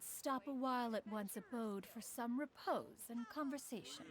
should stop a while at one's abode for some repose and conversation.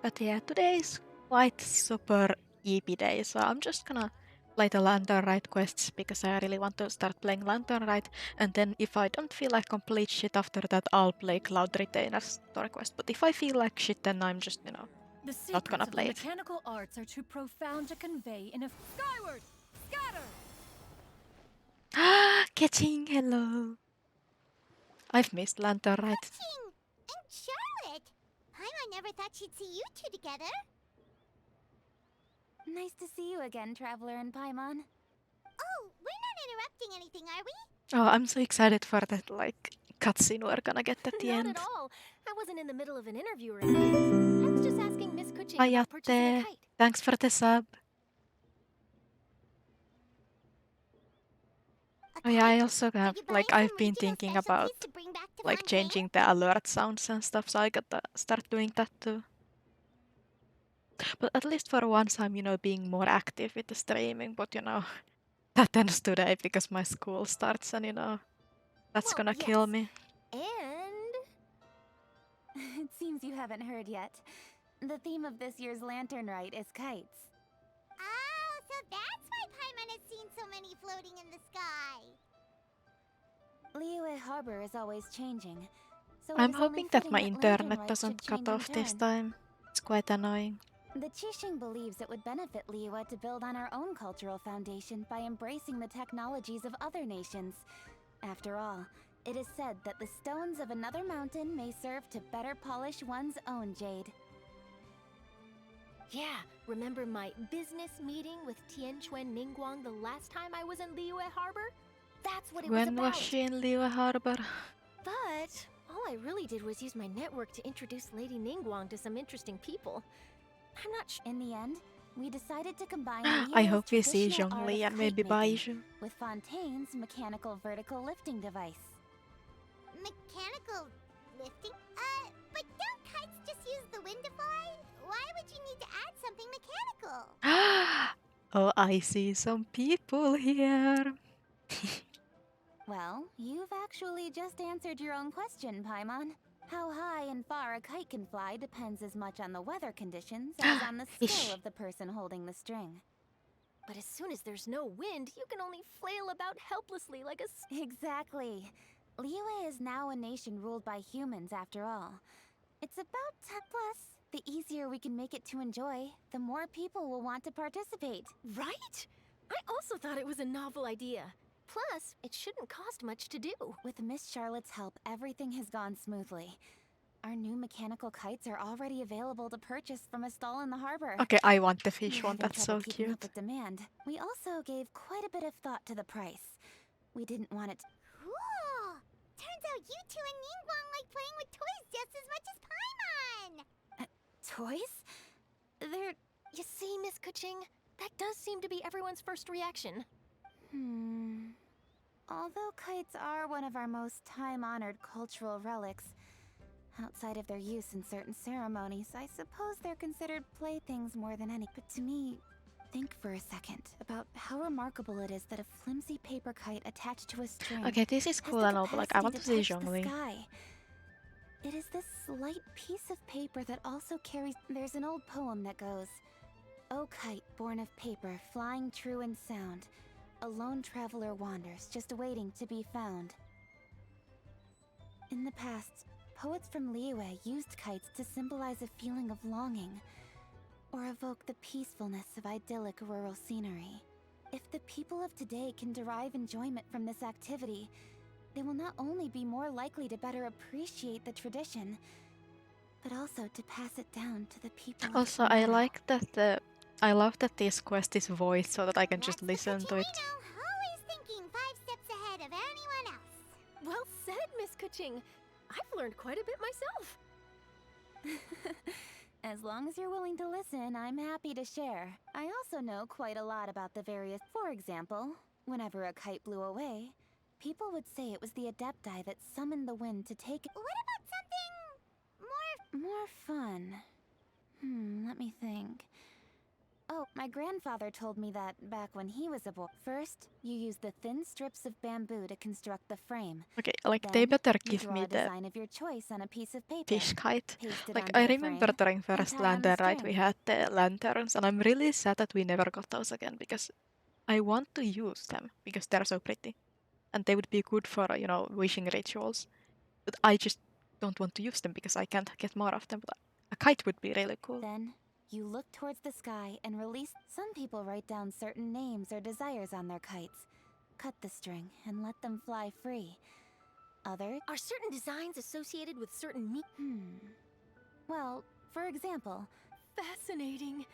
But yeah, today is quite super EP day, so I'm just gonna play the Lantern Rite quests because I really want to start playing Lantern Rite, and then if I don't feel like complete shit after that, I'll play Cloud Retainer's story quest. But if I feel like shit, then I'm just, The not gonna secrets of the play it. mechanical arts are too profound to convey in a skyward scatter. Catching, hello! I've missed Lantern Rite. Catching! And Charlotte! I never thought she'd see you two together. Nice to see you again, Traveler and Paimon. Oh, we're not interrupting anything, are we? Oh, I'm so excited for that, cutscene we're gonna get at the Not end. at all. I wasn't in the middle of an interview or anything. I was just asking Miss Kuching about purchasing a Hayatte, kite. thanks for the sub. Oh yeah, I also have, I've been thinking about, changing the alert sounds and stuff, so I gotta start doing that too. But at least for once I'm, being more active with the streaming, but that ends today because my school starts and, that's Well, gonna kill yes. me. And it seems you haven't heard yet. The theme of this year's Lantern Rite is kites. Oh, so that's why Paimon has seen so many floating in the sky. Liyue Harbor is always changing. So I'm it is only hoping that fitting my Lantern internet Rite doesn't should cut change in off this turn. time. It's quite annoying. The Qixing believes it would benefit Liyue to build on our own cultural foundation by embracing the technologies of other nations. After all, it is said that the stones of another mountain may serve to better polish one's own jade. Yeah, remember my business meeting with Tianquan Ningguang the last time I was in Liyue Harbor? That's what it was When about. was she in Liyue Harbor? But all I really did was use my network to introduce Lady Ningguang to some interesting people. I'm not sure. In the end, we decided to combine I Liyue's hope we see traditional art Zhongli of and maybe kite making Baizhu. with Fontaine's mechanical vertical lifting device. Mechanical lifting? But don't kites just use the wind to fly? Why would you need to add something mechanical? Oh, I see some people here. Well, you've actually just answered your own question, Paimon. How high and far a kite can fly depends as much on the weather conditions as on the Ish. skill of the person holding the string. But as soon as there's no wind, you can only flail about helplessly like a Exactly. Liyue is now a nation ruled by humans, after all. It's about 10 plus. The easier we can make it to enjoy, the more people will want to participate. Right? I also thought it was a novel idea. Plus, it shouldn't cost much to do. With Miss Charlotte's help, everything has gone smoothly. Our new mechanical kites are already available to purchase from a stall in the harbor. Okay, I want the We're fish one, having that's trouble so keeping up cute. with demand. We also gave quite a bit of thought to the price. We didn't want it. Cool! Turns out you two and Ningguang like playing with toys just as much as Paimon! Toys? They're... You see, Miss Kuching? That does seem to be everyone's first reaction. Although kites are one of our most time-honored cultural relics, outside of their use in certain ceremonies, I suppose they're considered playthings more than any. But to me, think for a second about how remarkable it is that a flimsy paper kite attached to a string Okay, this is has cool the and all, but like I want to see capacity touch the Zhongli. sky. It is this slight piece of paper that also carries. There's an old poem that goes, "O kite born of paper, flying true in sound, a lone traveler wanders, just waiting to be found." In the past, poets from Liyue used kites to symbolize a feeling of longing, or evoke the peacefulness of idyllic rural scenery. If the people of today can derive enjoyment from this activity, they will not only be more likely to better appreciate the tradition, but also to pass it down to the people of Also, tomorrow. I love that this quest is voiced so that I can just That's the listen to Kuching it. I know, always thinking 5 steps ahead of anyone else. Well said, Miss Kuching. I've learned quite a bit myself. As long as you're willing to listen, I'm happy to share. I also know quite a lot about the various. For example, whenever a kite blew away, people would say it was the Adepti that summoned the wind to take. What about something More fun. Let me think. Oh, my grandfather told me that back when he was a boy. First, you use the thin strips of bamboo to construct the frame. Okay, like Then, they better you give draw me a the design of your choice on a piece of paper. fish kite. Paste it Like onto I the remember frame, during and first tie on the lantern, right? We string. had the lanterns, and I'm really sad that we never got those again because I want to use them because they're so pretty, and they would be good for wishing rituals. But I just don't want to use them because I can't get more of them. But a kite would be really cool. Then, you look towards the sky and release. Some people write down certain names or desires on their kites. Cut the string and let them fly free. Others. Are certain designs associated with certain Well, for example, Fascinating.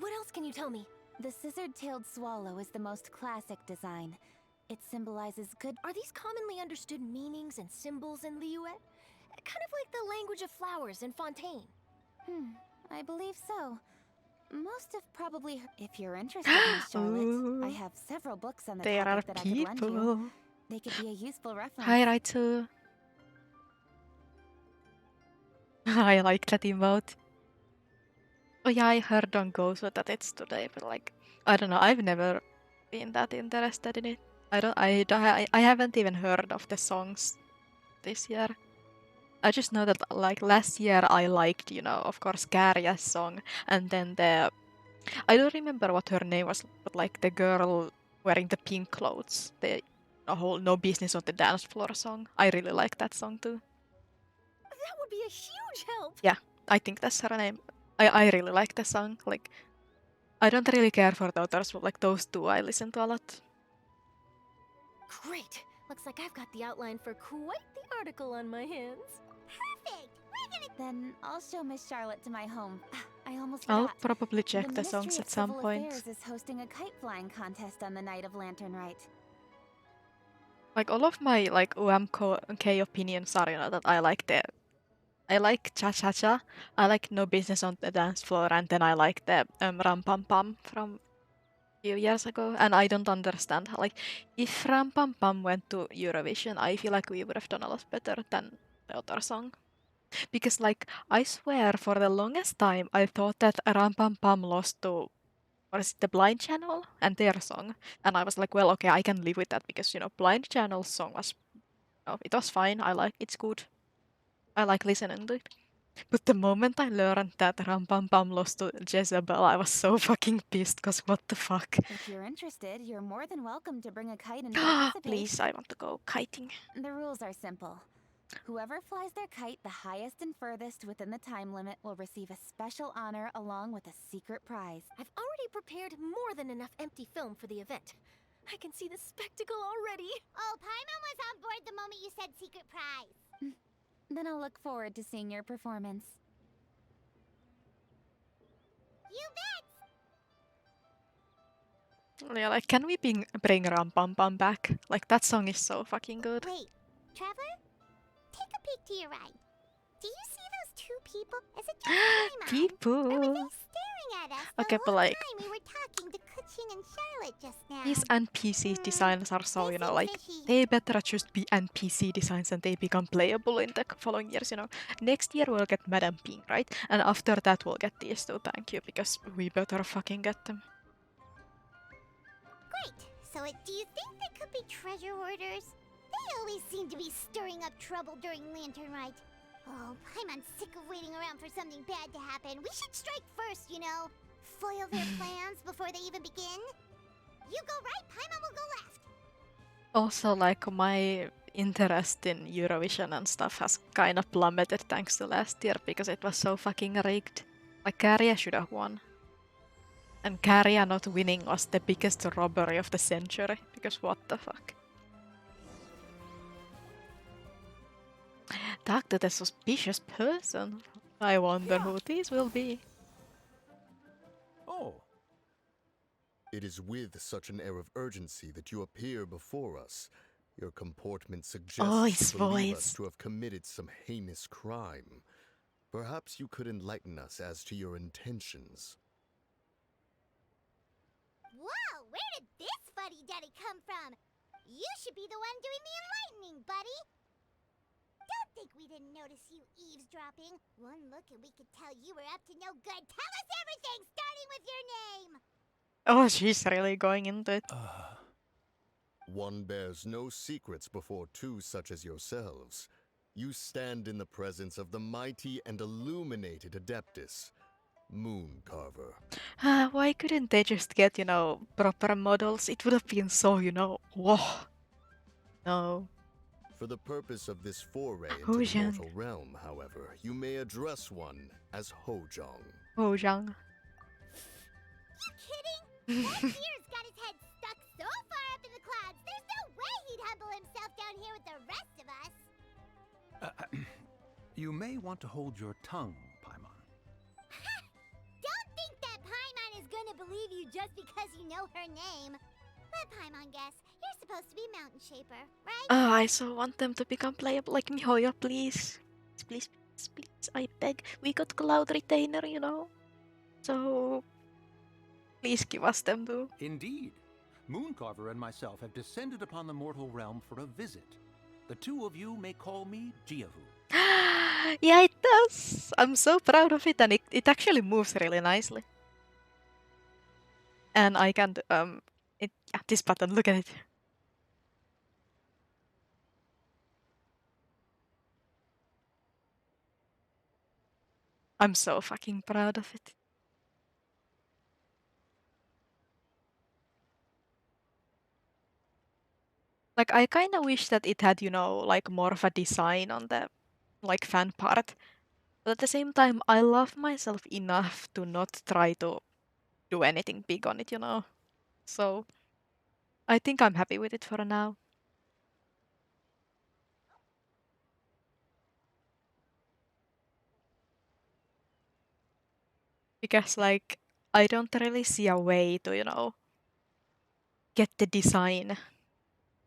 What else can you tell me? the scissored-tailed swallow is the most classic design. It symbolizes good. Are these commonly understood meanings and symbols in Liyue? Kind of like the language of flowers in Fontaine. I believe so. Most have probably. If you're interested, Miss Charlotte, I have several books on the There are topic that I could lend you. people. They could be a useful reference. Hi, Raitu. I like that emote. Oh yeah, I heard on Gozo that it's today, but like, I don't know. I've never been that interested in it. I haven't even heard of the songs this year. I just know that like last year I liked, of course, Karia's song, and then I don't remember what her name was, but like the girl wearing the pink clothes, the whole "No Business on the Dance Floor" song. I really like that song too. That would be a huge help. Yeah, I think that's her name. I really like the song. Like, I don't really care for the others, but like those two I listen to a lot. Great. Looks like I've got the outline for quite the article on my hands. perfect? We're gonna. Then I'll show Miss Charlotte to my home. I almost I'll forgot. probably check the Ministry songs of at some Civil point. Affairs is hosting a kite flying contest on the night of Lantern Rite. Like all of my like UMK opinions are that I like Cha Cha Cha, I like No Business on the Dance Floor, and then I like the Ram Pam Pam from a few years ago. And I don't understand how, like, if Ram Pam Pam went to Eurovision, I feel like we would have done a lot better than the other song. Because, like, I swear for the longest time I thought that Ram Pam Pam lost to, what is it, the Blind Channel and their song. And I was like, well, okay, I can live with that because, Blind Channel's song was, it was fine. It's good. I like listening to it. But the moment I learned that Ram Pam Pam lost to Jezebel, I was so fucking pissed, cause what the fuck? If you're interested, you're more than welcome to bring a kite and participate. Please, I want to go kiting. The rules are simple. Whoever flies their kite the highest and furthest within the time limit will receive a special honor along with a secret prize. I've already prepared more than enough empty film for the event. I can see the spectacle already. Oh, Paimon was on board the moment you said secret prize. Then I'll look forward to seeing your performance. You bet. Yeah, like, can we bring Ram Pam Pam back? Like, that song is so fucking good. Wait, Trevor? Take a peek to your right. Do you see those two people? Is it just Paimon? People. Or were they staring staring at us the Okay, but whole like time we were talking to Kuching and Charlotte just now. these NPC designs are so, They you know, seem like fishy. they better just be NPC designs and they become playable in the following years, you know. Next year we'll get Madame Ping, right? And after that we'll get these two, thank you, because we better fucking get them. Great. So do you think they could be treasure hoarders? They always seem to be stirring up trouble during Lantern Rite. Oh, Paimon's sick of waiting around for something bad to happen. We should strike first, you know. Foil their plans before they even begin. You go right, Paimon will go left. Also, like, my interest in Eurovision and stuff has kind of plummeted thanks to last year because it was so fucking rigged. Like, Kärja should have won. And Kärja not winning was the biggest robbery of the century, because what the fuck. Talk to the suspicious person. I wonder who this will be. Oh, It is with such an air of urgency that you appear before us. Your comportment suggests his you believe voice. us to have committed some heinous crime. Perhaps you could enlighten us as to your intentions. Whoa, where did this fuddy-duddy come from? You should be the one doing the enlightening, buddy. Don't think we didn't notice you eavesdropping. One look and we could tell you were up to no good. Tell us everything, starting with your name. Oh, she's really going into it. One bears no secrets before two such as yourselves. You stand in the presence of the mighty and illuminated Adeptus, Moon Carver. Why couldn't they just get, you know, proper models? It would have been so, you know, whoa. No. For the purpose of this foray into the Hojang. mortal realm, however, you may address one as Hojang. Hojang. You kidding? That deer's got his head stuck so far up in the clouds, there's no way he'd humble himself down here with the rest of us. you may want to hold your tongue, Paimon. Don't think that Paimon is gonna believe you just because you know her name. Let Paimon guess. You're supposed to be Mountain Shaper, right? I so want them to become playable. Like Mihoyo, please. Please, please, please, I beg. We got Cloud Retainer, you know. So, please give us them too. Indeed. Mooncarver and myself have descended upon the mortal realm for a visit. The two of you may call me Jiahu. Yeah, it does. I'm so proud of it, and it actually moves really nicely. And I can this button. Look at it. I'm so fucking proud of it. Like, I kind of wish that it had, you know, like more of a design on the like fan part. But at the same time, I love myself enough to not try to do anything big on it, you know. So I think I'm happy with it for now. Because like I don't really see a way to, you know, get the design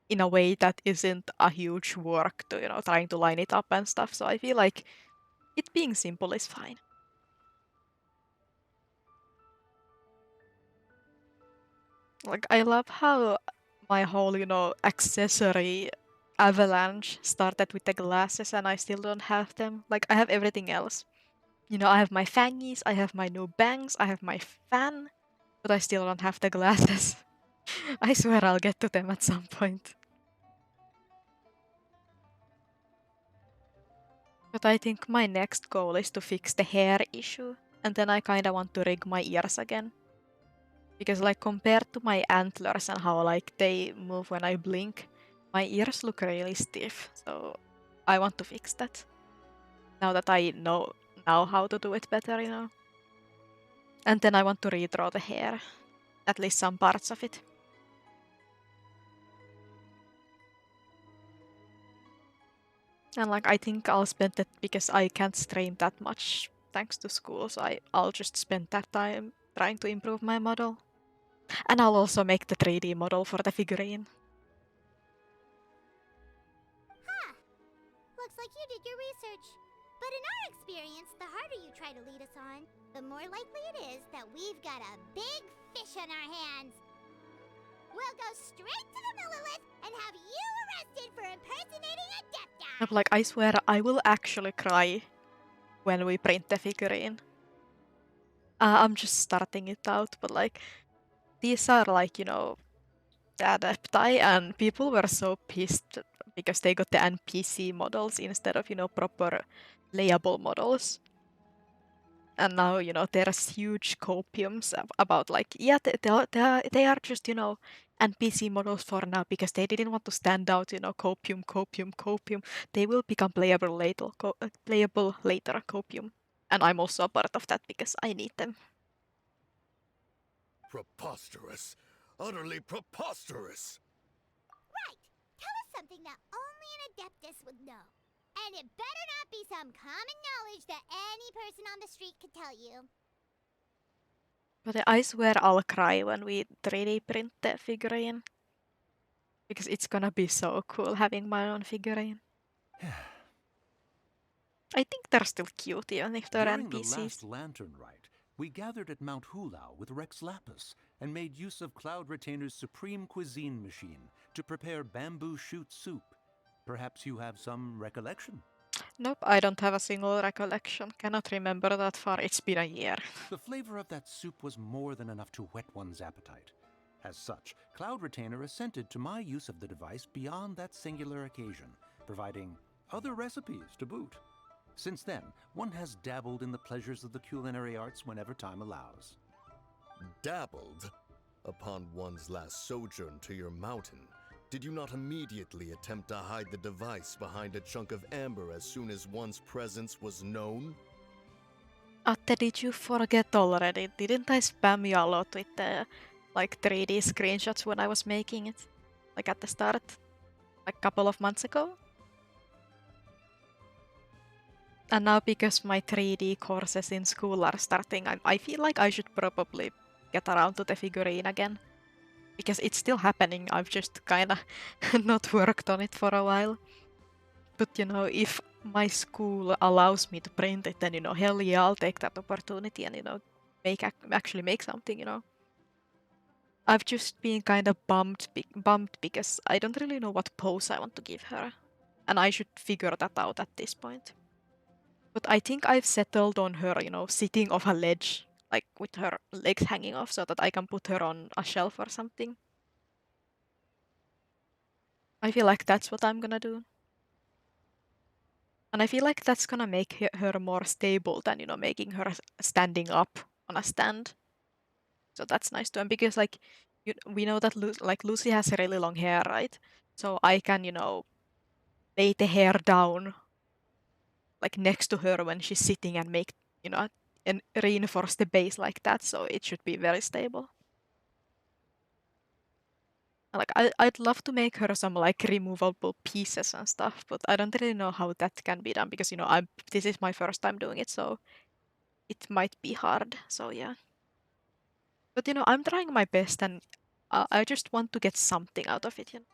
in a way that isn't a huge work to, you know, trying to line it up and stuff. So I feel like it being simple is fine. Like, I love how my whole, you know, accessory avalanche started with the glasses and I still don't have them. Like, I have everything else. You know, I have my fangies, I have my new bangs, I have my fan, but I still don't have the glasses. I swear I'll get to them at some point. But I think my next goal is to fix the hair issue, and then I kinda want to rig my ears again. Because like compared to my antlers and how like they move when I blink, my ears look really stiff. So I want to fix that. Now that I know now how to do it better, you know. And then I want to redraw the hair. At least some parts of it. And like I think I'll spend that because I can't stream that much thanks to school, so I'll just spend that time trying to improve my model. And I'll also make the 3D model for the figurine. Huh. Looks like you did your research. But in our experience, the harder you try to lead us on, the more likely it is that we've got a big fish on our hands. We'll go straight to the Millilith and have you arrested for impersonating a Adepti! I'm like, I swear I will actually cry when we print the figurine. I'm just starting it out, but like, these are like, you know, the Adepti, and people were so pissed because they got the NPC models instead of, you know, proper playable models. And now, you know, there's huge copiums about like, yeah, they are just, you know, NPC models for now because they didn't want to stand out, you know, copium. They will become playable later, copium. And I'm also a part of that because I need them. Preposterous. Utterly preposterous. Right! Tell us something that only an Adeptus would know. And it better not be some common knowledge that any person on the street could tell you. But I swear I'll cry when we 3D print the figurine. Because it's gonna be so cool having my own figurine. I think they're still cute even if they're During the NPCs. last Lantern Rite, we gathered at Mount Hulao with Rex Lapis and made use of Cloud Retainer's supreme cuisine machine to prepare bamboo shoot soup. Perhaps you have some recollection? Nope, I don't have a single recollection. Cannot remember that far. It's been a year. The flavor of that soup was more than enough to whet one's appetite. As such, Cloud Retainer assented to my use of the device beyond that singular occasion, providing other recipes to boot. Since then, one has dabbled in the pleasures of the culinary arts whenever time allows. Dabbled? Upon one's last sojourn to your mountain, did you not immediately attempt to hide the device behind a chunk of amber as soon as one's presence was known? Atte, did you forget already? Didn't I spam you a lot with the like 3D screenshots when I was making it? Like at the start? Like a couple of months ago? And now because my 3D courses in school are starting, I feel like I should probably get around to the figurine again. Because it's still happening, I've just kinda not worked on it for a while. But you know, if my school allows me to print it, then you know, hell yeah, I'll take that opportunity and you know, actually make something, you know. I've just been kind of bummed because I don't really know what pose I want to give her. And I should figure that out at this point. But I think I've settled on her, you know, sitting off a ledge, like with her legs hanging off so that I can put her on a shelf or something. I feel like that's what I'm gonna do. And I feel like that's gonna make her more stable than, you know, making her standing up on a stand. So that's nice too. And because like, we know that like Lucy has really long hair, right? So I can, you know, lay the hair down like next to her when she's sitting and make, you know, and reinforce the base like that, so it should be very stable. Like I'd love to make her some like removable pieces and stuff, but I don't really know how that can be done because you know this is my first time doing it, so it might be hard. So yeah, but you know I'm trying my best, and I just want to get something out of it, you know.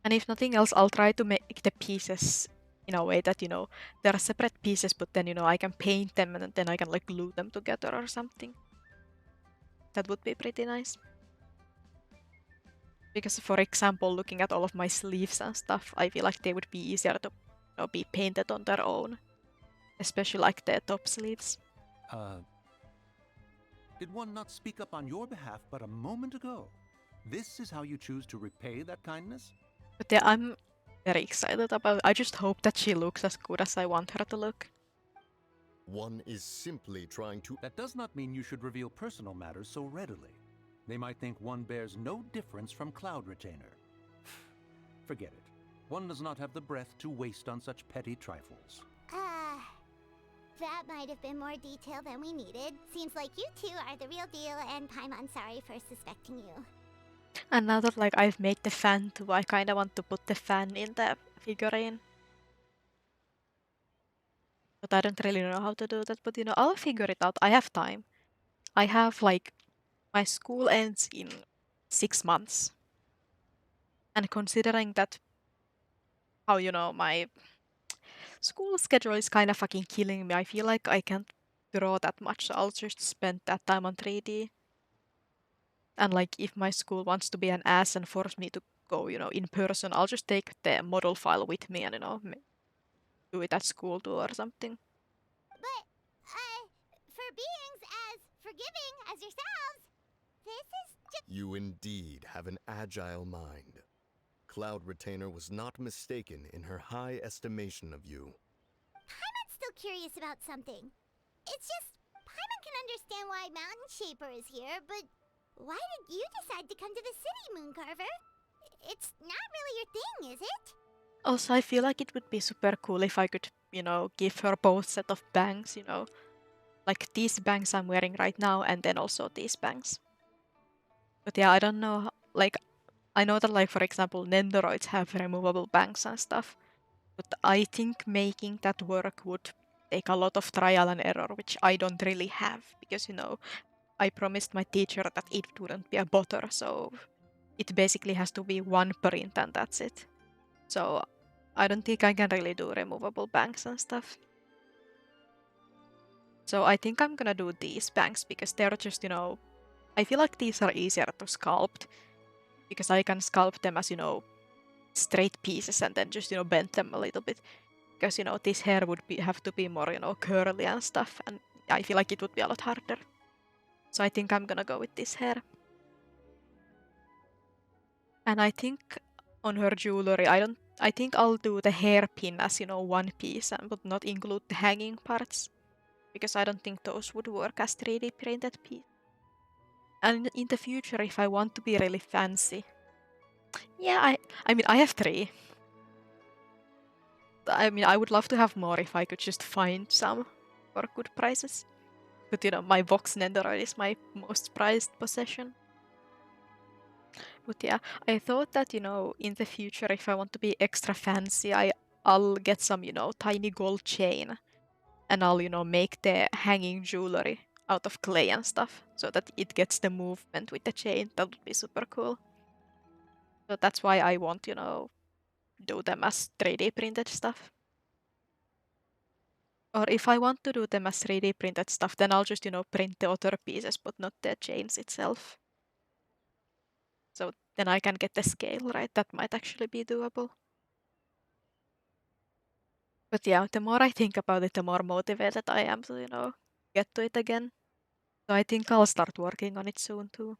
And if nothing else, I'll try to make the pieces in a way that, you know, they're separate pieces, but then, you know, I can paint them and then I can like glue them together or something. That would be pretty nice. Because, for example, looking at all of my sleeves and stuff, I feel like they would be easier to, you know, be painted on their own. Especially like the top sleeves. Did one not speak up on your behalf but a moment ago? This is how you choose to repay that kindness? But yeah, I'm very excited about it. I just hope that she looks as good as I want her to look. One is simply trying to... That does not mean you should reveal personal matters so readily. They might think one bears no difference from Cloud Retainer. Forget it. One does not have the breath to waste on such petty trifles. That might have been more detail than we needed. Seems like you two are the real deal, and Paimon's sorry for suspecting you. And now that like I've made the fan too, I kinda want to put the fan in the figurine. But I don't really know how to do that, but you know, I'll figure it out. I have time. I have like, my school ends in 6 months. And considering that how, you know, my school schedule is kind of fucking killing me. I feel like I can't draw that much, so I'll just spend that time on 3D. And like if my school wants to be an ass and force me to go, you know, in person, I'll just take the model file with me and, you know, do it at school too or something. But, for beings as forgiving as yourselves, this is just. You indeed have an agile mind. Cloud Retainer was not mistaken in her high estimation of you. Paimon's still curious about something. It's just, Paimon can understand why Mountain Shaper is here, but why did you decide to come to the city, Mooncarver? It's not really your thing, is it? Also, I feel like it would be super cool if I could, you know, give her both set of bangs, you know, like these bangs I'm wearing right now and then also these bangs. But yeah, I don't know, like, I know that, like, for example, Nendoroids have removable bangs and stuff, but I think making that work would take a lot of trial and error, which I don't really have, because, you know, I promised my teacher that it wouldn't be a botter, so it basically has to be one print and that's it. So I don't think I can really do removable bangs and stuff. So I think I'm gonna do these bangs because they're just, you know, I feel like these are easier to sculpt because I can sculpt them as, you know, straight pieces and then just, you know, bend them a little bit. Because, you know, this hair would have to be more, you know, curly and stuff, and I feel like it would be a lot harder. So I think I'm gonna go with this hair. And I think on her jewelry, I think I'll do the hairpin as, you know, one piece and would not include the hanging parts. Because I don't think those would work as 3D printed piece. And in the future, if I want to be really fancy, yeah, I mean, I have 3. I mean, I would love to have more if I could just find some for good prices. But you know, my Vox Nendoroid is my most prized possession. But yeah, I thought that, you know, in the future, if I want to be extra fancy, I'll get some, you know, tiny gold chain. And I'll, you know, make the hanging jewelry out of clay and stuff so that it gets the movement with the chain. That would be super cool. So that's why I want, you know, do them as 3D printed stuff. Or if I want to do them as 3D printed stuff, then I'll just, you know, print the other pieces, but not the chains itself. So then I can get the scale right. That might actually be doable. But yeah, the more I think about it, the more motivated I am to, you know, get to it again. So I think I'll start working on it soon too.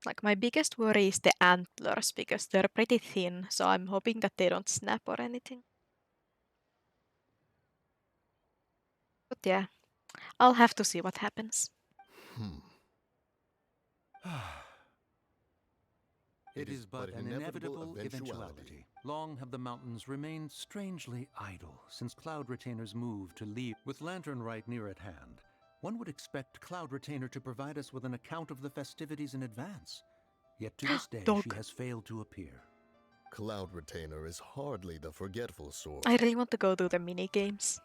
Like my biggest worry is the antlers because they're pretty thin, so I'm hoping that they don't snap or anything. But yeah, I'll have to see what happens. It is but an inevitable eventuality. Long have the mountains remained strangely idle since Cloud Retainer's move to leave. With Lantern Rite near at hand, one would expect Cloud Retainer to provide us with an account of the festivities in advance. Yet to this day, Dog. she has failed to appear. Cloud Retainer is hardly the forgetful sort. I really want to go do the mini games.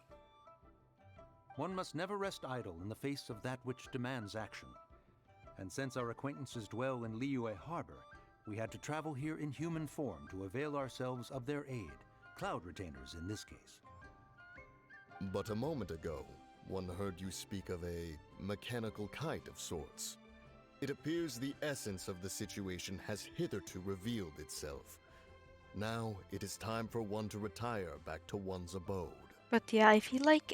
One must never rest idle in the face of that which demands action. And since our acquaintances dwell in Liyue Harbor, we had to travel here in human form to avail ourselves of their aid, Cloud Retainers in this case. But a moment ago, one heard you speak of a mechanical kite of sorts. It appears the essence of the situation has hitherto revealed itself. Now it is time for one to retire back to one's abode. But yeah, I feel like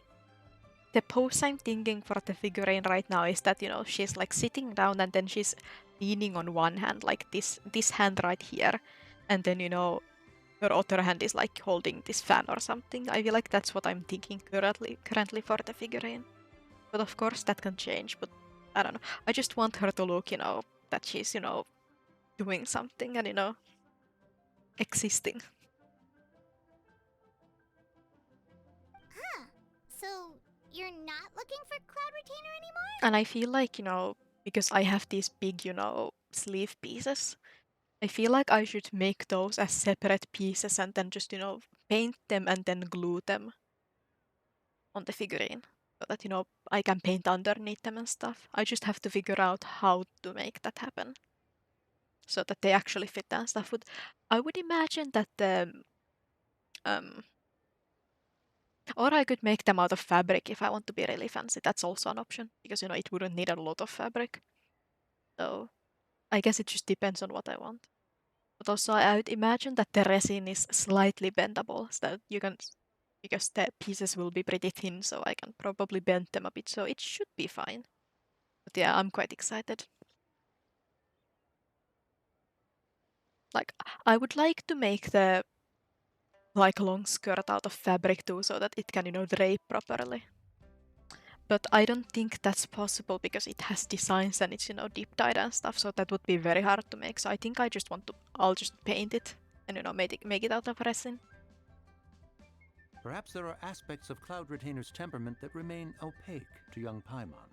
the pose I'm thinking for the figurine right now is that, you know, she's like sitting down and then she's leaning on one hand, like this hand right here. And then, you know, her other hand is like holding this fan or something. I feel like that's what I'm thinking currently for the figurine. But of course that can change, but I don't know. I just want her to look, you know, that she's, you know, doing something and, you know, existing. Huh. So, you're not looking for Cloud Retainer anymore? And I feel like, you know, because I have these big, you know, sleeve pieces, I feel like I should make those as separate pieces and then just, you know, paint them and then glue them on the figurine. So that, you know, I can paint underneath them and stuff. I just have to figure out how to make that happen. so that they actually fit and stuff. I would imagine that the or I could make them out of fabric if I want to be really fancy. That's also an option because it wouldn't need a lot of fabric. So I guess it just depends on what I want. But also I would imagine that the resin is slightly bendable so that you can, because the pieces will be pretty thin, so I can probably bend them a bit, so it should be fine. But yeah, I'm quite excited. Like, I would like to make the long skirt out of fabric too, so that it can, drape properly. But I don't think that's possible because it has designs and it's, deep dyed and stuff, so that would be very hard to make. So I think I'll just paint it and, make it out of resin. Perhaps there are aspects of Cloud Retainer's temperament that remain opaque to young Paimon.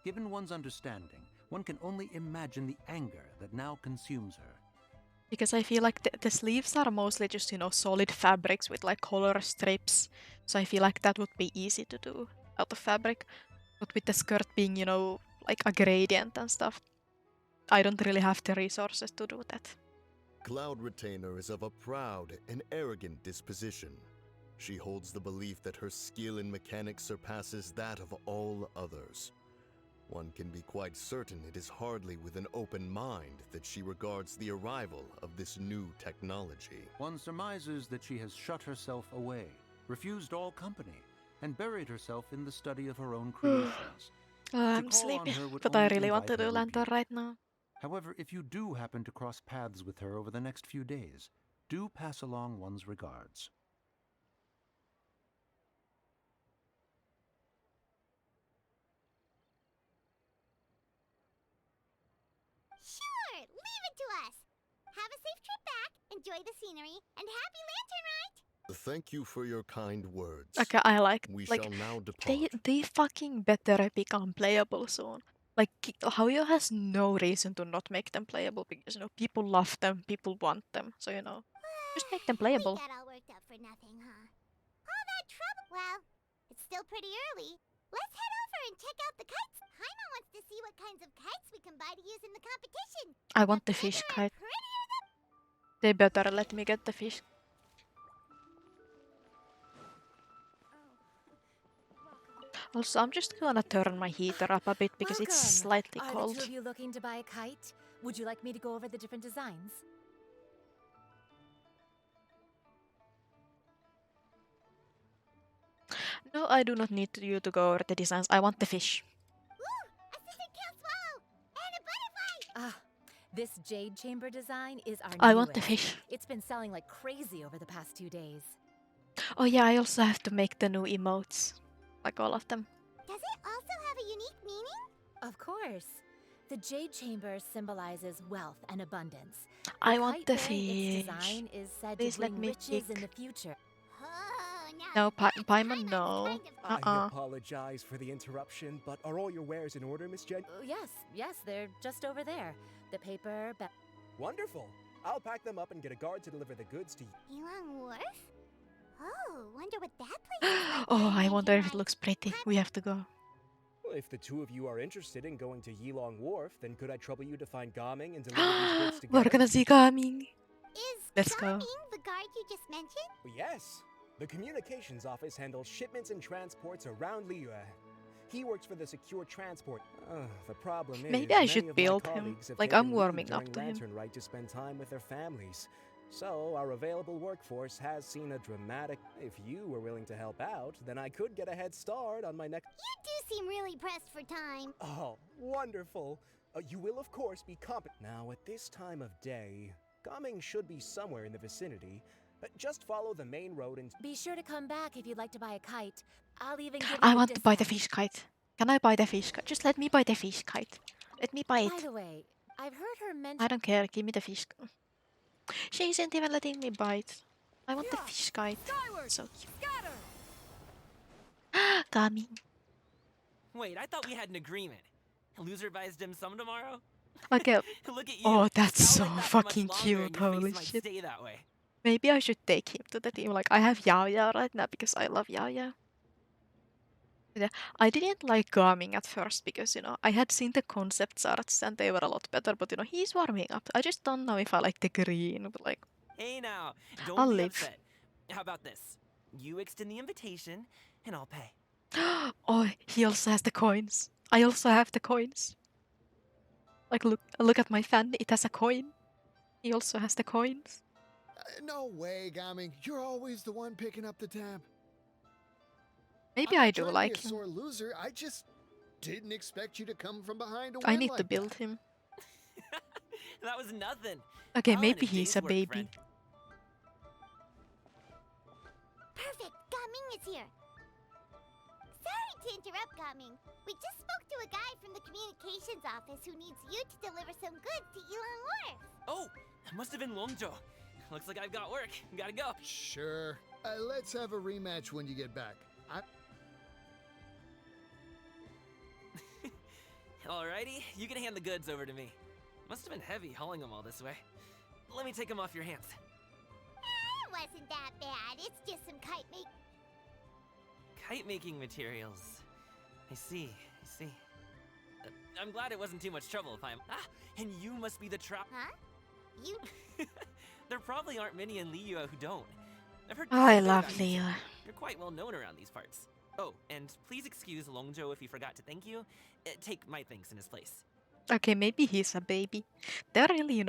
Given one's understanding, one can only imagine the anger that now consumes her. Because I feel like the sleeves are mostly just, solid fabrics with color strips. So I feel like that would be easy to do out of fabric. But with the skirt being, a gradient and stuff, I don't really have the resources to do that. Cloud Retainer is of a proud and arrogant disposition. She holds the belief that her skill in mechanics surpasses that of all others. One can be quite certain it is hardly with an open mind that she regards the arrival of this new technology. One surmises that she has shut herself away, refused all company, and buried herself in the study of her own creations. I'm sleepy, but I really want to do Lantern right now. However, if you do happen to cross paths with her over the next few days, do pass along one's regards. Sure, leave it to us. Have a safe trip back, enjoy the scenery, and happy Lantern Rite! Thank you for your kind words. Okay, I We shall now depart. they fucking better become playable soon. Like, Hauyo has no reason to not make them playable because, people love them, people want them. So, just make them playable. We got all worked up for nothing, huh? All that trouble. Well, it's still pretty early. Let's head over and check out the kites. Paimon wants to see what kinds of kites we can buy to use in the competition. I want the fish kite. They better let me get the fish. Also, I'm just gonna turn my heater up a bit because it's slightly cold. Are the two of you looking to buy a kite? Would you like me to go over the different designs? No, I do not need you to go over the designs. I want the fish. Ooh, a scissor tail swallow and a butterfly. Ah, this jade chamber design is our I want the newest. fish. It's been selling like crazy over the past 2 days. Oh yeah, I also have to make the new emotes. Like all of them. Does it also have a unique meaning? Of course. The jade chamber symbolizes wealth and abundance. I want the Kite-bearing, its fish. design is said Please to let bring me riches in pick. the future. Oh, now No, that's Paimon, Paimon's no. kind of I apologize for the interruption, but are all your wares in order, Miss Jen? Yes, they're just over there. The paper, Wonderful. I'll pack them up and get a guard to deliver the goods to you. Yilong Wharf? Oh, wonder what that place is like. Oh, during I wonder if Lantern it Rite. looks pretty. We have to go. Well, if the two of you are interested in going to Yilong Wharf, then could I trouble you to find Gaming and deliver these goods together? We're gonna see coming. Is Let's go. Gaming the guard you just mentioned? Yes. The communications office handles shipments and transports around Liyue. He works for the secure transport. The problem is, Maybe I many should of my build him. colleagues have Like, taken I'm leave warming up during to him. Lantern Rite to spend time with their families. So our available workforce has seen a dramatic. If you were willing to help out, then I could get a head start on my next. You do seem really pressed for time. Oh, wonderful! You will of course be competent. Now at this time of day, Gaming should be somewhere in the vicinity. Just follow the main road and. be sure to come back if you'd like to buy a kite. I'll even give you I a want to buy the discount. fish kite. Can I buy the fish kite? Just let me buy the fish kite. Let me buy By it. the way, I've heard her mention. I don't care. Give me the fish. She isn't even letting me buy it. I want the fish kite. So cute. Coming. Wait, I thought we had an agreement. Loser buys dim sum tomorrow? Okay. Look at you. Oh, that's I'll so like that for much fucking longer, cute. and your face Holy might shit. Stay that way. Maybe I should take him to the team. Like, I have Yao Yao right now because I love Yao Yao. Yeah, I didn't like Gaming at first because, I had seen the concept arts and they were a lot better, but, he's warming up. I just don't know if I like the green, but, like, Hey now, don't I'll be live. upset. How about this? You extend the invitation, and I'll pay. Oh, he also has the coins. I also have the coins. Like, look at my fan, it has a coin. He also has the coins. No way, Gaming. You're always the one picking up the tab. Maybe I'm I not do trying to be like a him. sore loser. I just didn't expect you to come from behind to I win need to like build that. him. That was nothing. Okay, All in maybe a he's day's a work, baby. friend. Perfect! Gaming is here! Sorry to interrupt, Gaming. We just spoke to a guy from the communications office who needs you to deliver some goods to Elon Wharf. Oh, that must have been Longjo. Looks like I've got work. Gotta go. Sure. Let's have a rematch when you get back. Alrighty, you can hand the goods over to me. Must have been heavy hauling them all this way. Let me take them off your hands. It wasn't that bad. It's just some Kite-making materials. I see. I'm glad it wasn't too much trouble if I'm... Ah, and you must be the trap... Huh? You... There probably aren't many in Liyue who don't. I've heard I quite a bit love about you two. Liyue. You're quite well known around these parts. Oh, and please excuse Longjo if he forgot to thank you. Take my thanks in his place. Okay, maybe he's a baby. They're really,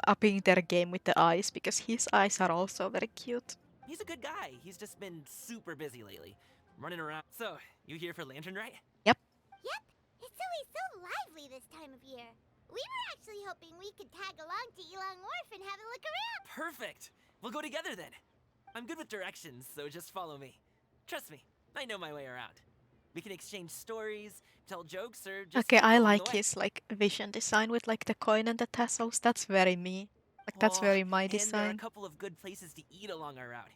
upping their game with the eyes because his eyes are also very cute. He's a good guy. He's just been super busy lately. Running around. So, you here for Lantern Rite? Yep. Yep. It's always so lively this time of year. We were actually hoping we could tag along to Elon Wharf and have a look around. Perfect. We'll go together then. I'm good with directions, so just follow me. Trust me, I know my way around. We can exchange stories, tell jokes, or just Okay, joke I along like the way. his vision design with the coin and the tassels. That's very me. That's Oh, very my and there are a design. couple of good places to eat along our route.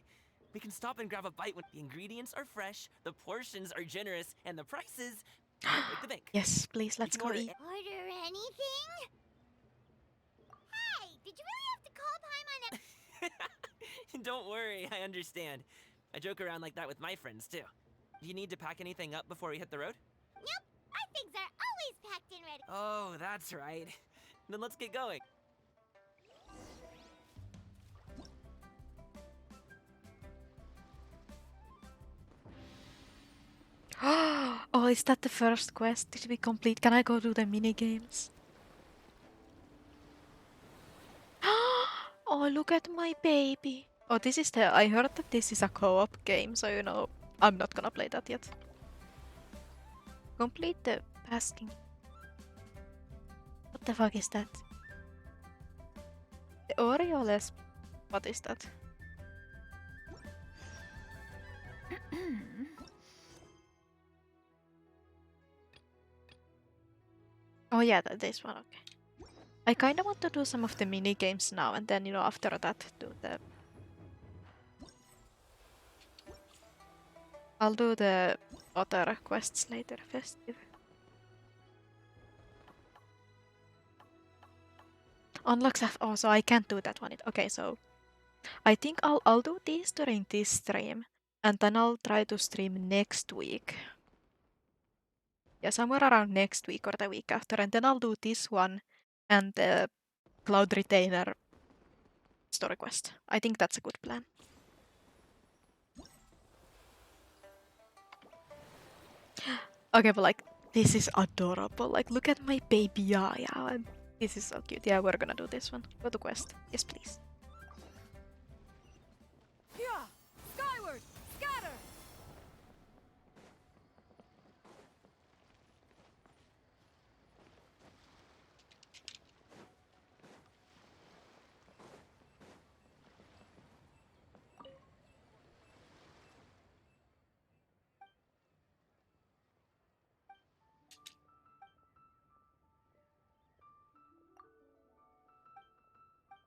We can stop and grab a bite when the ingredients are fresh, the portions are generous, and the prices don't break the bank. Yes, please, let's can go order eat. Order anything? Hey, did you really have to call Paimon? Don't worry, I understand. I joke around like that with my friends too. Do you need to pack anything up before we hit the road? Nope. Our things are always packed and ready. Oh, that's right. Then let's get going. Oh, is that the first quest? Did we complete? Can I go do the mini games? Oh, look at my baby. Oh, this is I heard that this is a co-op game, so I'm not gonna play that yet. Complete the asking. What the fuck is that? The Orioles. What is that? Oh yeah, this one, okay. I kinda want to do some of the mini games now, and then, after that, I'll do the other quests later, festive. Unlocks oh, so I can't do that one. Okay, so I think I'll do these during this stream, and then I'll try to stream next week. Yeah, somewhere around next week or the week after, and then I'll do this one and the Cloud Retainer story quest. I think that's a good plan. Okay, but this is adorable. Look at my baby Yaya, and this is so cute. Yeah, we're gonna do this one. Go to quest. Yes, please. Yeah! Skyward! Scatter!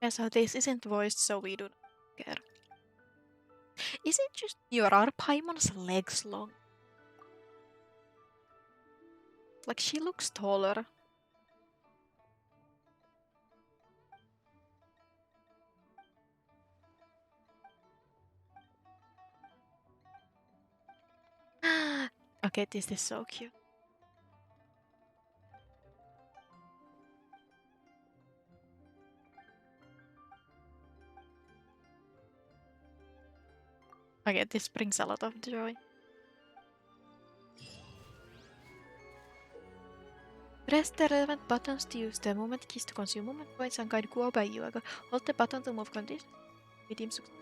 Yeah, so this isn't voiced, so we do not care. Is it just are Paimon's legs long? She looks taller. Okay, this is so cute. Okay, this brings a lot of joy. Press the relevant buttons to use the movement keys to consume movement points and guide Guo by you. Hold the button to move condition. Redeem success.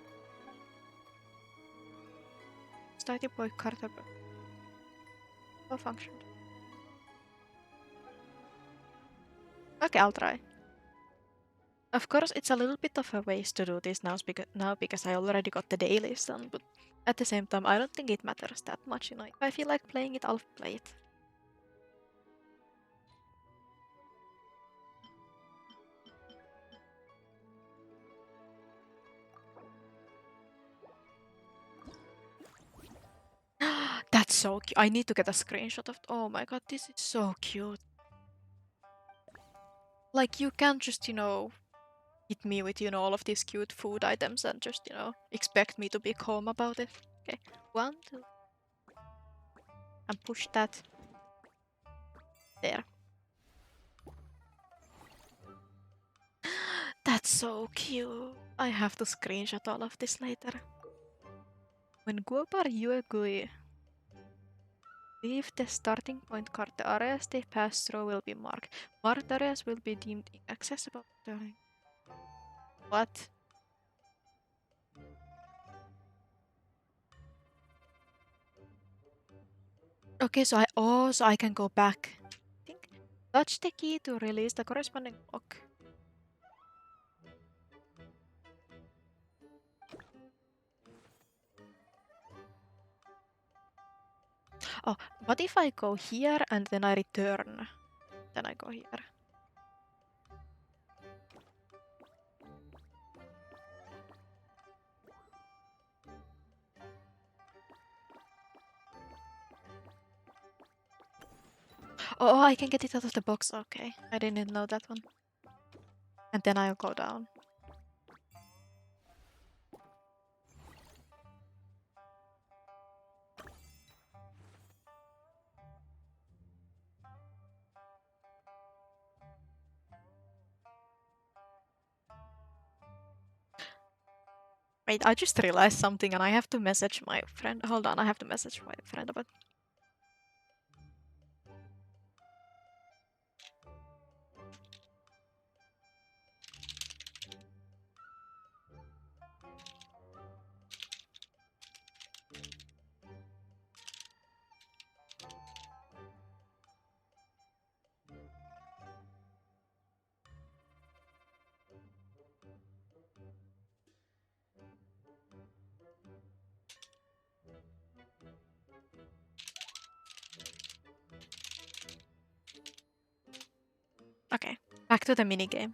Start your boy Carter. No function. Okay, I'll try. Of course, it's a little bit of a waste to do this now because I already got the dailies done, but at the same time, I don't think it matters that much, you know. If I feel like playing it, I'll play it. That's so cute. I need to get a screenshot of. Oh my god, this is so cute. Like, you can't just, you know, hit me with, you know, all of these cute food items and just, you know, expect me to be calm about it. Okay, 1, 2. And push that. There. That's so cute. I have to screenshot all of this later. When Guopar Yuegui leave the starting point card, the areas they pass through will be marked. Marked areas will be deemed inaccessible. What? Okay, so I can go back. I think. Touch the key to release the corresponding block. Oh, what if I go here and then I return? Then I go here. Oh, I can get it out of the box. Okay, I didn't know that one. And then I'll go down. Wait, I just realized something and I have to message my friend. Hold on, I have to message my friend about. Okay, back to the minigame.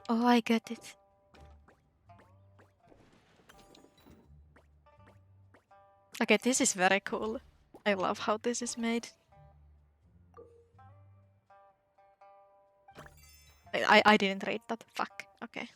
Oh, I get it. Okay, this is very cool. I love how this is made. I didn't read that. Fuck. Okay.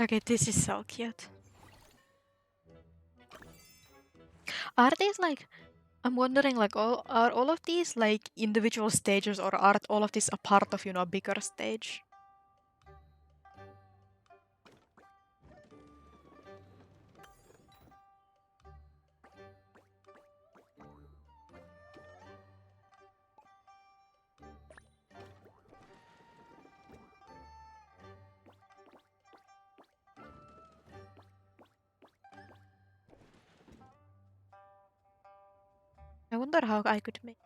Okay, this is so cute. Are these like... I'm wondering, like, are all of these like individual stages, or are all of these a part of, you know, a bigger stage? I wonder how I could make.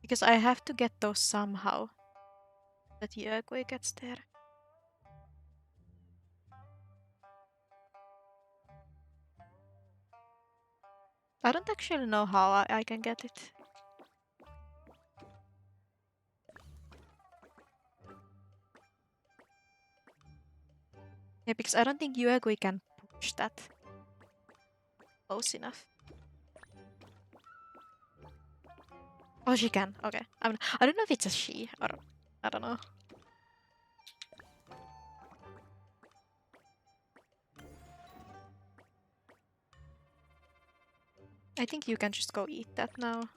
Because I have to get those somehow. That Yogui gets there. I don't actually know how I can get it. Yeah, because I don't think Yogui can push that close enough. Oh, she can. Okay. I don't know if it's a she or I don't know. I think you can just go eat that now.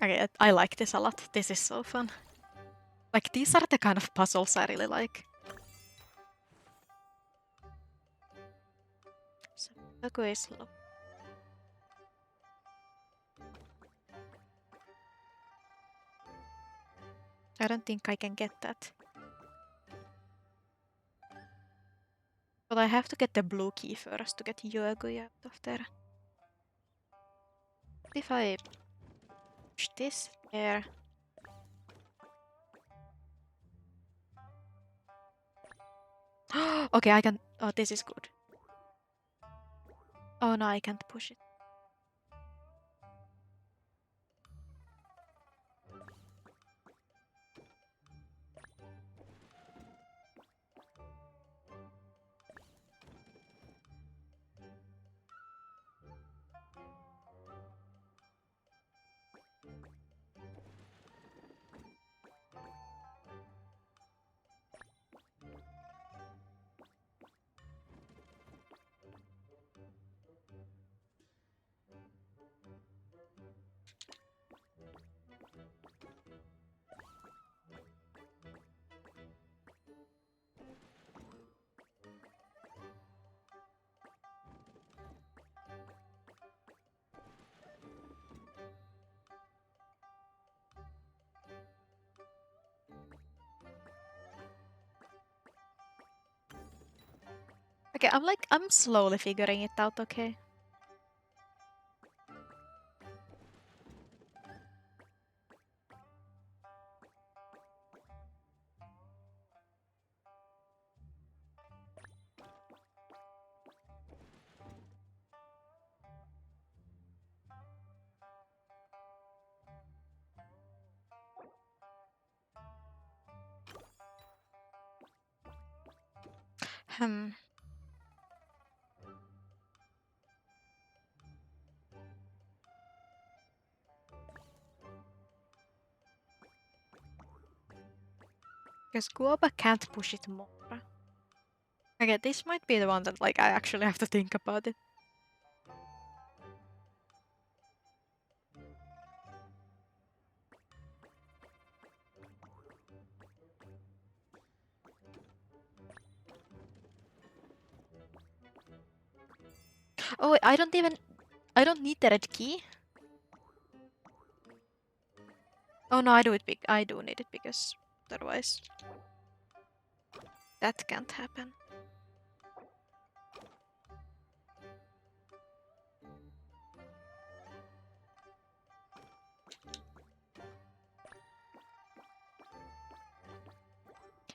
Okay, I like this a lot. This is so fun. Like, these are the kind of puzzles I really like. So, Yogui is low. I don't think I can get that. But I have to get the blue key first to get Yogui out of there. What if I push this there? Okay, I can. Oh, this is good. Oh no, I can't push it. Okay, I'm slowly figuring it out, okay? Hmm. Because Guoba can't push it more. Okay, this might be the one that like I actually have to think about it. Oh, wait, I don't need the red key. Oh no, I do need it because otherwise that can't happen.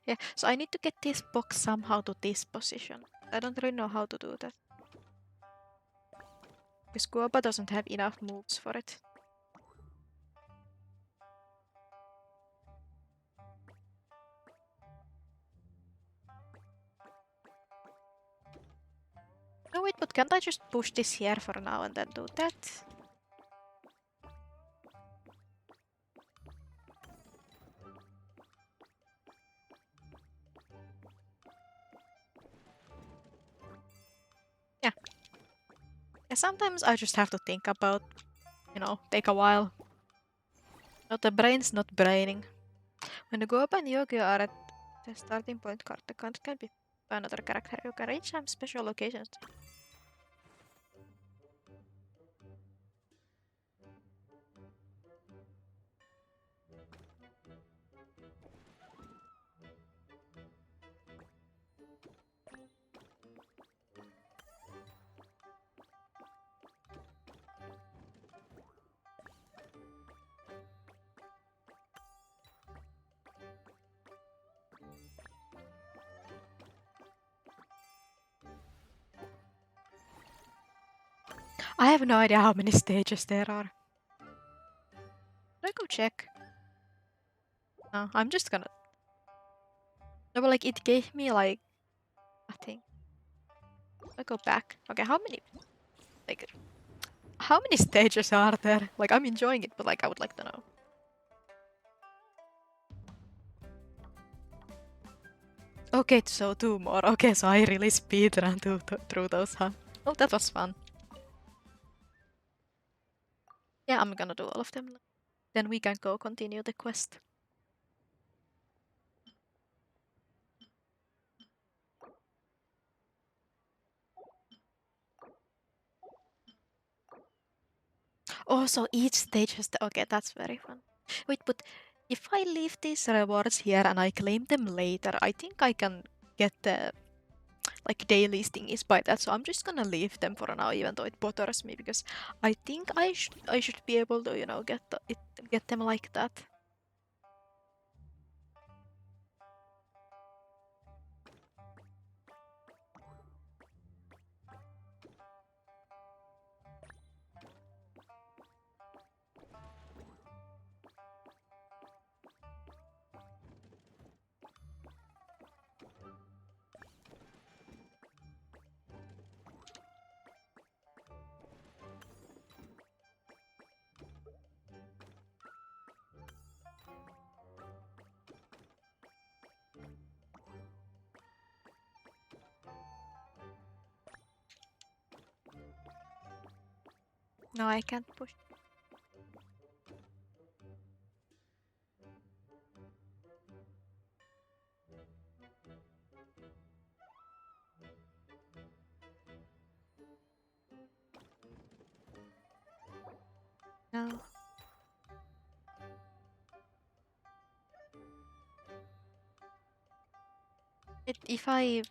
Yeah, so I need to get this box somehow to this position. I don't really know how to do that. Because Guoba doesn't have enough moves for it. No wait, but can't I just push this here for now and then do that? Yeah. Yeah, sometimes I just have to think about, take a while. No, the brain's not braining. When the Goba and Yogi are at the starting point card, the card can be by another character. You can reach some special locations. I have no idea how many stages there are. Should I go check? No, I'm just gonna... No, but like it gave me like... I think... I go back. Okay, how many... Like... How many stages are there? Like I'm enjoying it, but like I would like to know. Okay, so 2 more. Okay, so I really speedrun through those, huh? Oh, that was fun. Yeah, I'm gonna do all of them. Then we can go continue the quest. Oh, so each stage has the... Okay, that's very fun. Wait, but if I leave these rewards here and I claim them later, I think I can get the like daily thingies by that. So I'm just gonna leave them for now, even though it bothers me, because I think I should be able to, you know, get them like that. No, I can't push. No. If I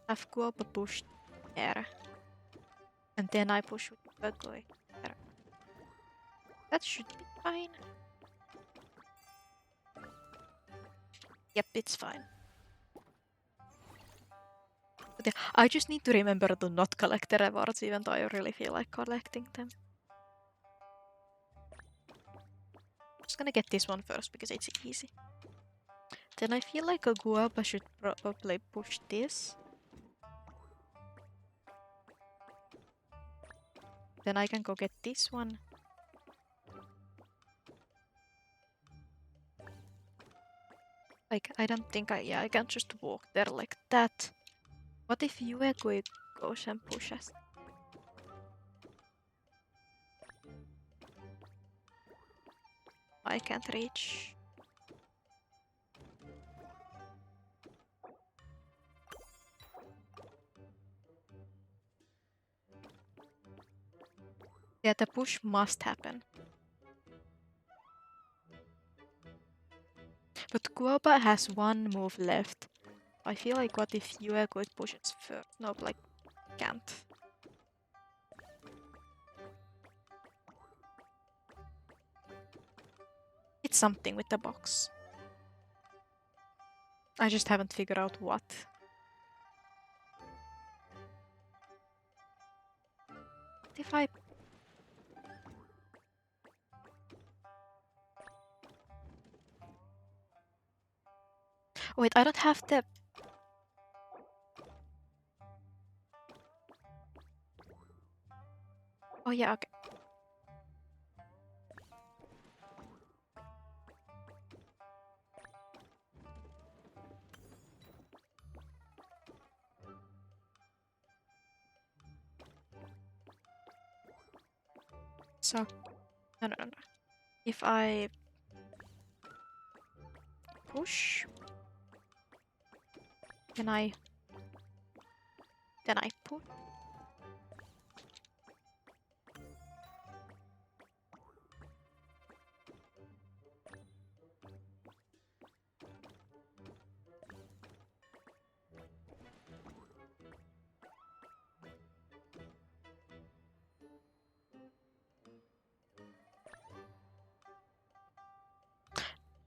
have Guoba pushed there, and then I push with Bugoi there, that should be fine. Yep, it's fine. But yeah, I just need to remember to not collect the rewards, even though I really feel like collecting them. I'm just gonna get this one first because it's easy. Then I feel like a Guapa should probably push this. Then I can go get this one. Like, I don't think I can just walk there like that. What if Yuegui goes and pushes? I can't reach. Yeah, the push must happen. But Guoba has one move left. I feel like what if Yuegui pushes first? Nope, like, can't. It's something with the box. I just haven't figured out what. If I... Wait, I don't have the... Oh yeah, okay. So... No. If I... push... Then I push.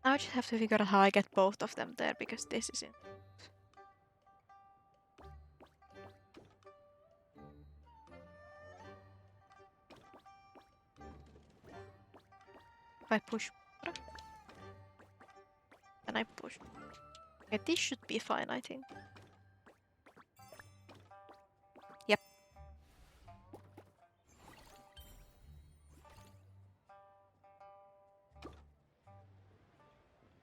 Now I just have to figure out how I get both of them there, because this is it. If I push water, then I push. Okay, this should be fine, I think. Yep.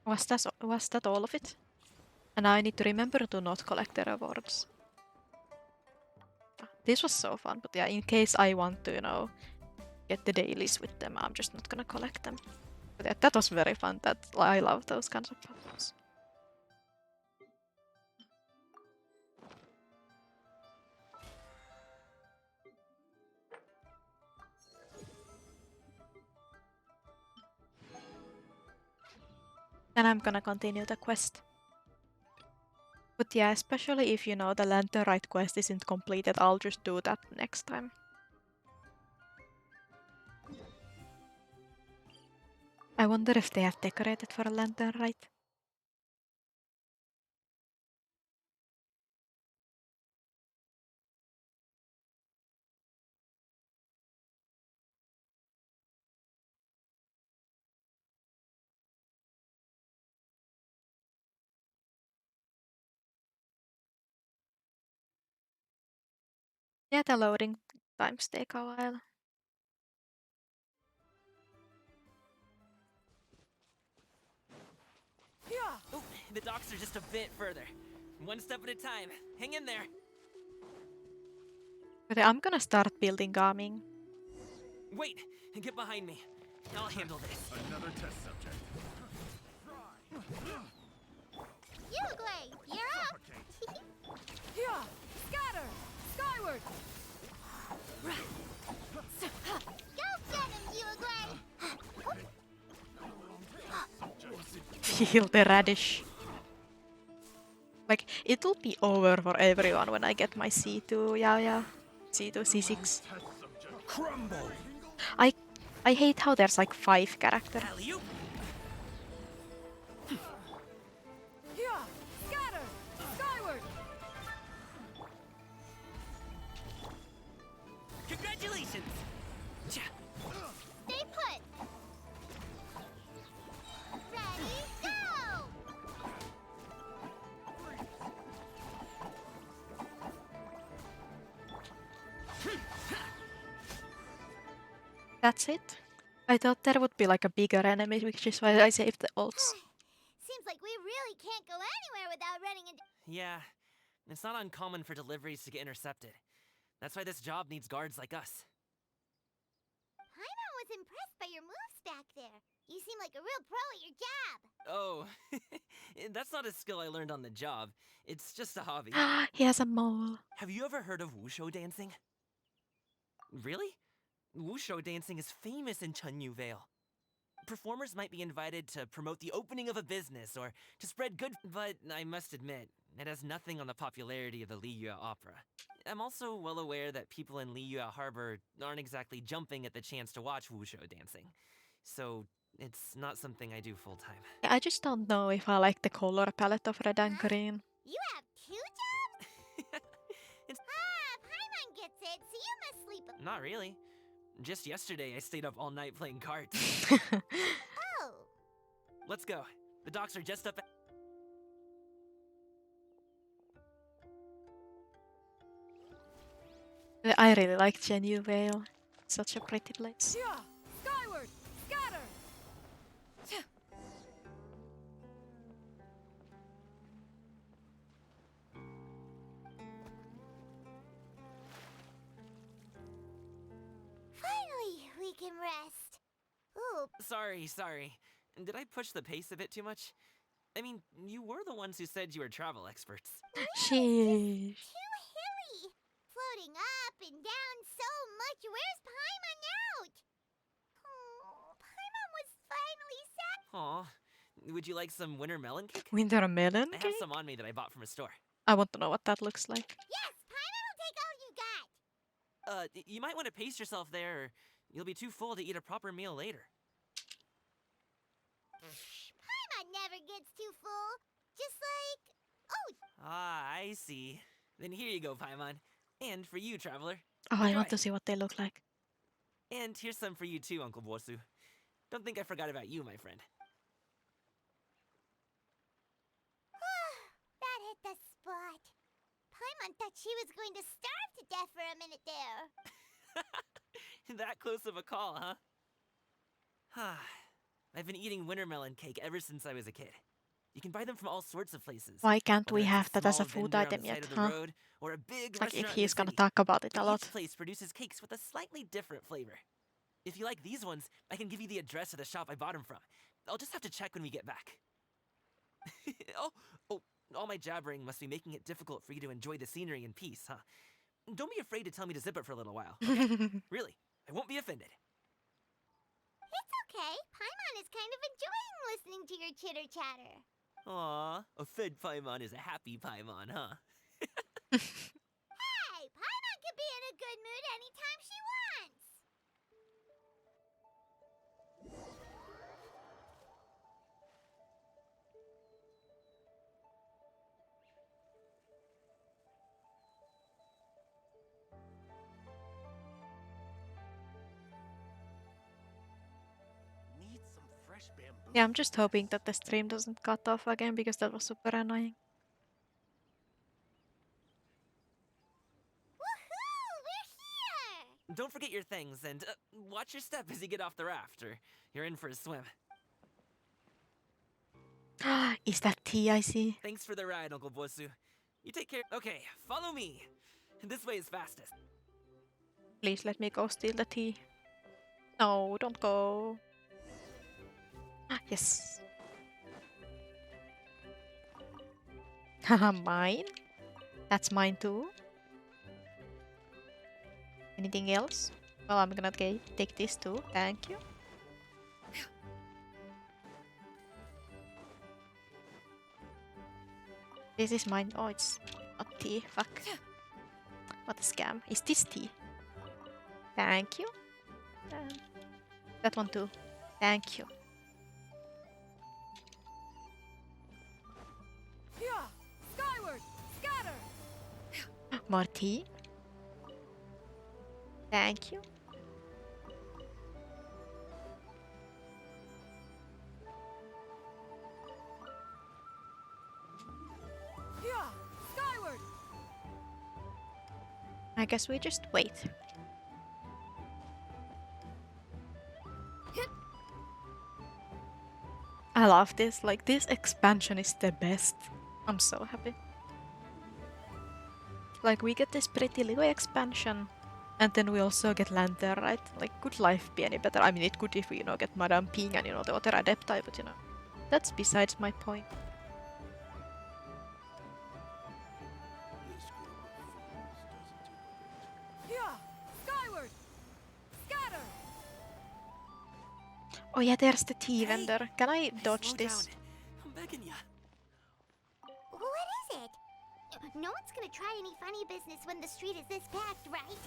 Was that all of it? And I need to remember to not collect the rewards. This was so fun, but yeah, in case I want to, you know, get the dailies with them, I'm just not gonna collect them. But yeah, that was very fun. I love those kinds of puzzles. Then I'm gonna continue the quest. But yeah, especially if you know the Lantern Rite quest isn't completed, I'll just do that next time. I wonder if they have decorated for a Lantern Rite. Yeah, the loading times take a while. Oh, the docks are just a bit further. One step at a time. Hang in there. But I'm gonna start building Gaming. Wait, get behind me. I'll handle this. Another test subject. Uruguay, you're up! Yeah! Scatter! Skyward! Go get him, Uruguay! Feel the radish. Like, it'll be over for everyone when I get my C2, yeah. C2, C6. Crumble! I hate how there's like 5 characters. Alley-oop. Yeah! Scatter! Skyward! Congratulations! Stay put! Ready, go! That's it. I thought there would be like a bigger enemy, which is why I saved the ults. Seems like we really can't go anywhere without running into. Yeah, it's not uncommon for deliveries to get intercepted. That's why this job needs guards like us. Paimon was impressed by your moves back there. You seem like a real pro at your job. Oh, that's not a skill I learned on the job. It's just a hobby. He has a mole. Have you ever heard of wushu dancing? Really? Wushu dancing is famous in Chunyu Vale. Performers might be invited to promote the opening of a business or to spread good, but I must admit, it has nothing on the popularity of the Liyue Opera. I'm also well aware that people in Liyue Harbor aren't exactly jumping at the chance to watch wushu dancing. So, it's not something I do full-time. I just don't know if I like the color palette of red and green. You have 2 jobs? Paimon gets it, so you must sleep. Not really. Just yesterday, I stayed up all night playing cards. Oh. Let's go. The docks are just up. I really like Chunyu Vale. Such a pretty place. Yeah! Skyward! Scatter! Finally, we can rest. Ooh, Sorry. Did I push the pace a bit too much? I mean, you were the ones who said you were travel experts. Sheesh. too hilly. Floating up and down so much. Where's Paimon out? Oh, Paimon was finally sad. Aw. Would you like some winter melon cake? Winter melon I have cake? some on me that I bought from a store. I want to know what that looks like. Yes, Paimon will take all you got. You might want to pace yourself there, or you'll be too full to eat a proper meal later. Paimon never gets too full. Just like... Oh, Ah, I see. Then here you go, Paimon. And for you, traveler. Oh, I Enjoy. want to see what they look like. And here's some for you too, Uncle Bosu. Don't think I forgot about you, my friend. That hit the spot. Paimon thought she was going to starve to death for a minute there. That close of a call, huh? I've been eating wintermelon cake ever since I was a kid. You can buy them from all sorts of places. Why can't we Whether it's have that as a small food vendor on item the yet, side of the huh? road, or a big It's like if restaurant in he's the gonna city. talk about it But a lot. each place produces cakes with a slightly different flavor. If you like these ones, I can give you the address of the shop I bought them from. I'll just have to check when we get back. oh, all my jabbering must be making it difficult for you to enjoy the scenery in peace, huh? Don't be afraid to tell me to zip it for a little while, okay? Really, I won't be offended. It's okay. Paimon is kind of enjoying listening to your chitter-chatter. Aw, a fed Paimon is a happy Paimon, huh? Hey, Paimon can be in a good mood anytime she wants. Need some fresh bamboo. Yeah, I'm just hoping that the stream doesn't cut off again because that was super annoying. Woohoo! We're here! Don't forget your things, and watch your step as you get off the raft, or you're in for a swim. Is that tea I see? Thanks for the ride, Uncle Bosu. You take care. Okay, follow me. This way is fastest. Please let me go steal the tea. No, don't go. Yes. Haha, mine? That's mine too. Anything else? Well, I'm gonna take this too. Thank you. This is mine. Oh, it's not tea. Fuck. What a scam. Is this tea? Thank you. That one too. Thank you. Yeah! Skyward! Scatter! More tea. Thank you. Yeah! Skyward! I guess we just wait. I love this. Like, this expansion is the best. I'm so happy. Like, we get this pretty little expansion, and then we also get Lantern Rite. Like, could life be any better? I mean, it could if we, get Madame Ping and, the other Adepti, but, that's besides my point. This group of fools doesn't do a bit. Yeah! Skyward! Scatter! Oh yeah, there's the tea Hey, vendor. Can I dodge Slow this? down. I'm begging ya. What is it? No one's gonna try any funny business when the street is this packed, right?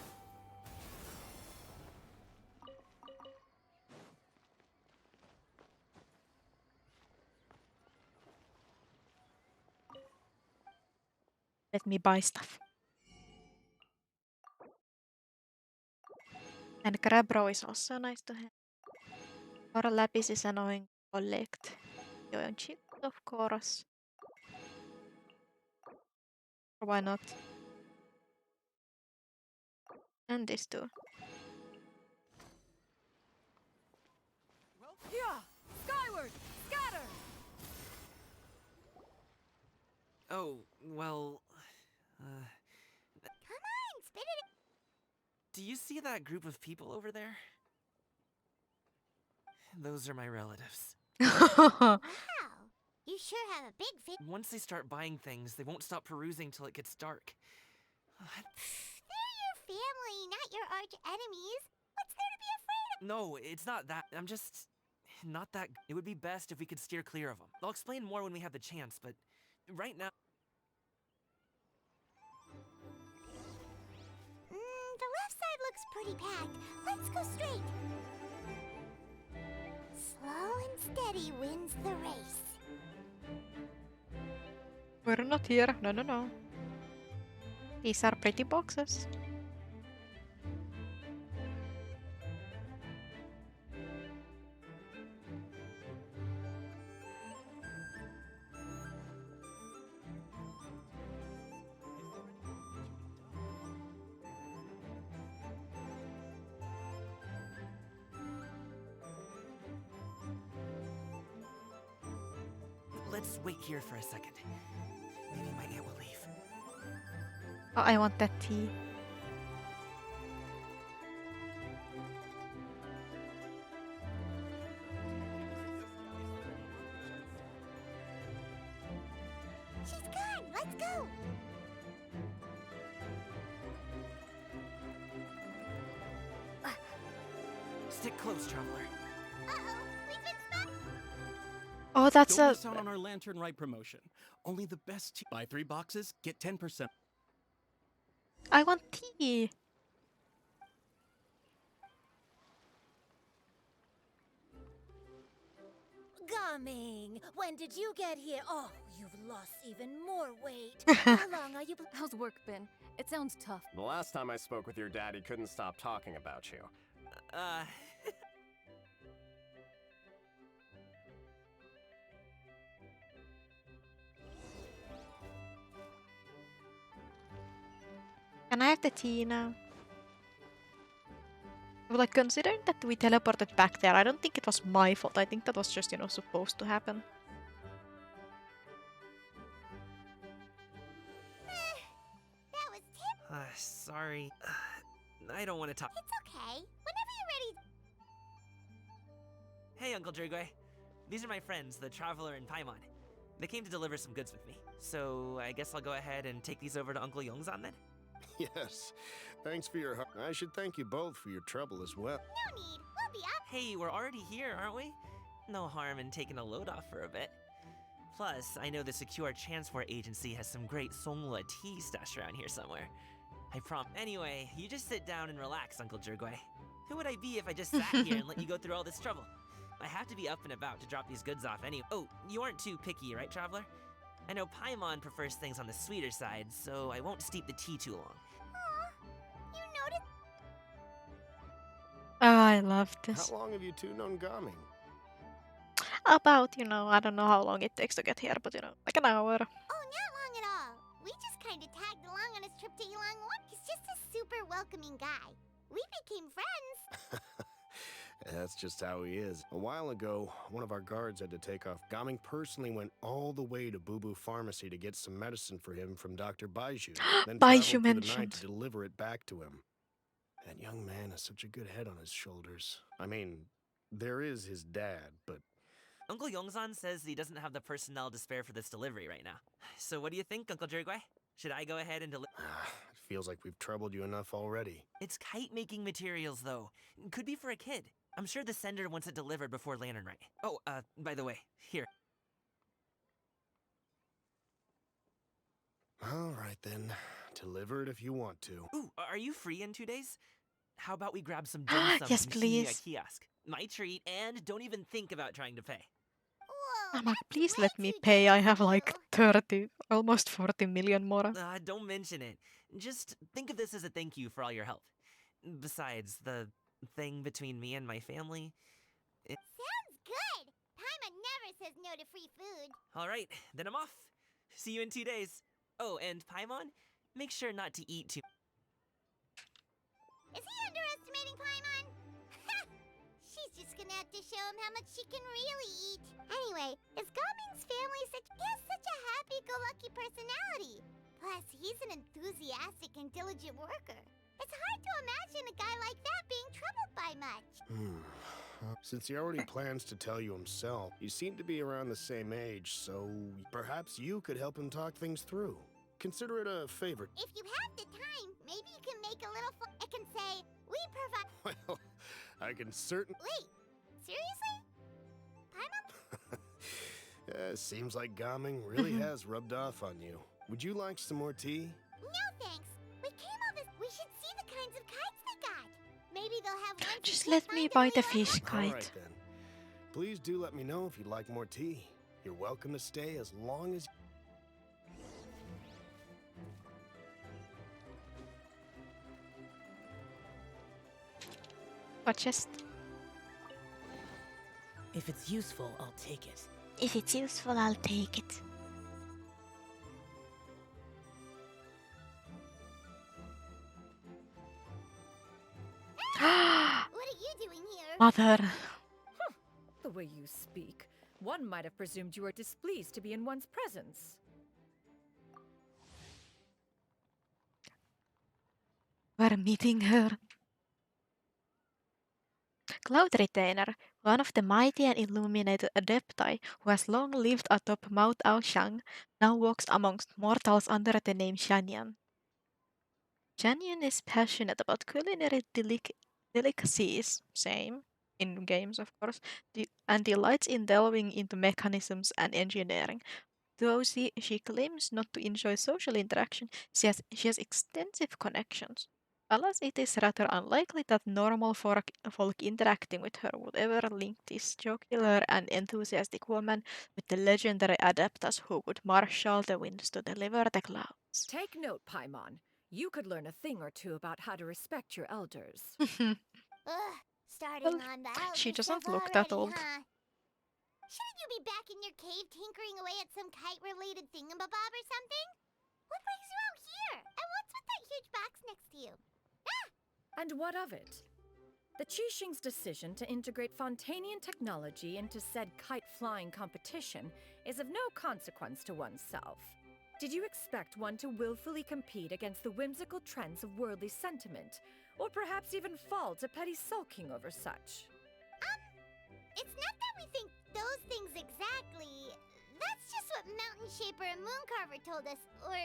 Let me buy stuff. And Crabro is also nice to have. Or Lapis is annoying to collect. Young of course. Or why not? And this too. Yeah! Skyward! Scatter! Oh, well... Come on, spit it. Do you see that group of people over there? Those are my relatives. Wow, you sure have a big fit. Once they start buying things, they won't stop perusing till it gets dark. They're your family, not your arch enemies. What's there to be afraid of? No, it's not that. I'm just... not that... It would be best if we could steer clear of them. I'll explain more when we have the chance, but... right now... The left side looks pretty packed. Let's go straight. Slow and steady wins the race. We're not here. No, no, no. These are pretty boxes. let's wait here for a second. Maybe my aunt will leave. Oh, I want that tea. She's gone! Let's go! Stick close, traveler. Uh-oh, we've been spotted! Oh, that's Don't a... miss out on our Lantern Rite promotion. Only the best tea. Buy 3 boxes, get 10%. I want tea. Gaming, when did you get here? Oh, you've lost even more weight. How long are you? How's work been? It sounds tough. The last time I spoke with your dad, he couldn't stop talking about you. Can I have the tea now? Well, like, considering that we teleported back there, I don't think it was my fault. I think that was just, you know, supposed to happen. That was Tim. Sorry. I don't want to talk. It's okay. Whenever you're ready. Hey, Uncle Drugway. These are my friends, the Traveler and Paimon. They came to deliver some goods with me. So I guess I'll go ahead and take these over to Uncle Yongzan then? Yes. Thanks for your help. I should thank you both for your trouble as well. No need. We'll be up. Hey, we're already here, aren't we? No harm in taking a load off for a bit. Plus, I know the Secure Transport Agency has some great Songhua tea stashed around here somewhere. I promise. Anyway, you just sit down and relax, Uncle Drugway. Who would I be if I just sat here and let you go through all this trouble? I have to be up and about to drop these goods off anyway. Oh, you aren't too picky, right, Traveler? I know Paimon prefers things on the sweeter side, so I won't steep the tea too long. Aw, you noticed? Oh, I love this. How long have you two known Gaming? About, you know, I don't know how long it takes to get here, but you know, like an hour. Oh, not long at all. We just kind of tagged along on his trip to Yilongwon. He's just a super welcoming guy. We became friends. That's just how he is. A while ago, one of our guards had to take off. Gaming personally went all the way to Boo Boo Pharmacy to get some medicine for him from Dr. Baiju. Then Baiju traveled through the night mentioned. to deliver it back to him. That young man has such a good head on his shoulders. I mean, there is his dad, but... Uncle Yongzan says he doesn't have the personnel to spare for this delivery right now. So what do you think, Uncle Drugway? Should I go ahead and deliver? It feels like we've troubled you enough already. It's kite-making materials, though. Could be for a kid. I'm sure the sender wants it delivered before Lantern Rite. Oh, by the way, here. All right, then. Deliver it if you want to. Ooh, are you free in 2 days? How about we grab some dim sum Yes, from please. Shinya kiosk? My treat, and don't even think about trying to pay. Whoa, I'm like, that's please way let me too pay. I generous have of like you. 30, almost 40 million more. Don't mention it. Just think of this as a thank you for all your help. Besides, the thing between me and my family... Sounds good. Paimon never says no to free food. Alright, then I'm off. See you in 2 days. Oh, and Paimon, make sure not to eat too... Is he underestimating Paimon? She's just gonna have to show him how much she can really eat. Anyway, is Gaming's family such... He has such a happy-go-lucky personality. Plus, he's an enthusiastic and diligent worker. It's hard to imagine a guy like that being troubled by much. Since he already plans to tell you himself, you seem to be around the same age, so perhaps you could help him talk things through. Consider it a favor. If you have the time, maybe you can make a little I can say, we provide... Well, I can certainly... Wait, seriously? Paimon? Seems like Gaming really has rubbed off on you. Would you like some more tea? No, thanks. We came all this... We should see the kinds of kites they got. Maybe they'll have ones Just you let can't me find buy in the Leon. fish All kite. right, then. Please do let me know if you'd like more tea. You're welcome to stay as long as... What chest? If it's useful, I'll take it. If it's useful, I'll take it. What are you doing here? Mother. The way you speak. One might have presumed you were displeased to be in one's presence. We're meeting her. Cloud Retainer, one of the mighty and illuminated Adepti who has long lived atop Mount Aoshang, now walks amongst mortals under the name Shanyan. Shanyan is passionate about culinary delicacies, same, in games of course, and delights in delving into mechanisms and engineering. Though she claims not to enjoy social interaction, she has extensive connections. Alas, it is rather unlikely that normal folk interacting with her would ever link this jocular and enthusiastic woman with the legendary Adeptus who would marshal the winds to deliver the clouds. Take note, Paimon. You could learn a thing or two about how to respect your elders. Ugh, starting Well, on the she elder doesn't stuff look that already, old. huh? Shouldn't you be back in your cave tinkering away at some kite-related thingamabob or something? What brings you out here? And what's with that huge box next to you? And what of it? The Qixing's decision to integrate Fontanian technology into said kite-flying competition is of no consequence to oneself. Did you expect one to willfully compete against the whimsical trends of worldly sentiment, or perhaps even fall to petty sulking over such? It's not that we think those things exactly. That's just what Mountain Shaper and Mooncarver told us, or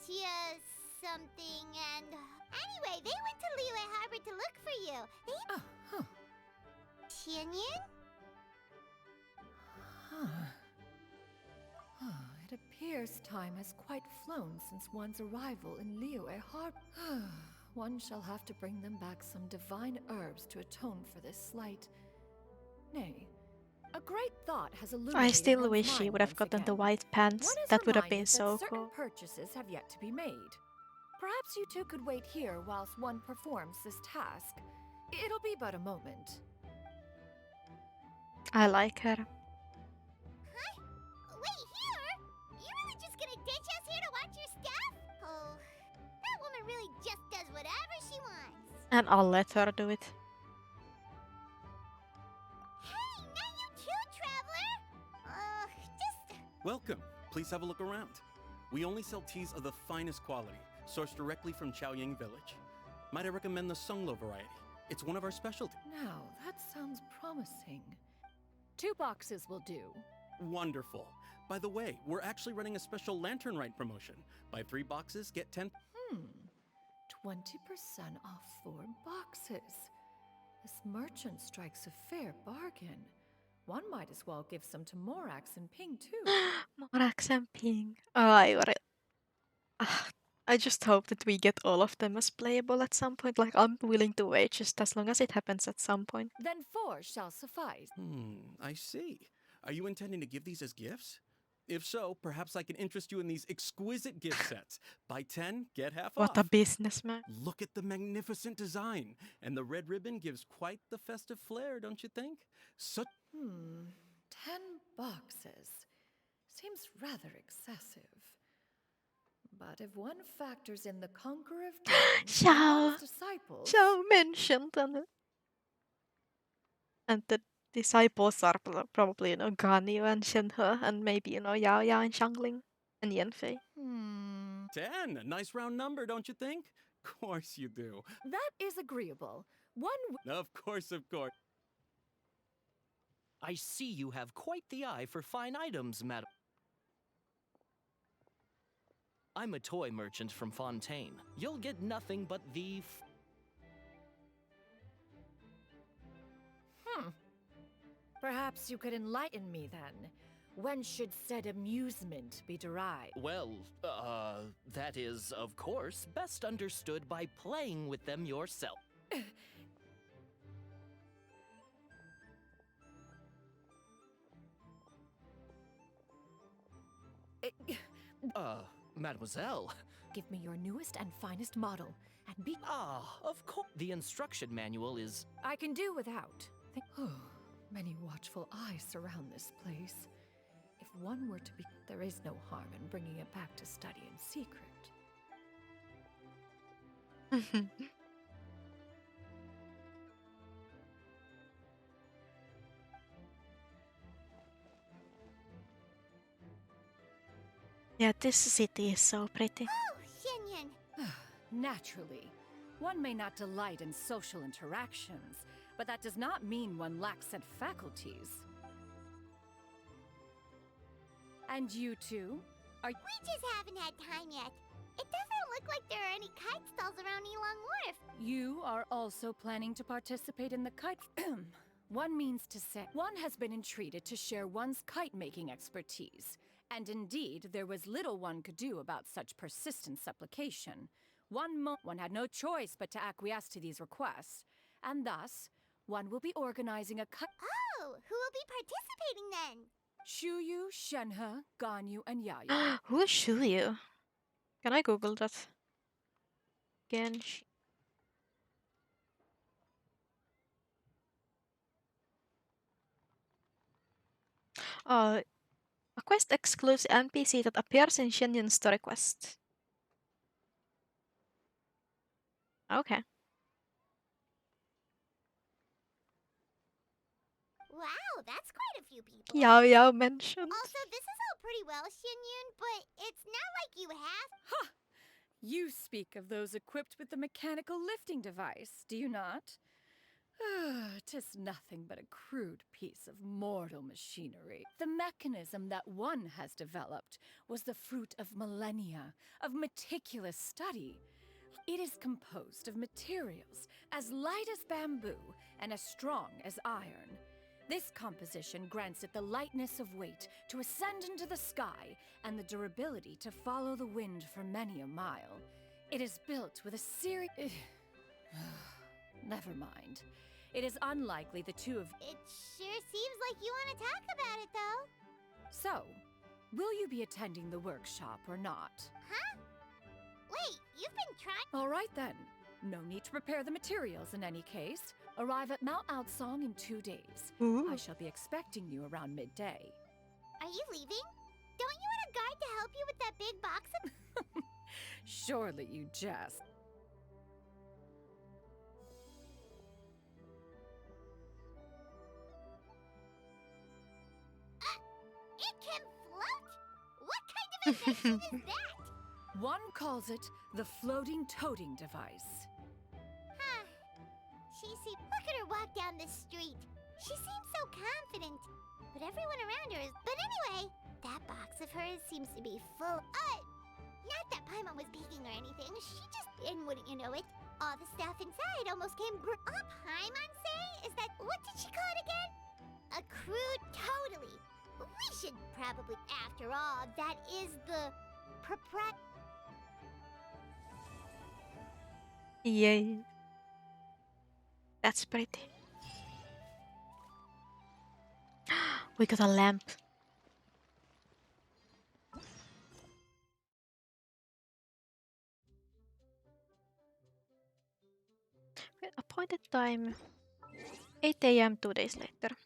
Tia something, and... Anyway, they went to Liyue Harbor to look for you. Tianyin? It appears time has quite flown since one's arrival in Liyue Harbor. One shall have to bring them back some divine herbs to atone for this slight. Nay, a great thought has illuminated I still one's wish she mind would have once gotten the again. white pants. One is That would have reminded been so that certain cool. purchases have yet to be made. Perhaps you two could wait here whilst one performs this task. It'll be but a moment. I like her. Huh? Wait, here? You really just gonna ditch us here to watch your stuff? Oh, that woman really just does whatever she wants. And I'll let her do it. Hey, not you too, traveler! Just... Welcome. Please have a look around. We only sell teas of the finest quality, sourced directly from Chaoying Village. Might I recommend the Sunglo variety? It's one of our specialties. Now, that sounds promising. 2 boxes will do. Wonderful. By the way, we're actually running a special Lantern Rite promotion. Buy 3 boxes, get 10... 20% off 4 boxes. This merchant strikes a fair bargain. One might as well give some to Morax and Ping too. Morax and Ping. I just hope that we get all of them as playable at some point. Like, I'm willing to wait just as long as it happens at some point. Then 4 shall suffice. I see. Are you intending to give these as gifts? If so, perhaps I can interest you in these exquisite gift sets. Buy 10, get half off. What a businessman. Look at the magnificent design. And the red ribbon gives quite the festive flair, don't you think? 10 boxes. Seems rather excessive. But if one factors in the Conqueror of Dreams and one's disciples... Xiao mentioned and the disciples are probably, you know, Ganyu and Shenhe, and maybe, you know, Yao Yao and Xiangling and Yanfei. 10, a nice round number, don't you think? Of course you do. That is agreeable. Of course, of course. I see you have quite the eye for fine items, madam. I'm a toy merchant from Fontaine. You'll get nothing but the... Perhaps you could enlighten me then. When should said amusement be derived? Well, that is, of course, best understood by playing with them yourself. Mademoiselle. Give me your newest and finest model, and be... Of course. The instruction manual is... I can do without. Many watchful eyes surround this place. If one were to be... There is no harm in bringing it back to study in secret. Yeah, this city is so pretty. Oh, Xianyan. Naturally, one may not delight in social interactions, but that does not mean one lacks said faculties. And you two? We just haven't had time yet. It doesn't look like there are any kite stalls around Elong Wharf. You are also planning to participate in the kite. One means to say, one has been entreated to share one's kite-making expertise. And indeed, there was little one could do about such persistent supplication. One had no choice but to acquiesce to these requests. And thus, one will be organizing a kite. Oh, who will be participating then? Shuyu, Shenhe, Ganyu, and Yaya. Who is Shuyu? Can I Google that? Genshi. A quest exclusive NPC that appears in Shinyan Story Quest. Okay. Wow, that's quite a few people. Yao Yao mentioned. Also, this is all pretty well, Xianyun, but it's not like you have. Ha! You speak of those equipped with the mechanical lifting device, do you not? 'Tis nothing but a crude piece of mortal machinery. The mechanism that one has developed was the fruit of millennia of meticulous study. It is composed of materials as light as bamboo and as strong as iron. This composition grants it the lightness of weight to ascend into the sky and the durability to follow the wind for many a mile. It is built with a series... Never mind. It is unlikely the two of... It sure seems like you want to talk about it, though. So, will you be attending the workshop or not? Huh? Wait, you've been trying... All right then. No need to prepare the materials in any case. Arrive at Mount Outsong in 2 days. Ooh. I shall be expecting you around midday. Are you leaving? Don't you want a guard to help you with that big box of... Surely you jest. It can float? What kind of invention is that? One calls it the floating toting device. Huh. Look at her walk down the street. She seems so confident. But everyone around her is... But anyway, that box of hers seems to be full... Not that Paimon was peeking or anything. She just... And wouldn't you know it, all the stuff inside almost came... Paimon say? Is that... What did she call it again? A crude totally. We should probably... After all, that is the... Yay. That's pretty. We got a lamp. Appointed time 8 AM 2 days later.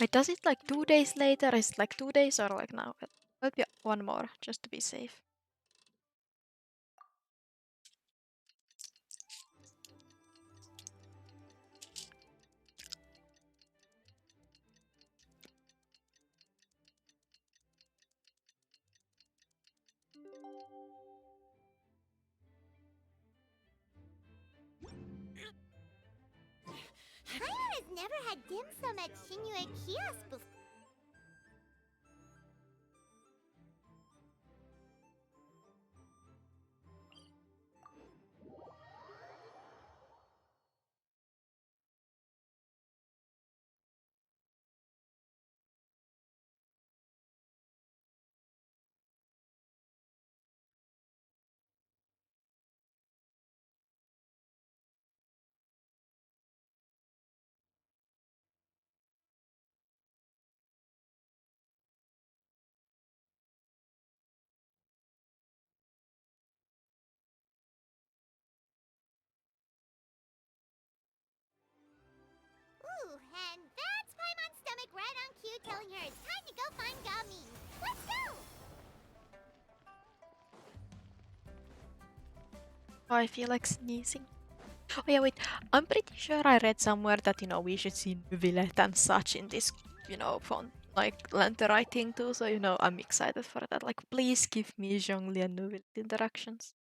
Wait, does it like 2 days later? Is it like 2 days or like now? Might be one more just to be safe. Paimon has never had dim sum at Shinyu Kiosk before. telling her it's time to go find Gaming. Let's go! Oh, I feel like sneezing. Oh yeah, wait. I'm pretty sure I read somewhere that, you know, we should see Nuvilet and such in this, you know, font, like, Lantern writing too. So, you know, I'm excited for that. Like, please give me Zhongli and Nuvilet interactions.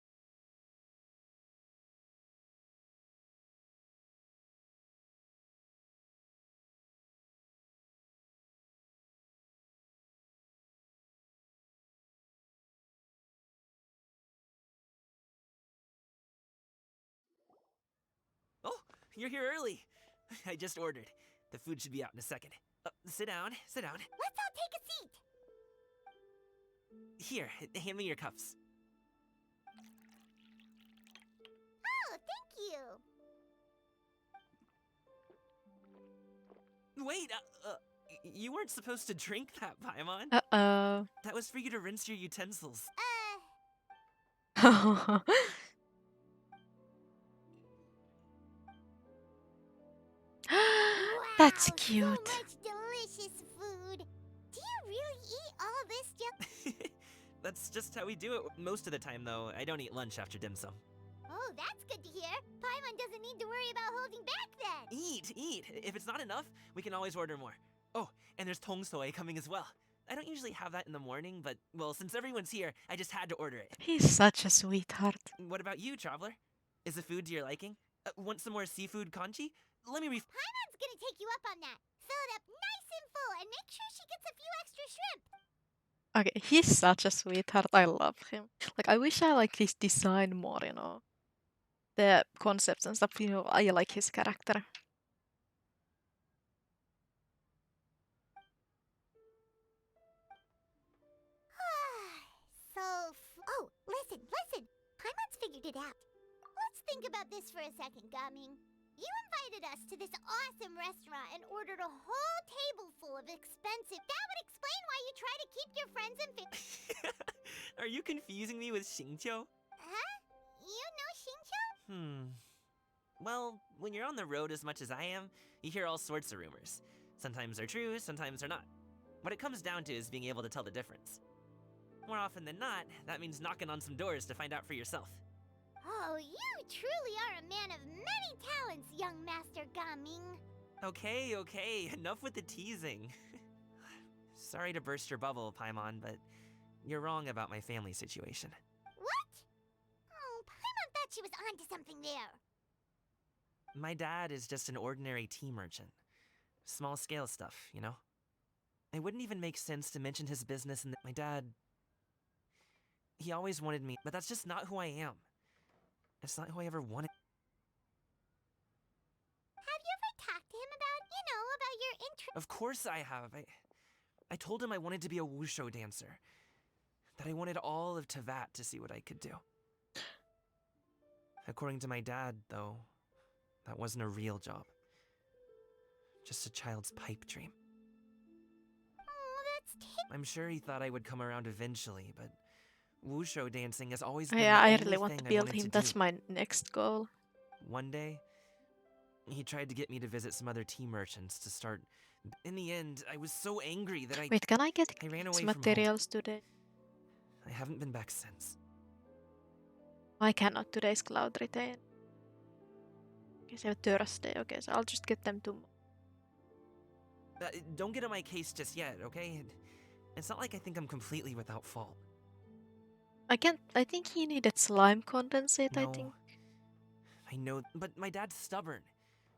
Oh, you're here early. I just ordered. The food should be out in a second. Sit down, sit down. Let's all take a seat. Here, hand me your cups. Oh, thank you. Wait, you weren't supposed to drink that, Paimon. Uh-oh. That was for you to rinse your utensils. That's Wow, cute. so much delicious food. Do you really eat all this junk? That's just how we do it most of the time, though. I don't eat lunch after dim sum. Oh, that's good to hear. Paimon doesn't need to worry about holding back then. Eat! If it's not enough, we can always order more. Oh, and there's tong soy coming as well. I don't usually have that in the morning, but, well, since everyone's here, I just had to order it. He's such a sweetheart. What about you, Traveler? Is the food to your liking? Want some more seafood kanji? Let me Paimon's gonna take you up on that. Fill it up nice and full and make sure she gets a few extra shrimp. Okay, he's such a sweetheart. I love him. Like, I wish I liked his design more, you know. The concepts and stuff, you know, I like his character. Oh, listen. Paimon's figured it out. Let's think about this for a second, Gaming. You invited us to this awesome restaurant and ordered a whole table full of expensive. That would explain why you try to keep your friends and Are you confusing me with Xingqiu? Huh? You know Xingqiu? Well, when you're on the road as much as I am, you hear all sorts of rumors. Sometimes they're true, sometimes they're not. What it comes down to is being able to tell the difference. More often than not, that means knocking on some doors to find out for yourself. Oh, you truly are a man of many talents, young Master Gaming. Okay, enough with the teasing. Sorry to burst your bubble, Paimon, but you're wrong about my family situation. What? Oh, Paimon thought she was onto something there. My dad is just an ordinary tea merchant. Small scale stuff, you know? It wouldn't even make sense to mention his business and my dad... He always wanted me, but that's just not who I am. It's not who I ever wanted. Have you ever talked to him about your interest? Of course I have. I told him I wanted to be a wushu dancer. That I wanted all of Tevat to see what I could do. According to my dad, though, that wasn't a real job. Just a child's pipe dream. Oh, that's I'm sure he thought I would come around eventually, but wushu dancing has always Oh, been yeah, the I only really want to thing I build wanted him. to That's do. my next goal. One day, he tried to get me to visit some other tea merchants to start. In the end, I was so angry that Wait, can I get I ran his away from home. materials today? I haven't been back since. I cannot. Today's Cloud Retain. Okay, so Thursday. Okay, so I'll just get them tomorrow. Don't get on my case just yet, okay? It's not like I think I'm completely without fault. I think he needed slime condensate, I No. think. I know, but my dad's stubborn.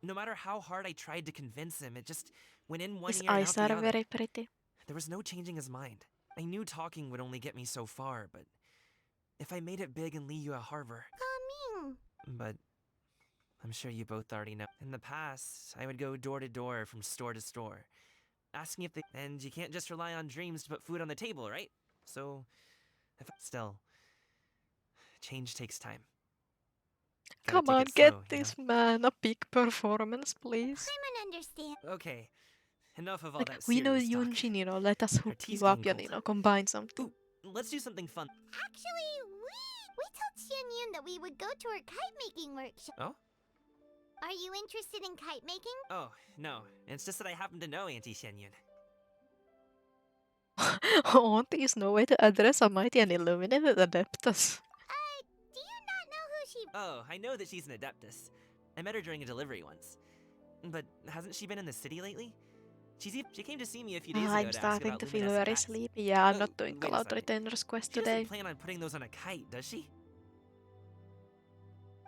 No matter how hard I tried to convince him, it just went in one His ear and eyes out the are other. very pretty. There was no changing his mind. I knew talking would only get me so far, but if I made it big in Liyue Harbor... Gaming. But I'm sure you both already know. In the past, I would go door to door from store to store, asking if they... And you can't just rely on dreams to put food on the table, right? So, still, change takes time. Gotta Come take on, it get slow, this man a big performance, please. Paimon understands. Okay, enough of all Like, that we know serious talk. Yunjin, you know, let us hook tea's you up getting and, you know, combine something. Let's do something fun. Actually, we told Xianyun that we would go to her kite making workshop. Oh? Are you interested in kite making? Oh, no. It's just that I happen to know Auntie Xianyun. Auntie is no way to address a mighty and illuminated Adeptus. Do you not know who she... Oh, I know that she's an Adeptus. I met her during a delivery once. But hasn't she been in the city lately? She came to see me a few days ago I'm to ask starting about to feel luminescent very kites. sleepy. Yeah, I'm Oh, not doing wait a Cloud second. Retainer's quest She today. doesn't plan on putting those on a kite, does she?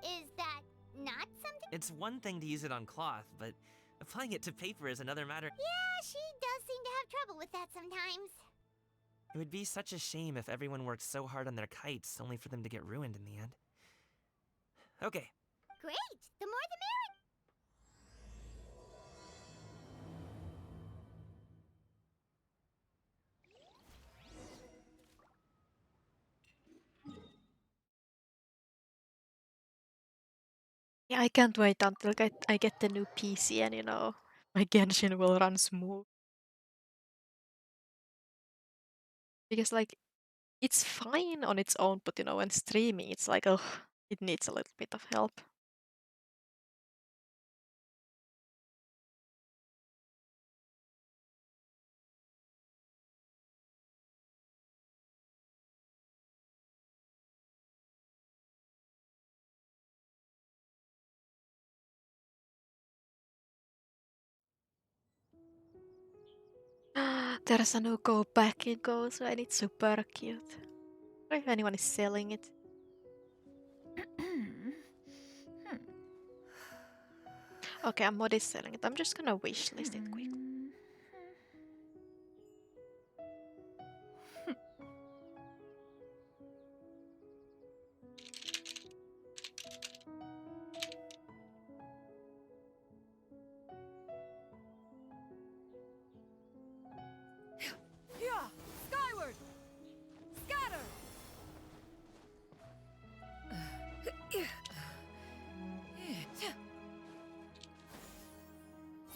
Is that not something... It's one thing to use it on cloth, but applying it to paper is another matter. Yeah, she does seem to have trouble with that sometimes. It would be such a shame if everyone worked so hard on their kites only for them to get ruined in the end. Okay. Great! The more the merrier! Yeah, I can't wait until I get the new PC and my Genshin will run smooth. Because it's fine on its own, but when streaming it's like, ugh, it needs a little bit of help. There's a new go back in Gozo and it's super cute. I wonder if anyone is selling it. Okay, Mod is selling it. I'm just gonna wishlist it quick. Yeah! Skyward! Scatter!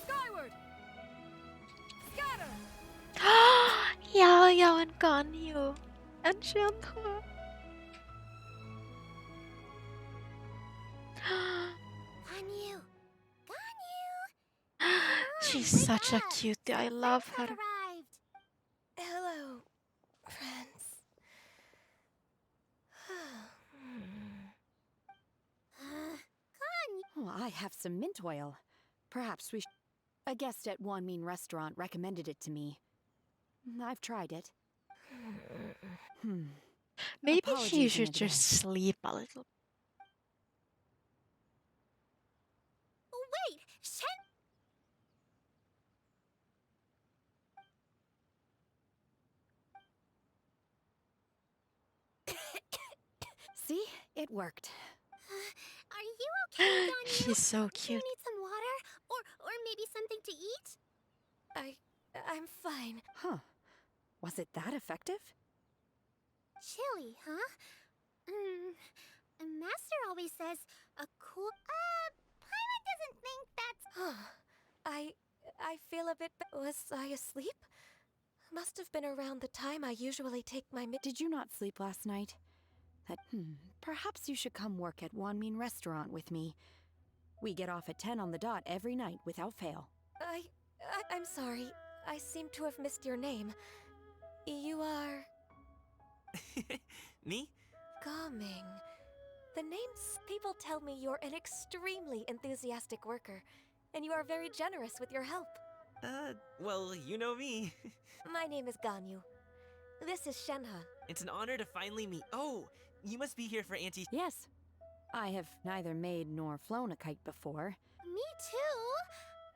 Skyward! Scatter! Yao and Ganyu and Shenhua. Ganyu! She's such a cutie. I love her. Arrived! Hello, friends. Ganyu! Oh, I have some mint oil. Perhaps we A guest at Wanmin Restaurant recommended it to me. I've tried it. Maybe she Apologies in should just advance. sleep a little. Wait! Shen... See? It worked. Are you okay, Ganyu? She's so Do you cute. need some water? Or maybe something to eat? I'm fine. Huh. Was it that effective? Chilly, huh? Master always says a cool... Paimon doesn't think that's... I feel a bit... Was I asleep? Must have been around the time I usually take my Did you not sleep last night? Perhaps you should come work at Wanmin Restaurant with me. We get off at 10 on the dot every night without fail. I'm sorry. I seem to have missed your name. You are... Me? Gaming. The names... People tell me you're an extremely enthusiastic worker, and you are very generous with your help. Well, you know me. My name is Ganyu. This is Shenhe. It's an honor to finally meet. Oh, you must be here for Auntie... Yes. I have neither made nor flown a kite before. Me too!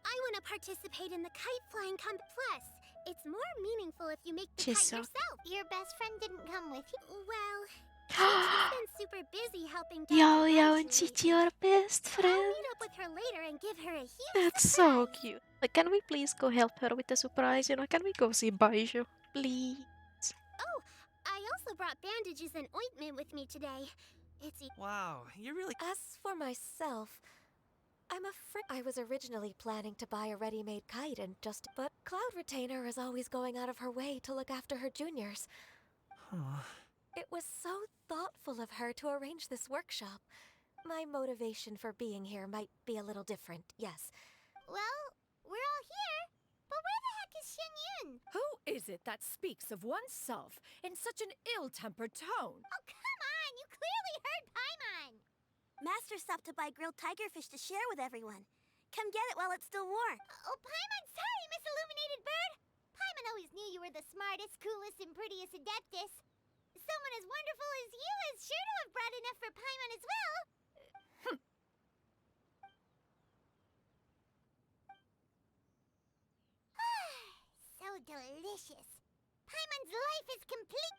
I want to participate in the kite flying Plus, it's more meaningful if you make the She's kite so- yourself. Your best friend didn't come with you? Well, she's been super busy helping Yao Dr. and Baizhu. Chichi are best I'll friends. meet up with her later and give her a huge That's so cute. Can we please go help her with the surprise? Can we go see Baizhu? Please. Oh, I also brought bandages and ointment with me today. Wow, you're really... As for myself, I'm afraid I was originally planning to buy a ready-made kite and just... But Cloud Retainer is always going out of her way to look after her juniors. It was so thoughtful of her to arrange this workshop. My motivation for being here might be a little different, yes. Well, we're all here. But where the heck is is Xianyun. Who is it that speaks of oneself in such an ill-tempered tone? Oh, come on! You clearly heard Paimon! Master stopped to buy grilled tigerfish to share with everyone. Come get it while it's still warm. Oh, Paimon, sorry, Miss Illuminated Bird! Paimon always knew you were the smartest, coolest, and prettiest Adeptus. Someone as wonderful as you is sure to have brought enough for Paimon as well. So delicious. Paimon's life is complete.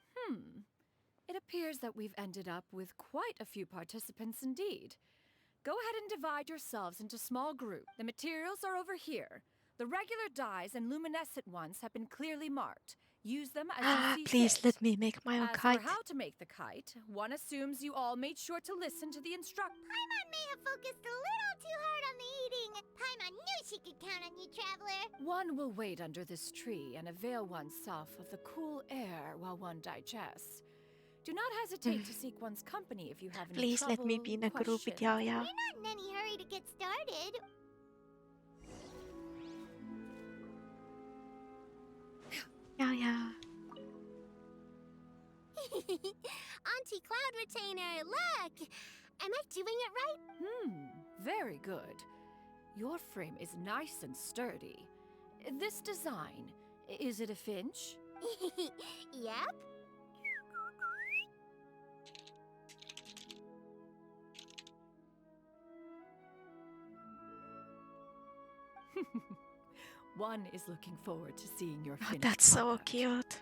It appears that we've ended up with quite a few participants indeed. Go ahead and divide yourselves into small groups. The materials are over here. The regular dyes and luminescent ones have been clearly marked. Use them as you see Please fit. let me make my own As kite. for how to make the kite, one assumes you all made sure to listen to the instructions. Paimon may have focused a little too hard on the eating. Paimon knew she could count on you, Traveler. One will wait under this tree and avail oneself of the cool air while one digests. Do not hesitate to seek one's company if you have any Please let me trouble, be in a group with questions. Yao Yao. We're not in any hurry to get started. Yao Yao. Auntie Cloud Retainer, look! Am I doing it right? Very good. Your frame is nice and sturdy. This design, is it a finch? Yep. One is looking forward to seeing your Oh, finished that's so product. cute.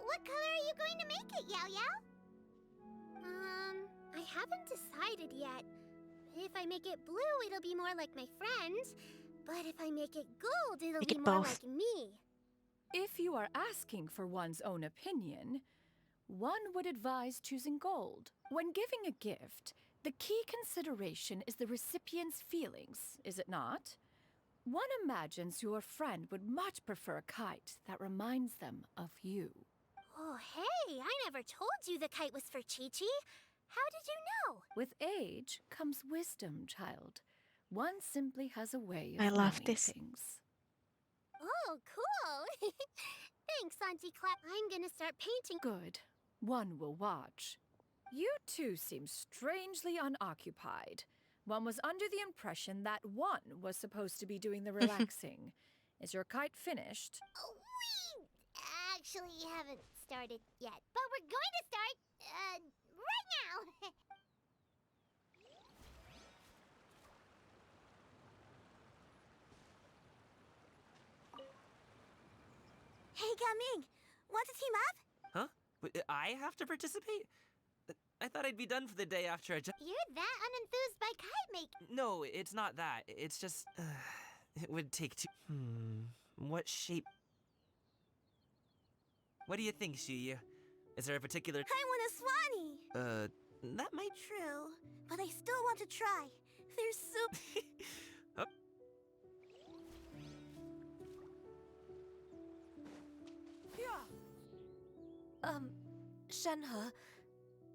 What color are you going to make it, Yao Yao? I haven't decided yet. If I make it blue, it'll be more like my friends. But if I make it gold, it'll Make be it more both. like me. If you are asking for one's own opinion, one would advise choosing gold. When giving a gift, the key consideration is the recipient's feelings, is it not? One imagines your friend would much prefer a kite that reminds them of you. Oh, hey, I never told you the kite was for Chi-Chi. How did you know? With age comes wisdom, child. One simply has a way of I love knowing this. things. Oh, cool. Thanks, Auntie Cloud. I'm gonna start painting. Good. One will watch. You two seem strangely unoccupied. One was under the impression that one was supposed to be doing the relaxing. Is your kite finished? Oh, we actually haven't started yet, but we're going to start, right now. Hey, Gaming, want to team up? Huh? But I have to participate? I thought I'd be done for the day after I You're that unenthused by kite making. No, it's not that. It's just... it would take too... What shape... What do you think, Shiyu? Is there a particular... I want a Swanee. That might... True, but I still want to try. There's so... Shenhe,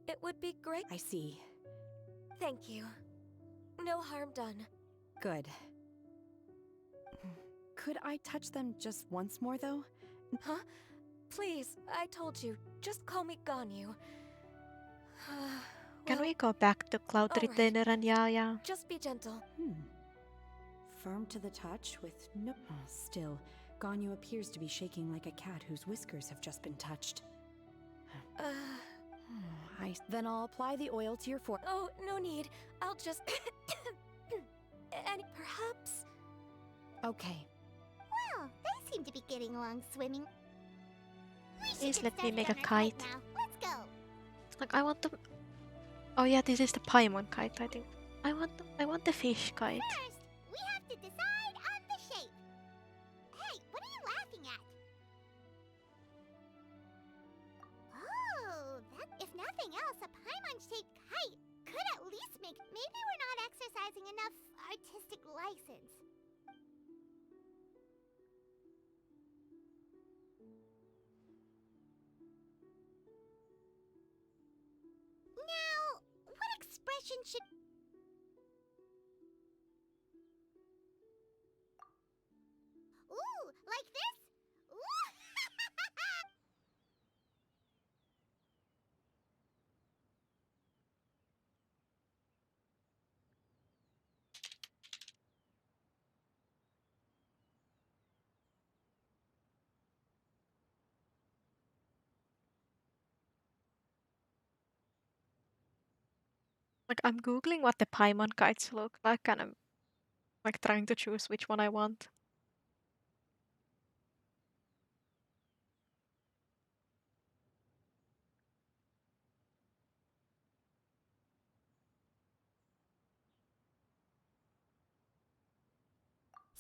it would be great. I see. Thank you. No harm done. Good. Could I touch them just once more, though? Huh? Please, I told you. Just call me Ganyu. Can we go back to Cloud all right. Retainer and Yao Yao? Just be gentle. Firm to the touch with no... Still, Ganyu appears to be shaking like a cat whose whiskers have just been touched. Then I'll apply the oil to your forehead. Oh, no need. I'll just... and perhaps... Okay. Well, they seem to be getting along swimming. We should Please get let me started make on a our kite kite. now. Let's go. Like I want the... Oh yeah, this is the Paimon kite, I think. I want the fish kite. First, we have to decide on the shape. Hey, what are you laughing at? Oh, if nothing else, a Paimon-shaped kite could at least make... Maybe we're not exercising enough artistic license. Now, what expression should... Ooh, like this? Like, I'm googling what the Paimon kites look like, and I'm like trying to choose which one I want.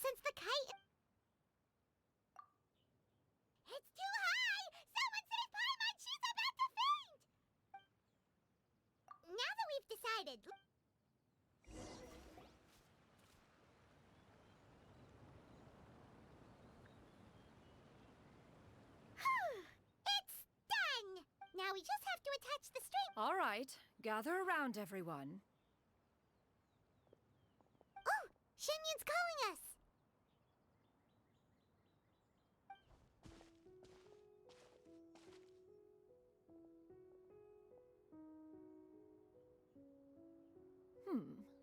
Since the kite... It's too high! Someone save Paimon! She's about to faint! Now that we've decided... It's done! Now we just have to attach the string... All right, gather around, everyone. Oh! Shenyan's calling us!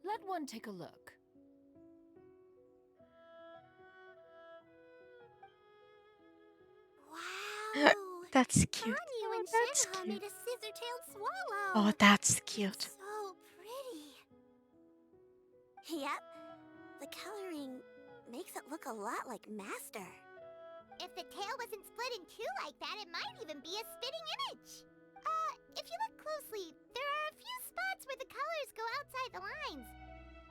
Let one take a look. Wow! That's cute. Hanyu and That's Shenhe cute. made a scissor-tailed swallow! Oh, that's cute. So pretty! Yep. The coloring makes it look a lot like Master. If the tail wasn't split in two like that, it might even be a spitting image! If you look closely, there are a few spots where the colors go outside the lines.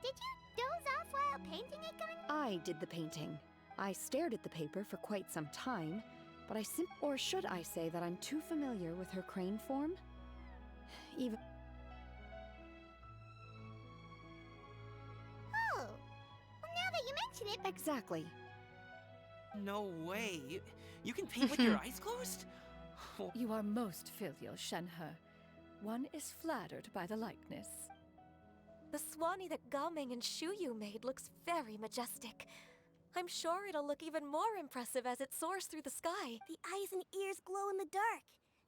Did you doze off while painting it, Gun? I did the painting. I stared at the paper for quite some time, but or should I say that I'm too familiar with her crane form? Even... Oh! Well, now that you mention it... Exactly. No way. You can paint with your eyes closed? You are most filial, Shenhe. One is flattered by the likeness. The Swanee that Gaming and Shuyu made looks very majestic. I'm sure it'll look even more impressive as it soars through the sky. The eyes and ears glow in the dark,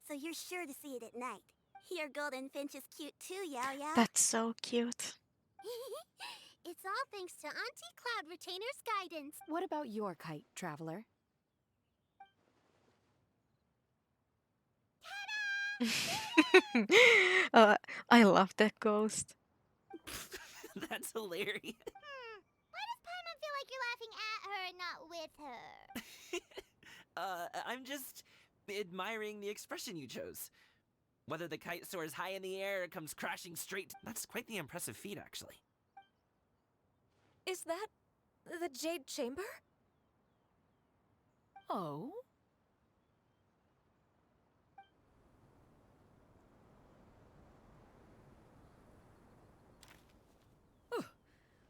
so you're sure to see it at night. Your golden finch is cute too, Yao Yao. That's so cute. It's all thanks to Auntie Cloud Retainer's guidance. What about your kite, Traveler? I love that ghost. That's hilarious. Why does Paimon feel like you're laughing at her and not with her? I'm just admiring the expression you chose. Whether the kite soars high in the air or comes crashing straight, that's quite the impressive feat, actually. Is that the Jade Chamber? Oh?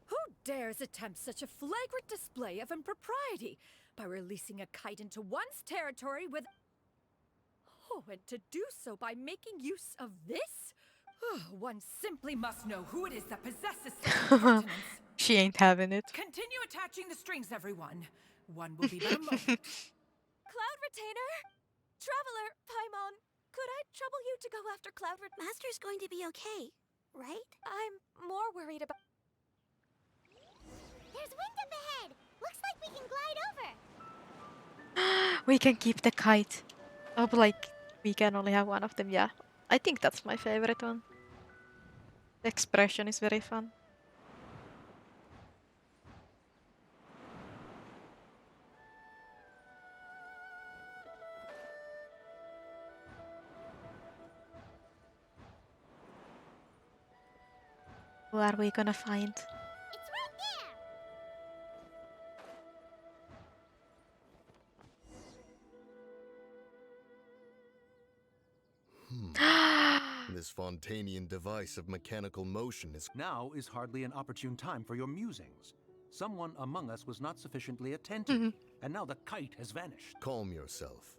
Who dares attempt such a flagrant display of impropriety by releasing a kite into one's territory with... Oh, and to do so by making use of this? One simply must know who it is that possesses such impertinence. She ain't having it. Continue attaching the strings, everyone. One will be but a moment. Cloud Retainer? Traveler, Paimon, could I trouble you to go after Cloud Retainer? Master's going to be okay, right? I'm more worried about... There's wind up ahead! Looks like we can glide over! We can keep the kite. Oh, but like, we can only have one of them, yeah. I think that's my favorite one. The expression is very fun. Who are we gonna find? It's right there! This Fontanian device of mechanical motion is... Now is hardly an opportune time for your musings. Someone among us was not sufficiently attentive, and now the kite has vanished. Calm yourself.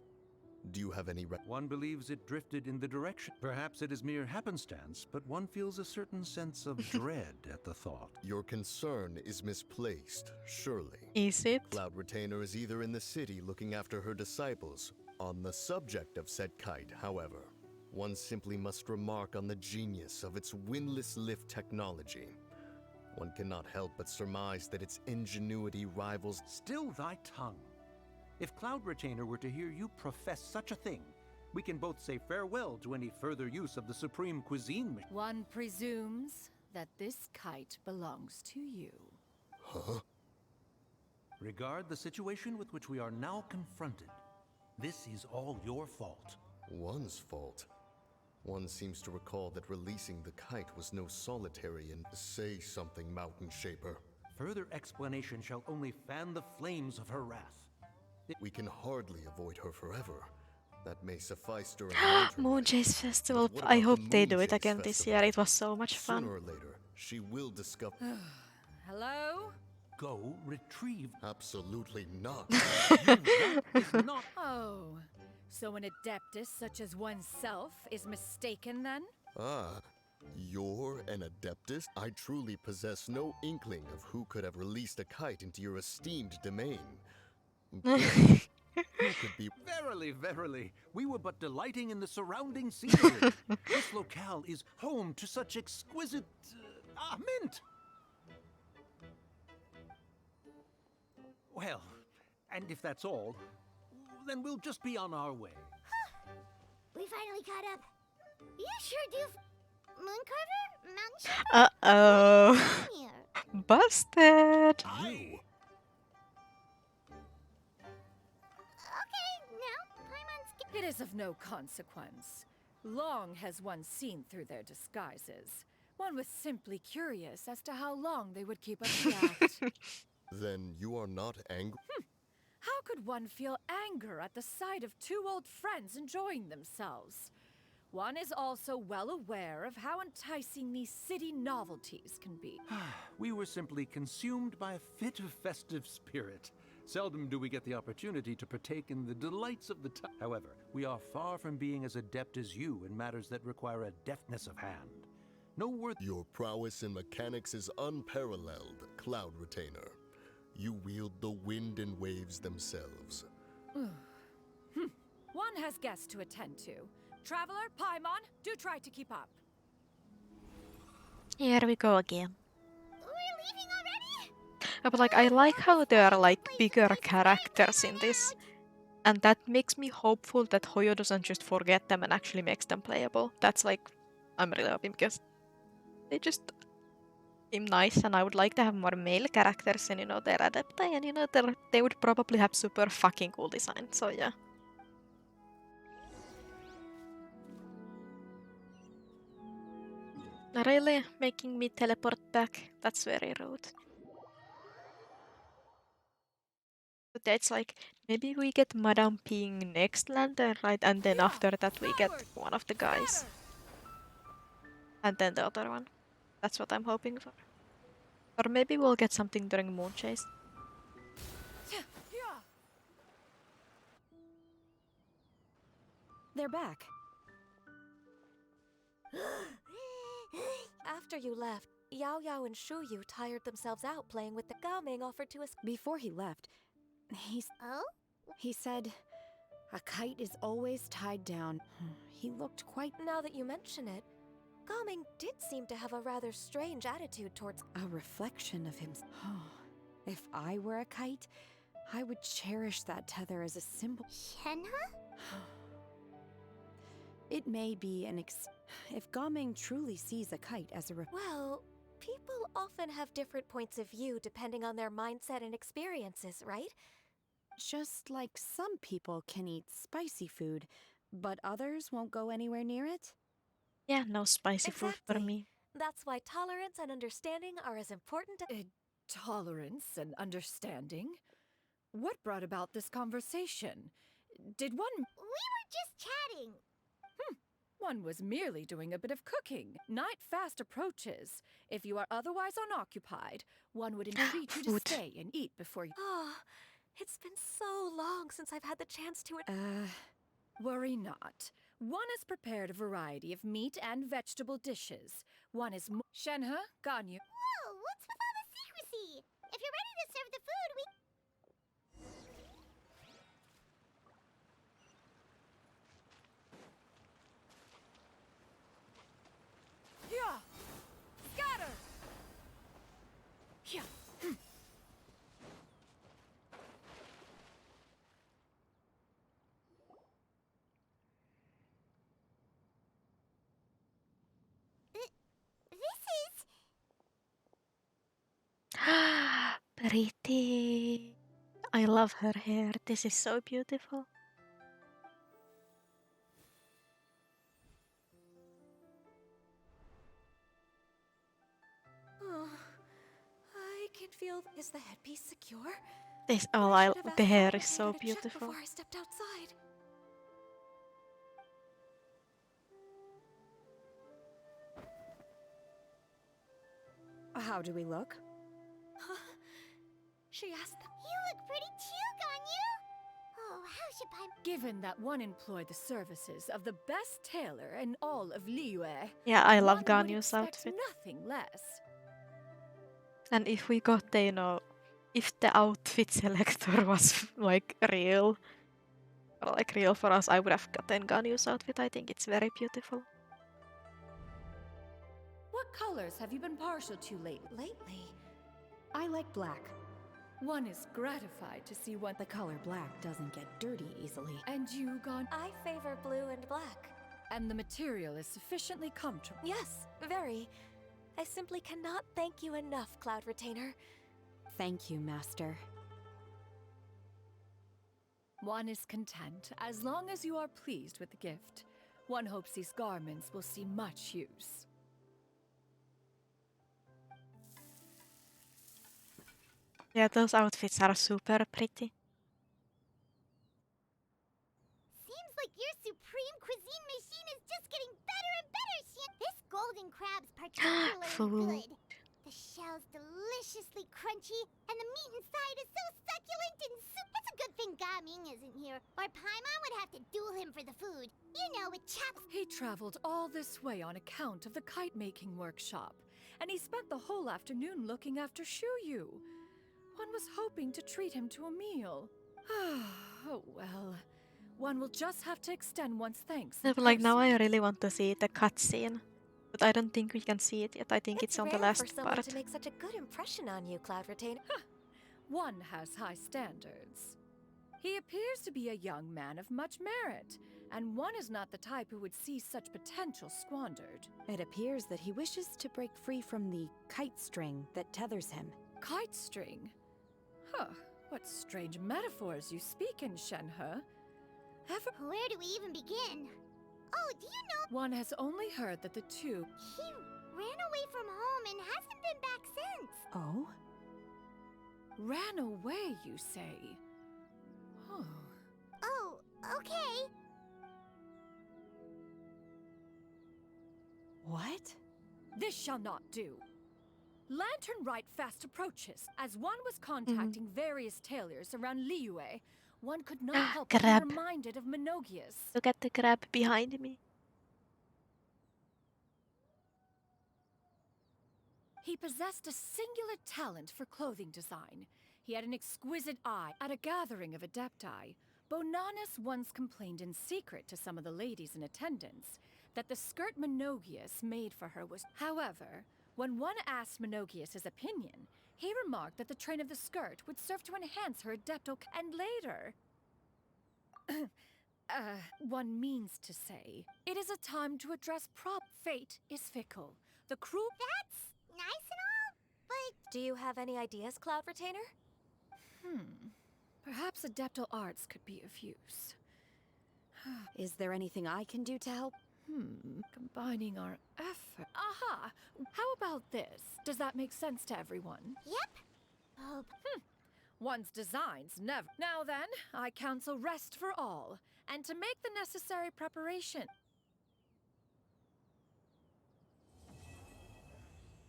Do you have any... One believes it drifted in the direction. Perhaps it is mere happenstance, but one feels a certain sense of dread at the thought. Your concern is misplaced, surely. Is it? Cloud Retainer is either in the city looking after her disciples. On the subject of said kite, however, one simply must remark on the genius of its windless lift technology. One cannot help but surmise that its ingenuity rivals... Still thy tongue. If Cloud Retainer were to hear you profess such a thing, we can both say farewell to any further use of the supreme cuisine machine. One presumes that this kite belongs to you. Huh? Regard the situation with which we are now confronted. This is all your fault. One's fault? One seems to recall that releasing the kite was no solitary and say something, Mountain Shaper. Further explanation shall only fan the flames of her wrath. We can hardly avoid her forever. That may suffice during Lantern Moon Rite. Chase Festival. But what I about hope the they Moon do it Chase again this Festival? year. It was so much fun. Sooner or later, she will discover. Hello? Go retrieve. Absolutely not. That is not. Oh, so an adeptus such as oneself is mistaken then? Ah, you're an Adeptus? I truly possess no inkling of who could have released a kite into your esteemed domain. Who could be? Verily, verily, we were but delighting in the surrounding scenery. This locale is home to such exquisite mint. Well, and if that's all, then we'll just be on our way. We finally caught up. You sure do. Mooncarver? Mountain Shaper? Uh-oh. Here. Busted. You. Okay, now Paimon's It is of no consequence. Long has one seen through their disguises. One was simply curious as to how long they would keep up the act. Then you are not angry? How could one feel anger at the sight of two old friends enjoying themselves? One is also well aware of how enticing these city novelties can be. We were simply consumed by a fit of festive spirit. Seldom do we get the opportunity to partake in the delights of the time. However, we are far from being as adept as you in matters that require a deftness of hand. No word. Your prowess in mechanics is unparalleled, Cloud Retainer. You wield the wind and waves themselves. One has guests to attend to. Traveler, Paimon, do try to keep up. Here we go again. We're leaving already? But like, I like how there are like bigger characters in this. And that makes me hopeful that Hoyo doesn't just forget them and actually makes them playable. That's like, I'm really hoping because they just seem nice and I would like to have more male characters and they're adepti and they would probably have super fucking cool design, so yeah. Really making me teleport back? That's very rude. But it's like, maybe we get Madame Ping next Lantern, right? And then after that we get one of the guys. And then the other one. That's what I'm hoping for. Or maybe we'll get something during Moon Chase. They're back. After you left, Yao Yao and Shu Yu tired themselves out playing with the Gao Ming offered to us. Before he left, he said, a kite is always tied down. He looked quite... Now that you mention it, Gao Ming did seem to have a rather strange attitude towards... A reflection of himself. If I were a kite, I would cherish that tether as a symbol. Shenhe? It may be an if Gaming truly sees a kite as a Well, people often have different points of view depending on their mindset and experiences, right? Just like some people can eat spicy food, but others won't go anywhere near it? Yeah, no spicy food for me. That's why tolerance and understanding are as important as... Tolerance and understanding? What brought about this conversation? Did one... We were just chatting. One was merely doing a bit of cooking. Night fast approaches. If you are otherwise unoccupied, one would entreat you to stay and eat before you... Oh, it's been so long since I've had the chance to... Worry not. One has prepared a variety of meat and vegetable dishes. One is... Shenhe, Ganyu. Whoa, what's with all the secrecy? If you're ready to serve the food, we... Yeah! Scatter! Yeah. pretty. I love her hair. This is so beautiful. Oh, I can feel. Is the headpiece secure? This Should have the asked hair Cloud is so Retainer to check beautiful. before I stepped outside. How do we look? She asked them. You look pretty too, Ganyu. Oh, how should I... Given that one employed the services of the best tailor in all of Liyue, Yeah, I love one would Ganyu's expect outfit. nothing less. And if we got the, if the outfit selector was like real, or like real for us, I would have gotten Ganyu's outfit. I think it's very beautiful. What colors have you been partial to lately? I like black. One is gratified to see what The color black doesn't get dirty easily. And you, Gan? I favor blue and black. And the material is sufficiently comfortable. Yes, very. I simply cannot thank you enough, Cloud Retainer. Thank you, Master. One is content as long as you are pleased with the gift. One hopes these garments will see much use. Yeah, those outfits are super pretty. Seems like your supreme cuisine machine is just getting better and better, Shin. This golden crab's particularly Food. good. The shell's deliciously crunchy, and the meat inside is so succulent and soup. It's a good thing Gaming isn't here, or Paimon would have to duel him for the food. You know, with chaps. He traveled all this way on account of the kite-making workshop, and he spent the whole afternoon looking after Shuyu. One was hoping to treat him to a meal. Oh well. One will just have to extend one's thanks. Yeah, but like now I really want to see the cutscene. But I don't think we can see it yet. I think it's on the rare last for someone part. to make such a good impression on you, Cloud Retainer. One has high standards. He appears to be a young man of much merit, and one is not the type who would see such potential squandered. It appears that he wishes to break free from the kite string that tethers him. Kite string? Huh, what strange metaphors you speak in, Shenhe. Where do we even begin? Oh, do you know? One has only heard that the two... He ran away from home and hasn't been back since. Oh? Ran away, you say? Oh. Oh, okay. What? This shall not do. Lantern Rite fast approaches. As one was contacting various tailors around Liyue, one could not help but be Crab. reminded of Minogius. Look at the crab behind me. He possessed a singular talent for clothing design. He had an exquisite eye. At a gathering of adepti, Bonanus once complained in secret to some of the ladies in attendance that the skirt Minogius made for her was... However, when one asked Minogius' opinion, he remarked that the train of the skirt would serve to enhance her adepto... And later... one means to say, it is a time to address fate is fickle. The cruel... That's nice and all, but... Do you have any ideas, Cloud Retainer? Perhaps adeptal arts could be of use. Is there anything I can do to help? Combining our effort... Aha! How about this? Does that make sense to everyone? Yep. Oh, One's designs never... Now then, I counsel rest for all, and to make the necessary preparation.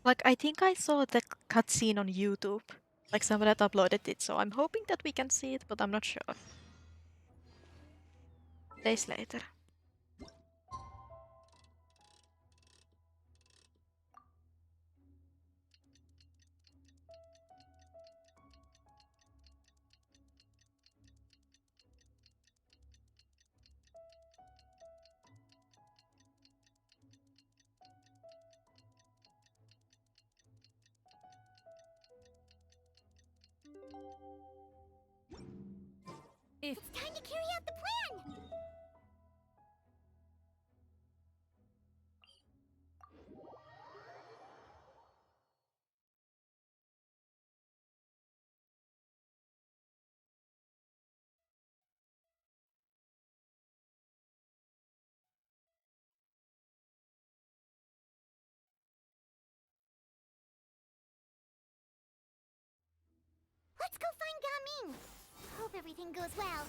Like, I think I saw the cutscene on YouTube. Like, someone had uploaded it, so I'm hoping that we can see it, but I'm not sure. Days later. If it's time to carry out the plan! Let's go find Gaming. Hope everything goes well.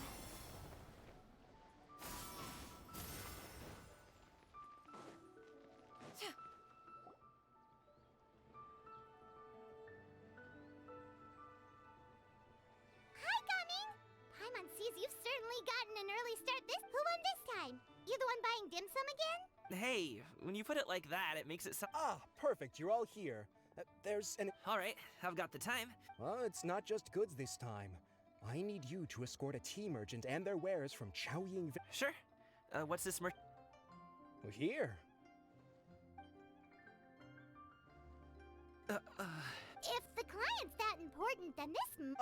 Hi, Gaming. Paimon sees you've certainly gotten an early start Who won this time? You the one buying dim sum again? Hey, when you put it like that, it makes it sound. Ah, perfect. You're all here. There's an. All right, I've got the time. Well, it's not just goods this time. I need you to escort a tea merchant and their wares from Chaoying. Sure. What's this Here. If the client's that important, then this.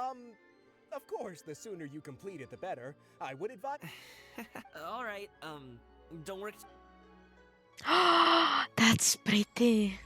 Of course, the sooner you complete it, the better. I would advise. All right. Don't work. That's pretty.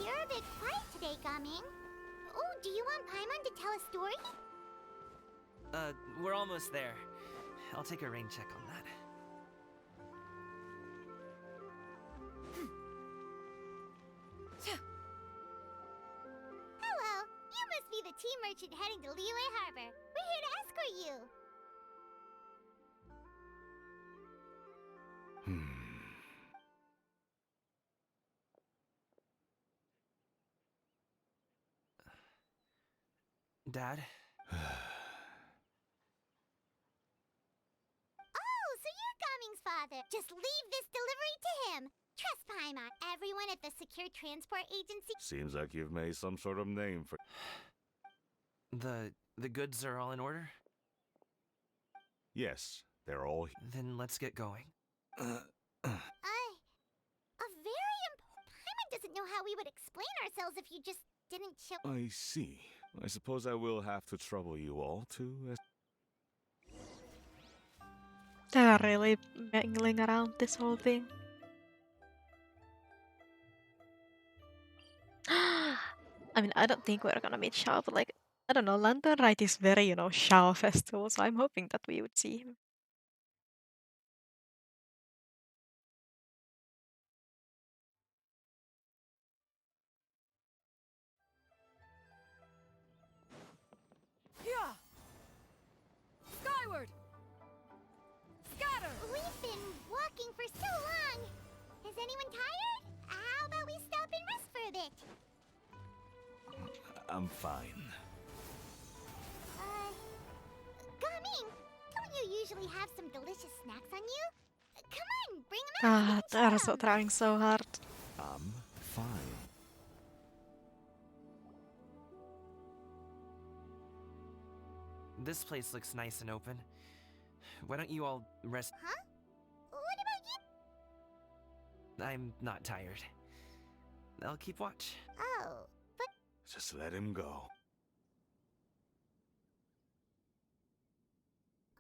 You're a bit quiet today, Gaming. Oh, do you want Paimon to tell a story? We're almost there. I'll take a rain check on that. Hello, you must be the tea merchant heading to Liyue Harbor. We're here to escort you. Dad? Oh, so you're Gaming's father. Just leave this delivery to him. Trust Paimon. Everyone at the Secure Transport Agency. Seems like you've made some sort of name for. The goods are all in order? Yes, they're all. Then let's get going. Paimon doesn't know how we would explain ourselves if you just didn't show. I see. I suppose I will have to trouble you all to. They're really mangling around this whole thing. I mean, I don't think we're gonna meet Xiao, but like, I don't know, Lantern Rite is very, Xiao festival, so I'm hoping that we would see him. Yeah. Skyward. Scatter. We've been walking for so long. Is anyone tired? How about we stop and rest for a bit? I'm fine. Gaming, don't you usually have some delicious snacks on you? Come on, bring them God, out. they're so trying so hard. I'm fine. This place looks nice and open. Why don't you all rest? Huh? What about you? I'm not tired. I'll keep watch. Oh, but... Just let him go.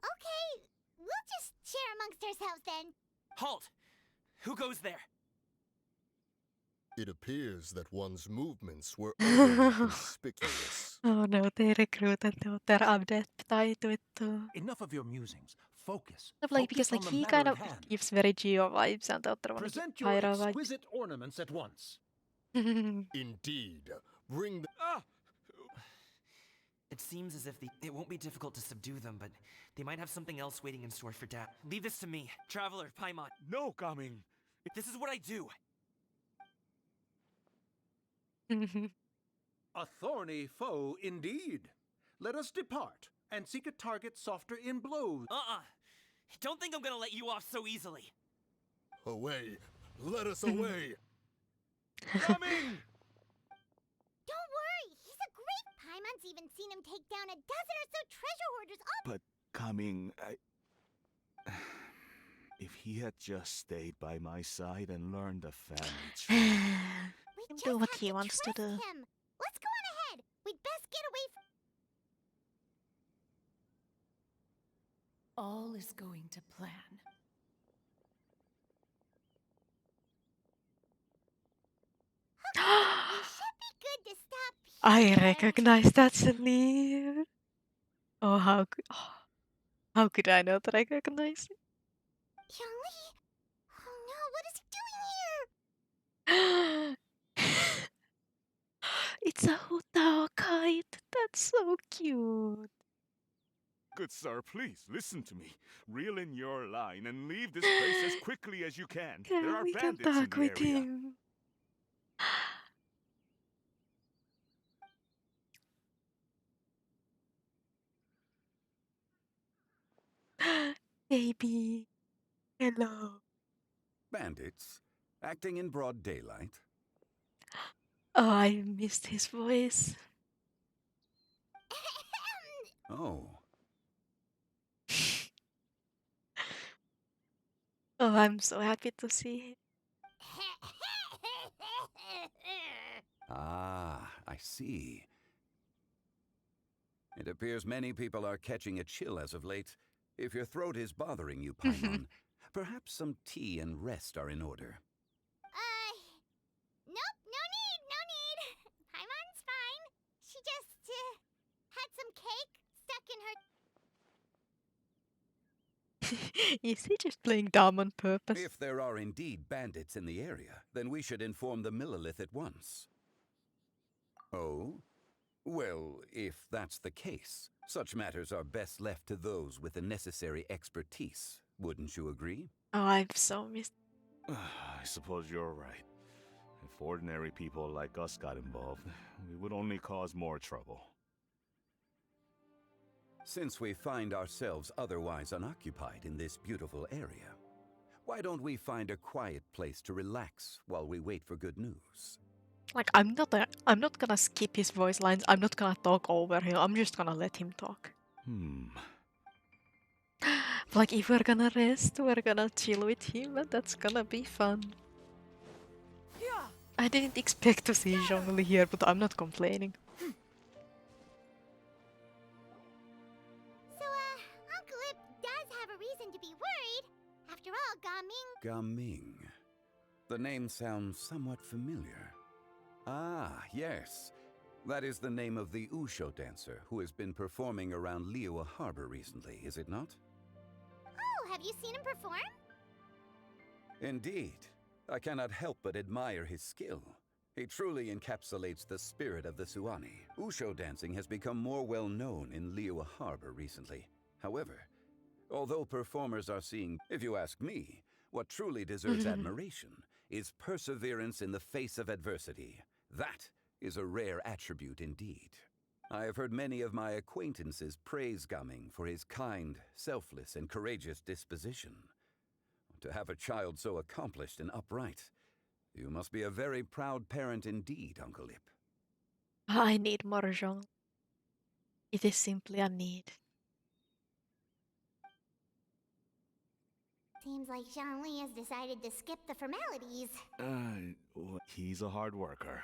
Okay, we'll just share amongst ourselves then. Halt! Who goes there? It appears that one's movements were conspicuous. Oh no, they recruited their adeptai to it too. Enough of your musings. Focus. Like, because like he kind of gives very Geo vibes and the other one Present gives your Pyro vibes. exquisite ornaments at once. Indeed. Bring the... It seems as if it won't be difficult to subdue them, but they might have something else waiting in store for Dad. Leave this to me. Traveler, Paimon. No, coming. This is what I do. A thorny foe indeed. Let us depart and seek a target softer in blows. Don't think I'm gonna let you off so easily. Away. Let us away. Coming! Don't worry, he's a great... Paimon's even seen him take down a dozen or so treasure hoarders all... But coming, if he had just stayed by my side and learned the family tree. We Do just what have he to wants to trust do. him. Let's go on ahead. We'd best get away from... All is going to plan. We should be good to stop I here. recognize that sneer. Oh, how could I not recognize it? Zhongli? Oh no, what is he doing here? It's a Hutao kite. That's so cute. Good sir, please listen to me. Reel in your line and leave this place as quickly as you can. There are We can bandits in talk the with area. him. Baby, hello. Bandits? Acting in broad daylight? Oh, I missed his voice. Oh. Oh, I'm so happy to see him. Ah, I see. It appears many people are catching a chill as of late. If your throat is bothering you, Paimon, perhaps some tea and rest are in order. Nope, no need. Paimon's fine. She just, had some cake stuck in her... Is he just playing dumb on purpose? If there are indeed bandits in the area, then we should inform the Millilith at once. Oh? Well, if that's the case, such matters are best left to those with the necessary expertise. Wouldn't you agree? Oh, I'm so missed. I suppose you're right. If ordinary people like us got involved, we would only cause more trouble. Since we find ourselves otherwise unoccupied in this beautiful area, why don't we find a quiet place to relax while we wait for good news? Like, I'm not gonna skip his voice lines. I'm not gonna talk over him. I'm just gonna let him talk. Like, if we're gonna rest, we're gonna chill with him, and that's gonna be fun. I didn't expect to see Zhongli here, but I'm not complaining. So, Uncle Ip does have a reason to be worried. After all, Gaming... Gaming. The name sounds somewhat familiar. Ah, yes. That is the name of the Wushu dancer who has been performing around Liyue Harbor recently, is it not? Oh, have you seen him perform? Indeed. I cannot help but admire his skill. He truly encapsulates the spirit of the Suani. Wushu dancing has become more well known in Liyue Harbor recently. However, although performers are seeing, if you ask me, what truly deserves admiration is perseverance in the face of adversity. That is a rare attribute indeed. I have heard many of my acquaintances praise Gaming for his kind, selfless, and courageous disposition. To have a child so accomplished and upright, you must be a very proud parent indeed, Uncle Ip. I need more Zhong. It is simply a need. Seems like Zhongli has decided to skip the formalities. He's a hard worker.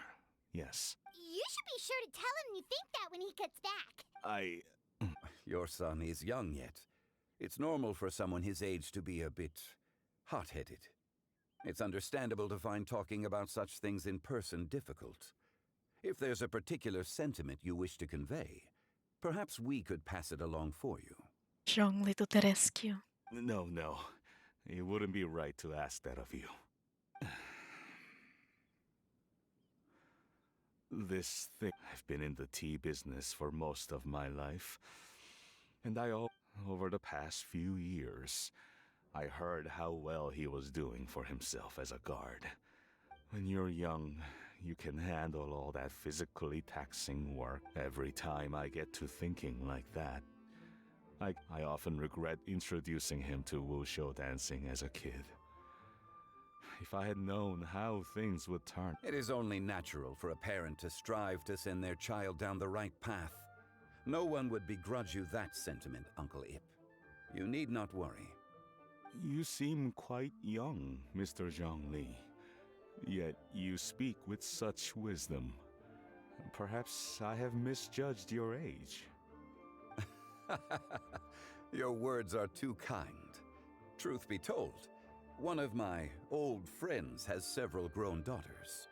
Yes. You should be sure to tell him you think that when he gets back. Your son is young yet. It's normal for someone his age to be a bit hot-headed. It's understandable to find talking about such things in person difficult. If there's a particular sentiment you wish to convey, perhaps we could pass it along for you. Zhongli to the rescue. No. It wouldn't be right to ask that of you. This thing... I've been in the tea business for most of my life. And over the past few years, I heard how well he was doing for himself as a guard. When you're young, you can handle all that physically taxing work. Every time I get to thinking like that, I often regret introducing him to Wushu dancing as a kid. If I had known how things would turn... It is only natural for a parent to strive to send their child down the right path. No one would begrudge you that sentiment, Uncle Ip. You need not worry. You seem quite young, Mr. Zhongli. Yet you speak with such wisdom. Perhaps I have misjudged your age. Your words are too kind. Truth be told, one of my old friends has several grown daughters.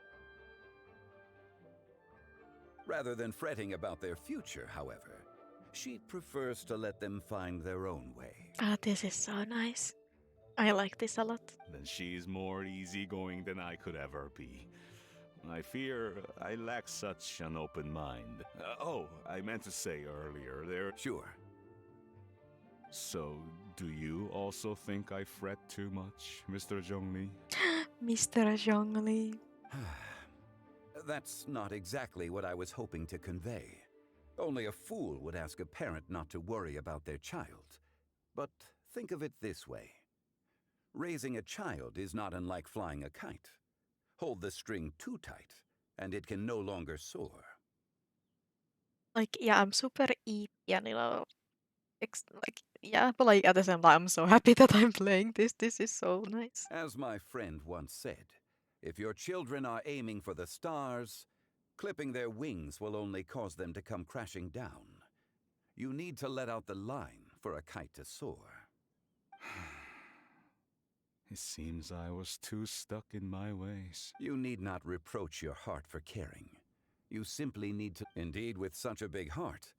Rather than fretting about their future, however, she prefers to let them find their own way. Ah, this is so nice. I like this a lot. Then she's more easygoing than I could ever be. I fear I lack such an open mind. I meant to say earlier there... Sure. So, do you also think I fret too much, Mr. Zhongli? Mr. Zhongli. That's not exactly what I was hoping to convey. Only a fool would ask a parent not to worry about their child. But think of it this way. Raising a child is not unlike flying a kite. Hold the string too tight, and it can no longer soar. Like, yeah, I'm super eepy and, but like at the same time, I'm so happy that I'm playing this. This is so nice. As my friend once said, if your children are aiming for the stars, clipping their wings will only cause them to come crashing down. You need to let out the line for a kite to soar. It seems I was too stuck in my ways. You need not reproach your heart for caring. You simply need to... Indeed, with such a big heart,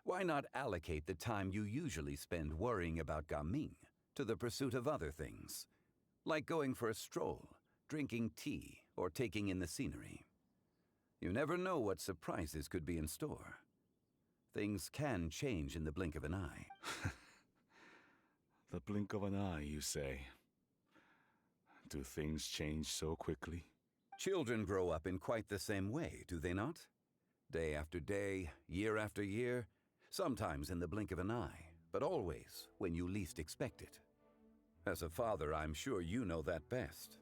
why not allocate the time you usually spend worrying about Gaming to the pursuit of other things? Like going for a stroll, drinking tea, or taking in the scenery. You never know what surprises could be in store. Things can change in the blink of an eye. The blink of an eye, you say? Do things change so quickly? Children grow up in quite the same way, do they not? Day after day, year after year, sometimes in the blink of an eye, but always when you least expect it. As a father, I'm sure you know that best.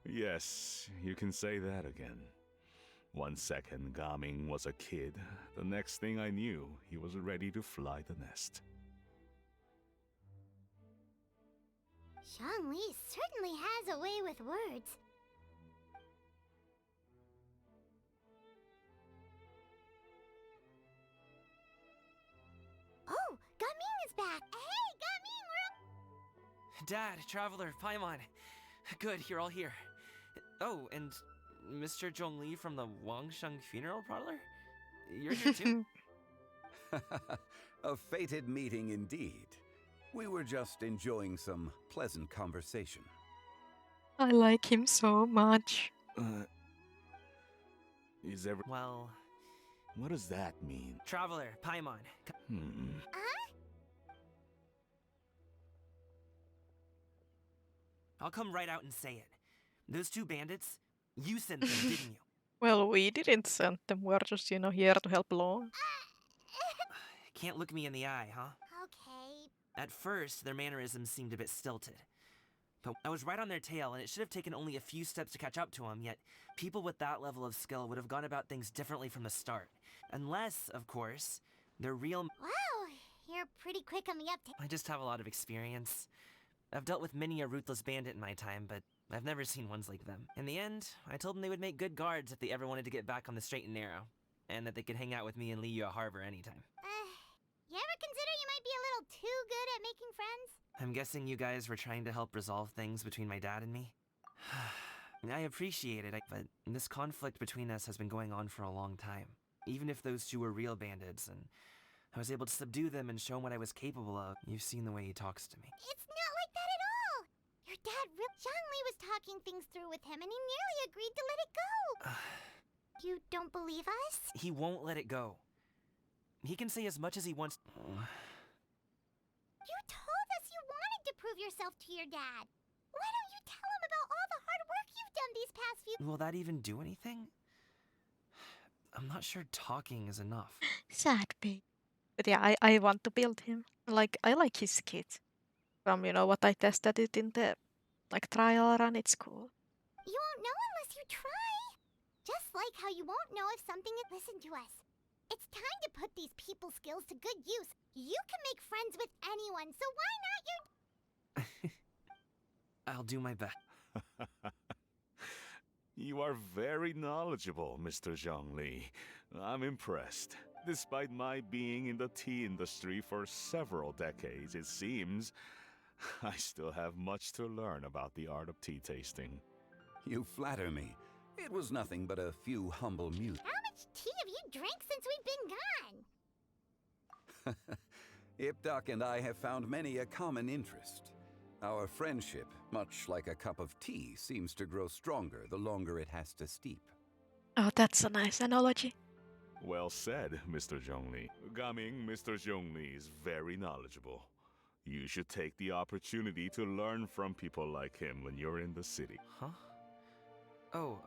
Yes, you can say that again. 1 second Gaming was a kid, the next thing I knew, he was ready to fly the nest. Zhongli certainly has a way with words. Oh, Gaming is back! Hey, Gaming, we're... Dad, Traveler, Paimon. Good, you're all here. Oh, and Mr. Zhongli from the Wangsheng Funeral Parlor? You're here too? A fated meeting indeed. We were just enjoying some pleasant conversation. I like him so much. Well... What does that mean? Traveler, Paimon. I'll come right out and say it. Those two bandits, you sent them, didn't you? Well, we didn't send them. We're just, here to help along. Can't look me in the eye, huh? Okay. At first, their mannerisms seemed a bit stilted. But I was right on their tail, and it should have taken only a few steps to catch up to them, yet people with that level of skill would have gone about things differently from the start. Unless, of course, they're real... Wow, you're pretty quick on the uptake. I just have a lot of experience. I've dealt with many a ruthless bandit in my time, but I've never seen ones like them. In the end, I told them they would make good guards if they ever wanted to get back on the straight and narrow, and that they could hang out with me in Liyue Harbor anytime. You ever consider you might be a little too good at making friends? I'm guessing you guys were trying to help resolve things between my dad and me? I appreciate it, but this conflict between us has been going on for a long time. Even if those two were real bandits, and I was able to subdue them and show him what I was capable of, you've seen the way he talks to me. It's not like that at all! Your dad, Zhongli was talking things through with him, and he nearly agreed to let it go! You don't believe us? He won't let it go. He can say as much as he wants. You told us you wanted to prove yourself to your dad. Why don't you tell him about all the hard work you've done these past few... Will that even do anything? I'm not sure talking is enough. Sad babe. But yeah, I want to build him. Like, I like his kit. From, what I tested it in the, trial run, it's cool. You won't know unless you try. Just like how you won't know if something is... Listen to us. It's time to put these people skills to good use. You can make friends with anyone, so why not your... I'll do my best. You are very knowledgeable, Mr. Zhongli. I'm impressed. Despite my being in the tea industry for several decades, it seems I still have much to learn about the art of tea tasting. You flatter me. It was nothing but a few humble mutes. How much tea have you drank since we've been gone? Ipdak and I have found many a common interest. Our friendship, much like a cup of tea, seems to grow stronger the longer it has to steep. Oh, that's a nice analogy. Well said, Mr. Zhongli. Gaming, Mr. Zhongli is very knowledgeable. You should take the opportunity to learn from people like him when you're in the city. Huh? Oh,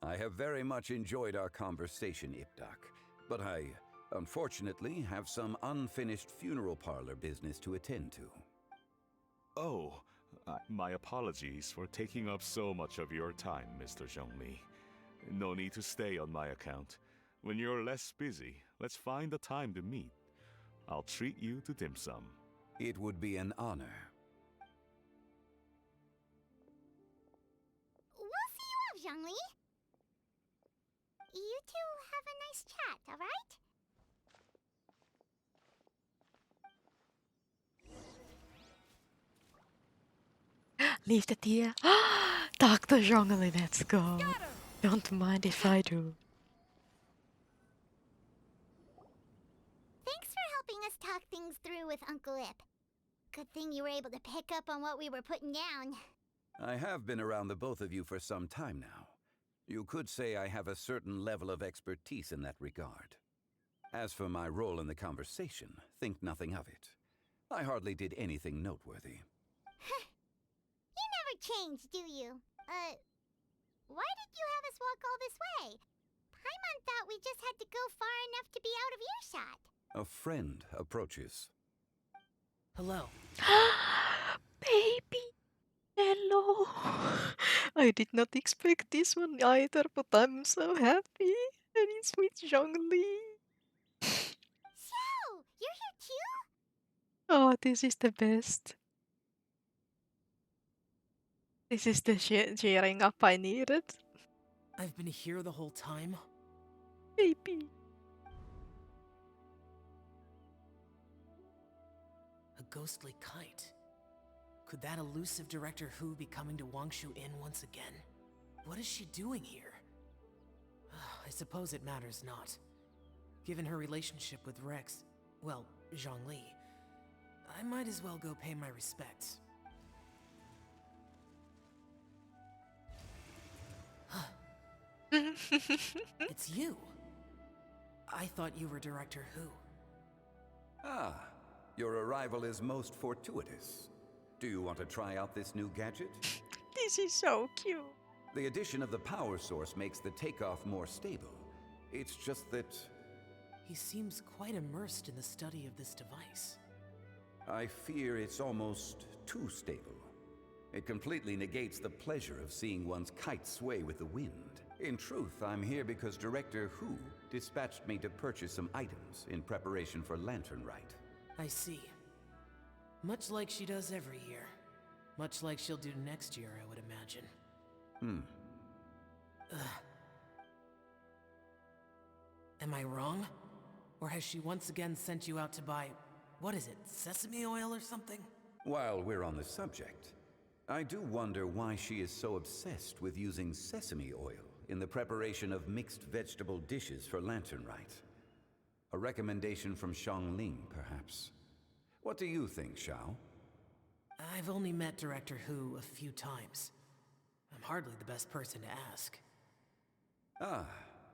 I have very much enjoyed our conversation, Ipdak, but I, unfortunately, have some unfinished funeral parlor business to attend to. Oh, my apologies for taking up so much of your time, Mr. Zhongli. No need to stay on my account. When you're less busy, let's find a time to meet. I'll treat you to dim sum. It would be an honor. We'll see you off, Zhongli. You two have a nice chat, alright? Leave the tea. Dr. Zhongli, let's go. Don't mind if I do. Thanks for helping us talk things through with Uncle Ip. Good thing you were able to pick up on what we were putting down. I have been around the both of you for some time now. You could say I have a certain level of expertise in that regard. As for my role in the conversation, think nothing of it. I hardly did anything noteworthy. You never change, do you? Why did you have us walk all this way? Paimon thought we just had to go far enough to be out of earshot. A friend approaches. Hello. Baby! Hello! I did not expect this one either, but I'm so happy. And it's with Zhongli. Xiao! You're here too? Oh, this is the best. This is the cheering up I needed. I've been here the whole time? Baby. A ghostly kite. Could that elusive Director Who be coming to Wangshu Inn once again? What is she doing here? I suppose it matters not. Given her relationship with Rex, well, Zhongli, I might as well go pay my respects. It's you. I thought you were Director Who. Ah, your arrival is most fortuitous. Do you want to try out this new gadget? This is so cute. The addition of the power source makes the takeoff more stable. It's just that... He seems quite immersed in the study of this device. I fear it's almost too stable. It completely negates the pleasure of seeing one's kite sway with the wind. In truth, I'm here because Director Who dispatched me to purchase some items in preparation for Lantern Rite. I see. Much like she does every year. Much like she'll do next year, I would imagine. Am I wrong? Or has she once again sent you out to buy, what is it, sesame oil or something? While we're on the subject, I do wonder why she is so obsessed with using sesame oil in the preparation of mixed vegetable dishes for Lantern Rite. A recommendation from Xiangling, perhaps. What do you think, Xiao? I've only met Director Who a few times. I'm hardly the best person to ask. Ah,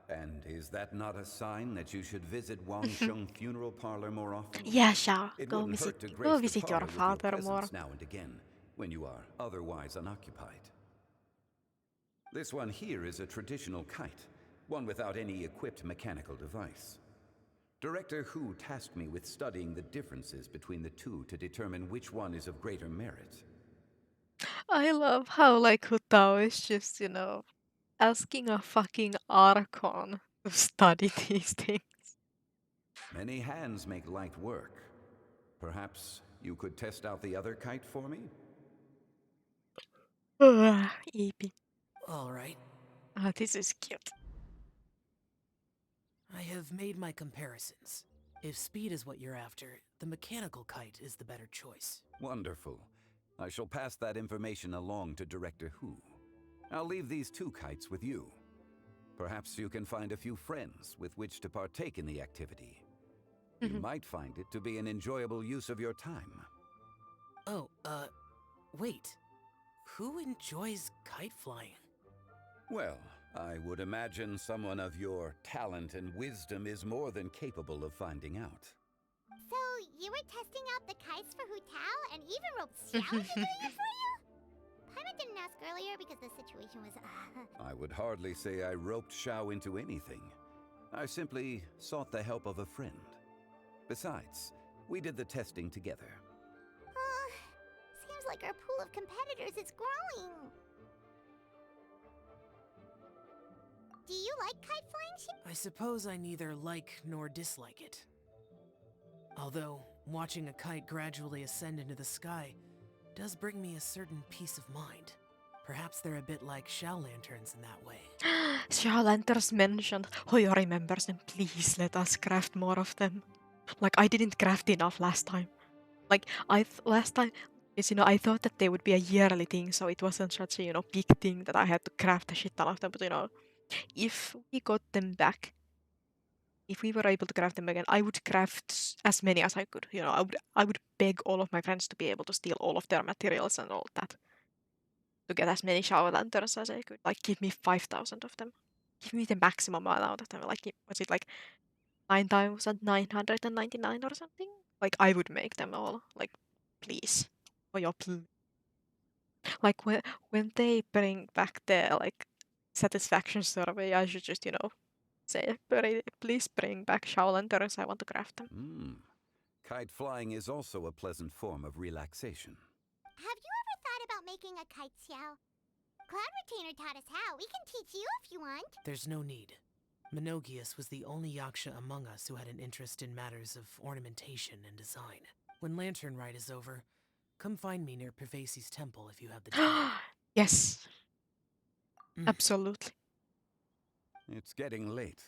and is that not a sign that you should visit Wangsheng Funeral Parlor more often? Yeah, Xiao. It Go wouldn't hurt visit, to go grace the visit your parlor with father presence more. now and again, when you are otherwise unoccupied. This one here is a traditional kite, one without any equipped mechanical device. Director Who tasked me with studying the differences between the two to determine which one is of greater merit. I love how like Hutao is just, asking a fucking Archon to study these things. Many hands make light work. Perhaps you could test out the other kite for me? Eepy. All right. This is cute. I have made my comparisons. If speed is what you're after, the mechanical kite is the better choice. Wonderful. I shall pass that information along to Director Hu. I'll leave these 2 kites with you. Perhaps you can find a few friends with which to partake in the activity. You might find it to be an enjoyable use of your time. Oh, wait. Who enjoys kite flying? Well, I would imagine someone of your talent and wisdom is more than capable of finding out. So, you were testing out the kites for Hu Tao and even roped Xiao into doing it for you? Paimon didn't ask earlier because the situation was... I would hardly say I roped Xiao into anything. I simply sought the help of a friend. Besides, we did the testing together. Seems like our pool of competitors is growing. Do you like kite flying, I suppose I neither like nor dislike it. Although, watching a kite gradually ascend into the sky does bring me a certain peace of mind. Perhaps they're a bit like Shao Lanterns in that way. Shao Lanterns mentioned. Hoyo remembers them. Please let us craft more of them. Like, I didn't craft enough last time. Like, last time, is, I thought that they would be a yearly thing, so it wasn't such a, big thing that I had to craft a shit ton of them. But, if we got them back, if we were able to craft them again, I would craft as many as I could. I would beg all of my friends to be able to steal all of their materials and all that. To get as many Shao Lanterns as I could. Like, give me 5,000 of them. Give me the maximum amount of them. Like, was it like 9,999 or something? Like, I would make them all. Like, please. For your Like, when they bring back the, like, satisfaction survey, I should just, say, please bring back Shao Lanterns, I want to craft them. Kite flying is also a pleasant form of relaxation. Have you ever thought about making a kite, Xiao? Cloud Retainer taught us how. We can teach you if you want. There's no need. Menogius was the only Yaksha among us who had an interest in matters of ornamentation and design. When Lantern Rite is over, come find me near Pervasi's temple if you have the time. Yes. Absolutely. It's getting late.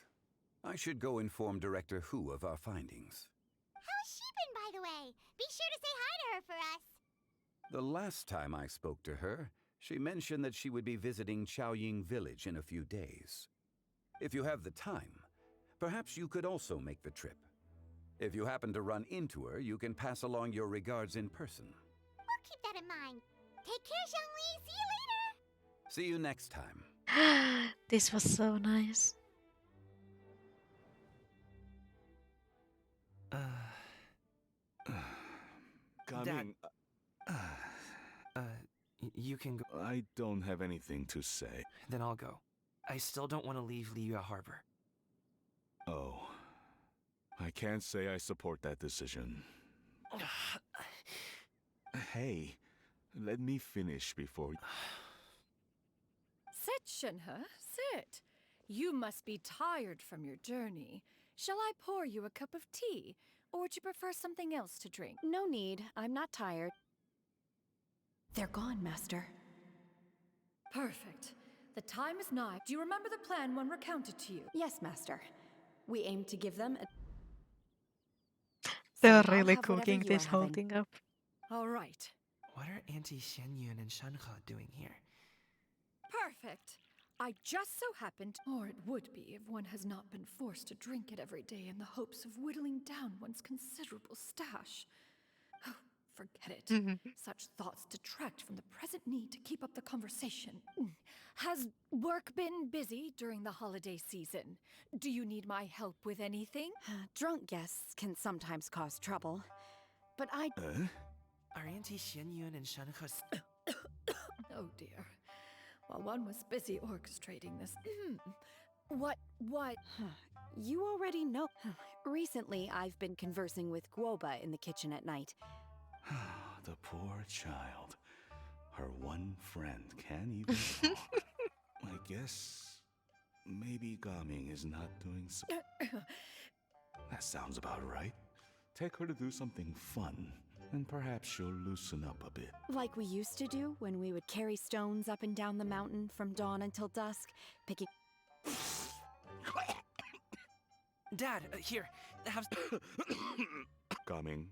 I should go inform Director Hu of our findings. How's she been, by the way? Be sure to say hi to her for us. The last time I spoke to her, she mentioned that she would be visiting Chaoying Village in a few days. If you have the time, perhaps you could also make the trip. If you happen to run into her, you can pass along your regards in person. We'll keep that in mind. Take care, Zhongli. See you later. See you next time. This was so nice. Coming. You can go. I don't have anything to say. Then I'll go. I still don't want to leave Liyue Harbor. Oh. I can't say I support that decision. Hey, let me finish before... Sit, Shinhe, sit. You must be tired from your journey. Shall I pour you a cup of tea? Or would you prefer something else to drink? No need. I'm not tired. They're gone, Master. Perfect. The time is nigh. Do you remember the plan when recounted to you? Yes, Master. We aim to give them a... They're So I'll really have whatever cooking you this are whole having. thing up. All right. What are Auntie Xianyun and Shenhe doing here? Perfect. I just so happened, or it would be if one has not been forced to drink it every day in the hopes of whittling down one's considerable stash. Oh, forget it. Such thoughts detract from the present need to keep up the conversation. Has work been busy during the holiday season? Do you need my help with anything? Drunk guests can sometimes cause trouble, but I... Are Auntie Xianyun and Shenhe... Oh dear. While one was busy orchestrating this... What? You already know. Recently, I've been conversing with Guoba in the kitchen at night. The poor child. Her one friend can't even talk. I guess maybe Gaming is not doing so. That sounds about right. Take her to do something fun, and perhaps she'll loosen up a bit. Like we used to do when we would carry stones up and down the mountain from dawn until dusk, picking. Dad, here, have. Gaming,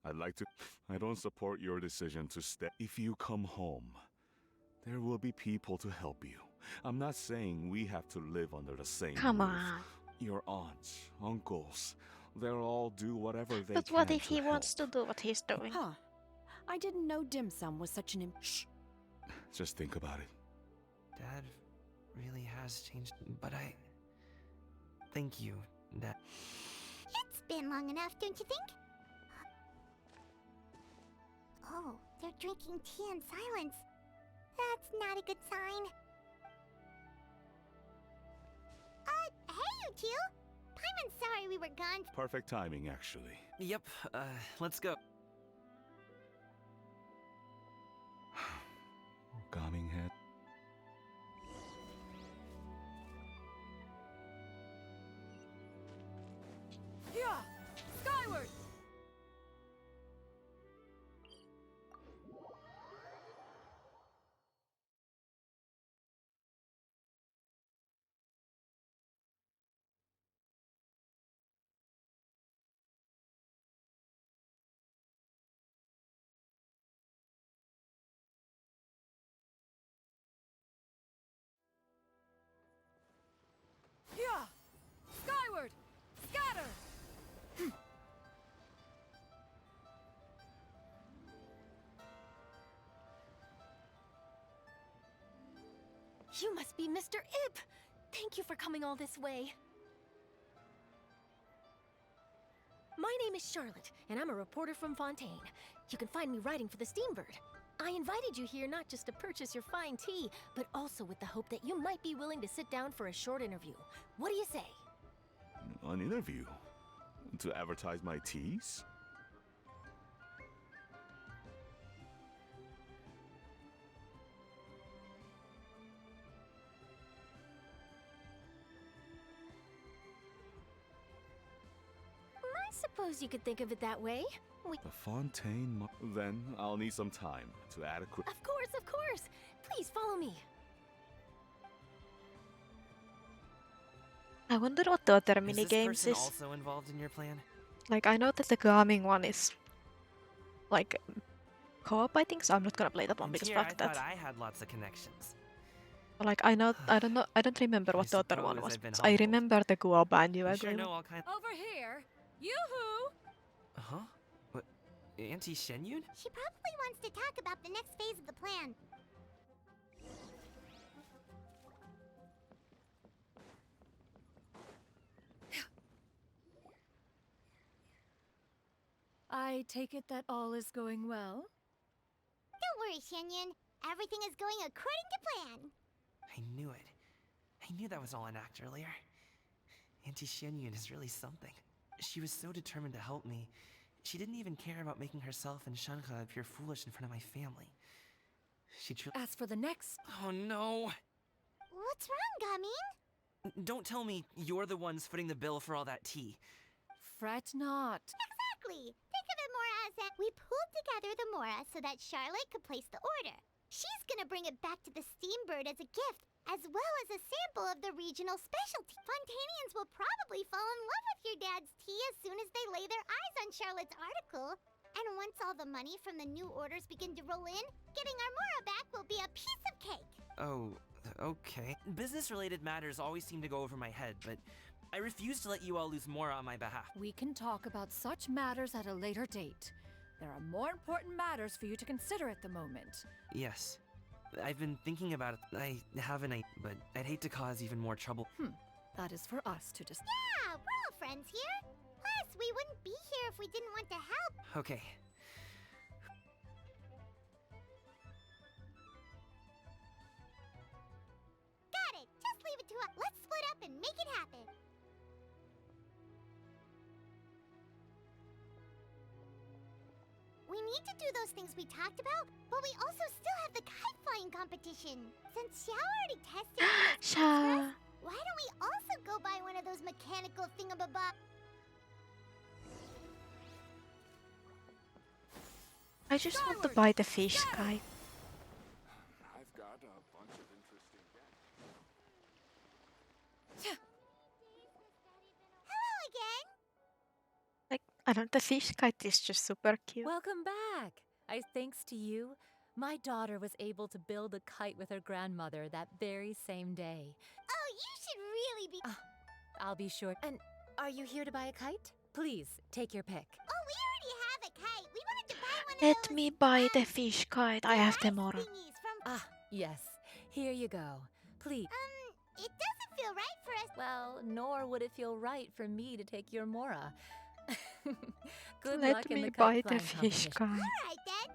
I'd like to. I don't support your decision to stay. If you come home, there will be people to help you. I'm not saying we have to live under the same Come roof. on. Your aunts, uncles, they'll all do whatever they But can what if to he help. wants to do what he's doing? Huh. I didn't know dim sum was such an Shh. Just think about it. Dad really has changed, but I. Thank you, Dad. It's been long enough, don't you think? Oh, they're drinking tea in silence. That's not a good sign. Hey, you two! Paimon's sorry we were gone. Perfect timing, actually. Yep, let's go. Gaming head. Yeah! Skyward! Yeah! Skyward! Scatter! You must be Mr. Ip! Thank you for coming all this way. My name is Charlotte, and I'm a reporter from Fontaine. You can find me writing for the Steambird. I invited you here not just to purchase your fine tea, but also with the hope that you might be willing to sit down for a short interview. What do you say? An interview? To advertise my teas? I suppose you could think of it that way. The Fontaine. Then I'll need some time to adequate. Of course, of course! Please follow me. I wonder what the other Is mini this games person is. also involved in your plan? Like, I know that the gaming one is like co-op, I think, so I'm not gonna play that one because Here, fuck I that. thought I had lots of connections. Like, I don't know, I don't remember what the other one suppose was. I've been So I remember the Guoba and you You agree. sure know all kinds. Over here! Yoo-hoo! Huh? What? Auntie Shenyun? She probably wants to talk about the next phase of the plan. I take it that all is going well? Don't worry, Shenyun. Everything is going according to plan. I knew it. I knew that was all an act earlier. Auntie Shenyun is really something. She was so determined to help me. She didn't even care about making herself and Shanka appear foolish in front of my family. She truly. As for the next... Oh no! What's wrong, Gamin? Don't tell me you're the ones footing the bill for all that tea. Fret not. Exactly. Think of it more as that we pulled together the Mora so that Charlotte could place the order. She's gonna bring it back to the Steambird as a gift, as well as a sample of the regional specialty. Fontanians will probably fall in love with your dad's tea as soon as they lay their eyes on Charlotte's article. And once all the money from the new orders begin to roll in, getting our Mora back will be a piece of cake. Oh, okay. Business-related matters always seem to go over my head, but I refuse to let you all lose more on my behalf. We can talk about such matters at a later date. There are more important matters for you to consider at the moment. Yes. I've been thinking about it. I haven't, but I'd hate to cause even more trouble. That is for us to decide. Yeah, we're all friends here. Plus, we wouldn't be here if we didn't want to help. Okay. Got it. Just leave it to us. Let's split up and make it happen. We need to do those things we talked about, but we also still have the kite flying competition. Since Xiao already tested those kites for us, why don't we also go buy one of those mechanical thingamabob? I just want to buy the fish kite. I've got a bunch of interesting Hello again. Like, I don't. The fish kite is just super cute. Welcome back. Thanks to you, my daughter was able to build a kite with her grandmother that very same day. Oh, you should really be. I'll be sure. And are you here to buy a kite? Please, take your pick. Oh, we already have a kite. We wanted to buy one of Let me buy the fish kite. I have them all. Yes. Here you go. Please. It doesn't feel right for us. Well, nor would it feel right for me to take your Mora. Good Let luck in me the buy kite the flying fish competition. kite. Alright then.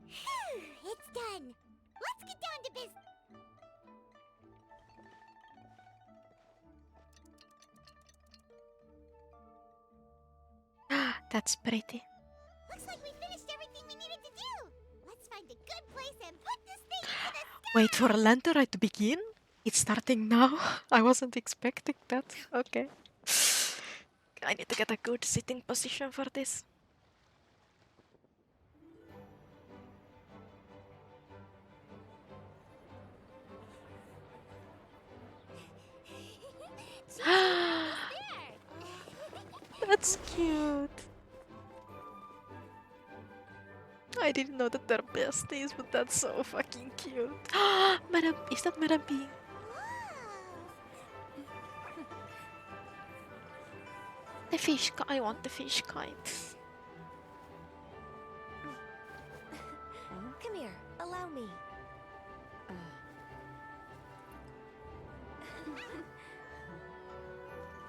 Phew, it's done. Let's get down to business. That's pretty. Looks like we finished everything we needed to do. Let's find a good place and put this thing into the sky. Wait for Lantern Rite to begin? It's starting now? I wasn't expecting that. Okay. I need to get a good sitting position for this. That's cute. I didn't know that they're besties, but that's so fucking cute. Madam, is that Madam P? The fish kite. I want the fish kite. Come here, allow me.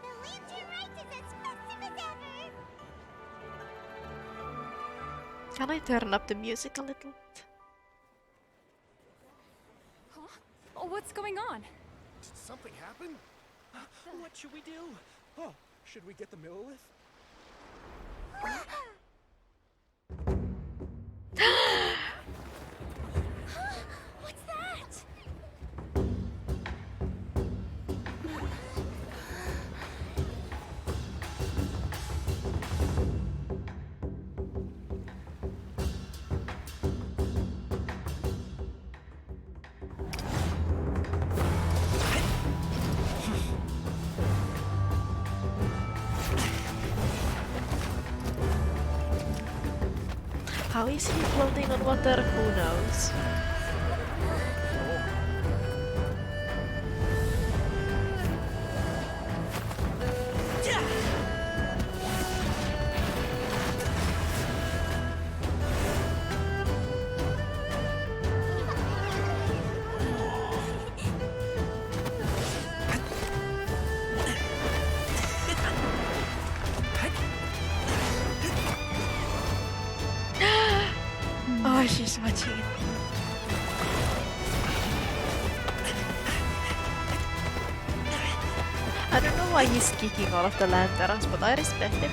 The Lantern Rite is as festive as ever. Can I turn up the music a little? Oh, what's going on? Did something happen? What should we do? Oh, should we get the Millilith? What's that? How is he floating on water? Who knows? Oh, she's watching it. I don't know why he's kicking all of the lanterns, but I respect it.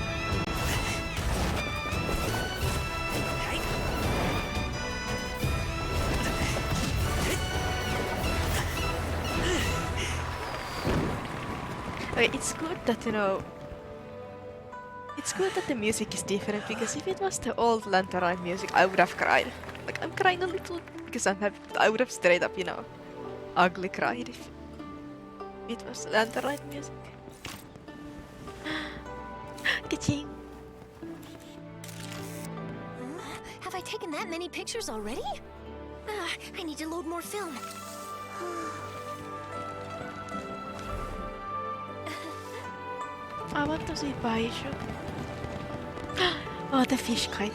Okay, it's good that, you know, it's good that the music is different, because if it was the old Lantern Rite music, I would have cried. Like, I'm crying a little because I would have straight up, you know, ugly cried if it was Lantern Rite music. Ka-ching! Have I taken that many pictures already? I need to load more film. I want to see Baishu. Oh, the fish kite.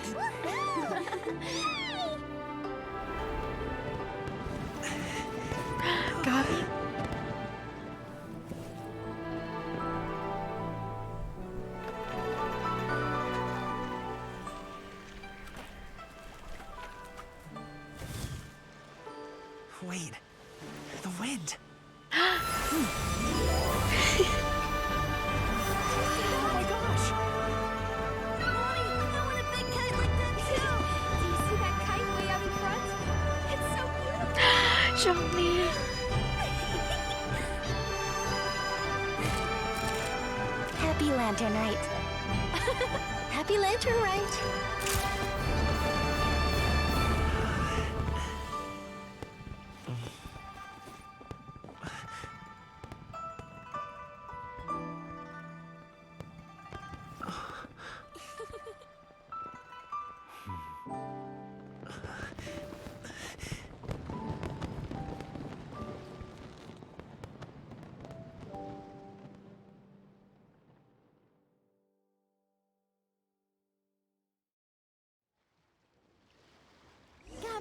Gabi. Wait, the wind. Johnny. Happy Lantern Rite. Happy Lantern Rite.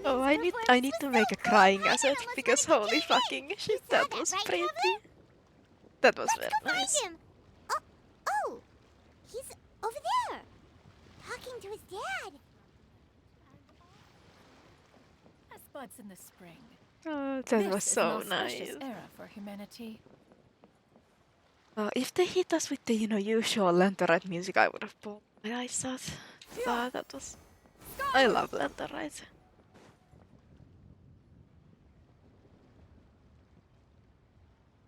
Oh, I need to make a crying asset because holy fucking shit, that was pretty. That was very nice. Find him. Oh, he's over there, talking to his dad. As buds in the spring. Oh, that was This so is an auspicious nice. era for humanity. If they hit us with the usual Lantern Rite music, I would have pulled my eyes out. That was. I love Lantern Rite.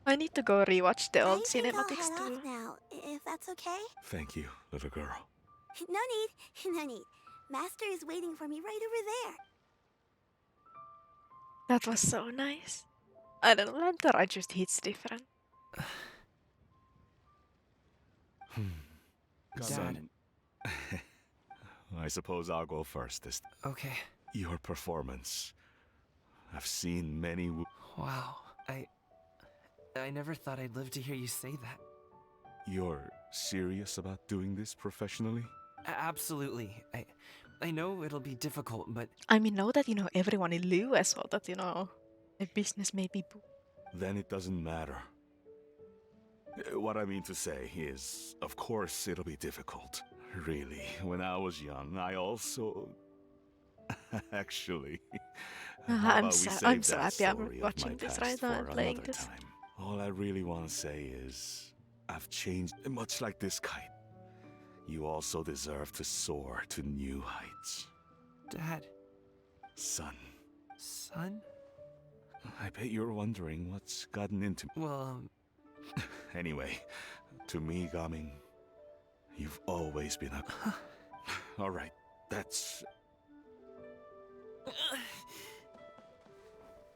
I need to go rewatch the old cinematics I'll head too. off now, if that's okay. Thank you, little girl. No need, no need. Master is waiting for me right over there. That was so nice. I don't know, Lantern Rite just hits different. Son, I suppose I'll go first this. Okay. Your performance. I've seen many. Wow. I never thought I'd live to hear you say that. You're serious about doing this professionally? Absolutely. I know it'll be difficult, but I mean, know that everyone in Lua saw that the business may be. Then it doesn't matter. What I mean to say is, of course, it'll be difficult. Really, when I was young, I also. Actually. I'm so happy I'm watching this right now and playing this. Time. All I really want to say is, I've changed, much like this kite. You also deserve to soar to new heights. Dad. Son. Son? I bet you're wondering what's gotten into me. Well, Anyway, to me, Gaming, you've always been a... Alright, that's...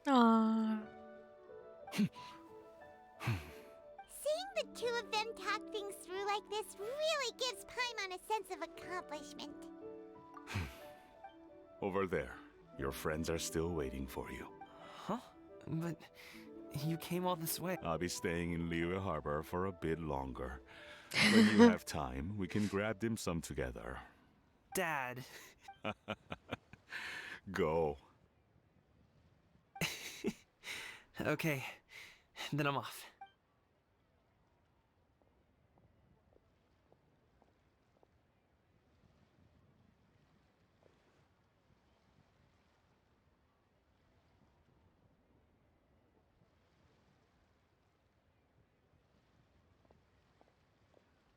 Aww. Seeing the two of them talk things through like this really gives Paimon a sense of accomplishment. Over there. Your friends are still waiting for you. Huh? But you came all this way. I'll be staying in Liyue Harbor for a bit longer. When you have time, we can grab dim sum together. Dad. Go. Okay, then I'm off.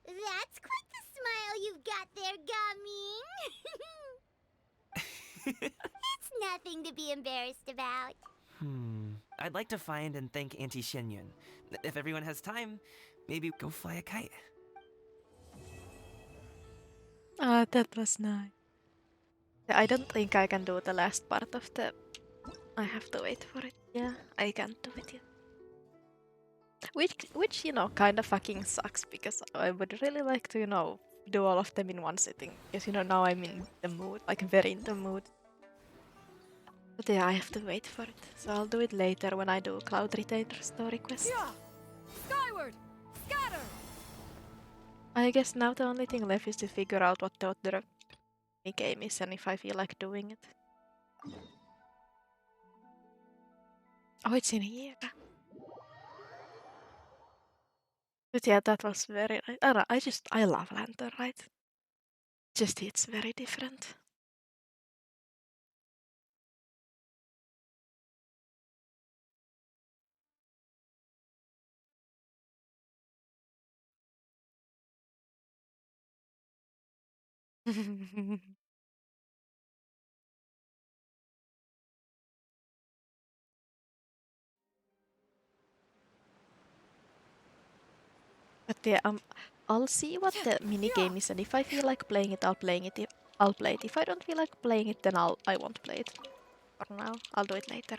That's quite the smile you've got there, Gaming. It's nothing to be embarrassed about. I'd like to find and thank Auntie Xinyun. If everyone has time, maybe go fly a kite. Ah, that was nice. I don't think I can do the last part of the... I have to wait for it. Yeah, I can't do it yet. Which kind of fucking sucks, because I would really like to, do all of them in one sitting. Because, now I'm in the mood, like very in the mood. But yeah, I have to wait for it. So I'll do it later when I do Cloud Retainer story quest. Yeah! Skyward! Scatter! I guess now the only thing left is to figure out what the other game is and if I feel like doing it. Oh, it's in here. But yeah, that was very nice. I don't know, I love Lantern Rite. Just it's very different. yeah, I'll see what the mini game is, and if I feel like playing it, I'll I'll play it. If I don't feel like playing it, then I won't play it. For now, I'll do it later.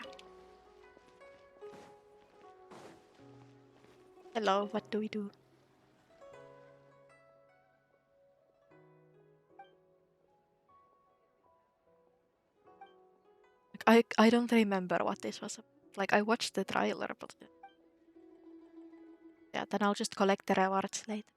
Hello, what do we do? I don't remember what this was. Like I watched the trailer, but yeah, then I'll just collect the rewards later.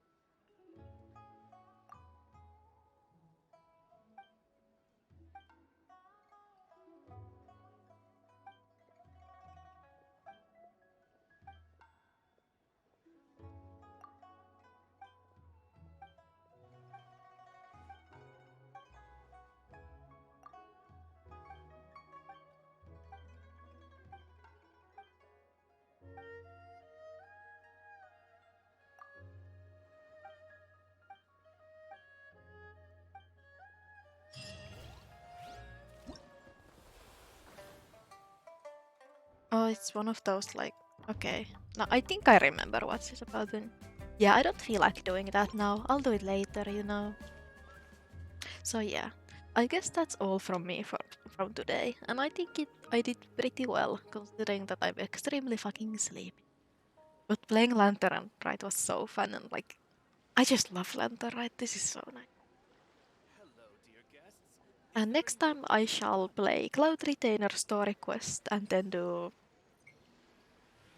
Oh, it's one of those like, okay. No, I think I remember what it's about then. Yeah, I don't feel like doing that now. I'll do it later, you know. So yeah, I guess that's all from me from today. And I think I did pretty well, considering that I'm extremely fucking sleepy. But playing Lantern Rite was so fun, and like, I just love Lantern Rite. This is so nice. And next time I shall play Cloud Retainer Story Quest and then do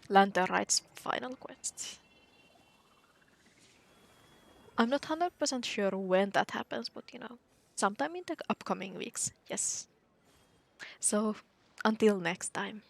Lantern Rite's final quest. I'm not 100% sure when that happens, but you know, sometime in the upcoming weeks, yes. So, until next time.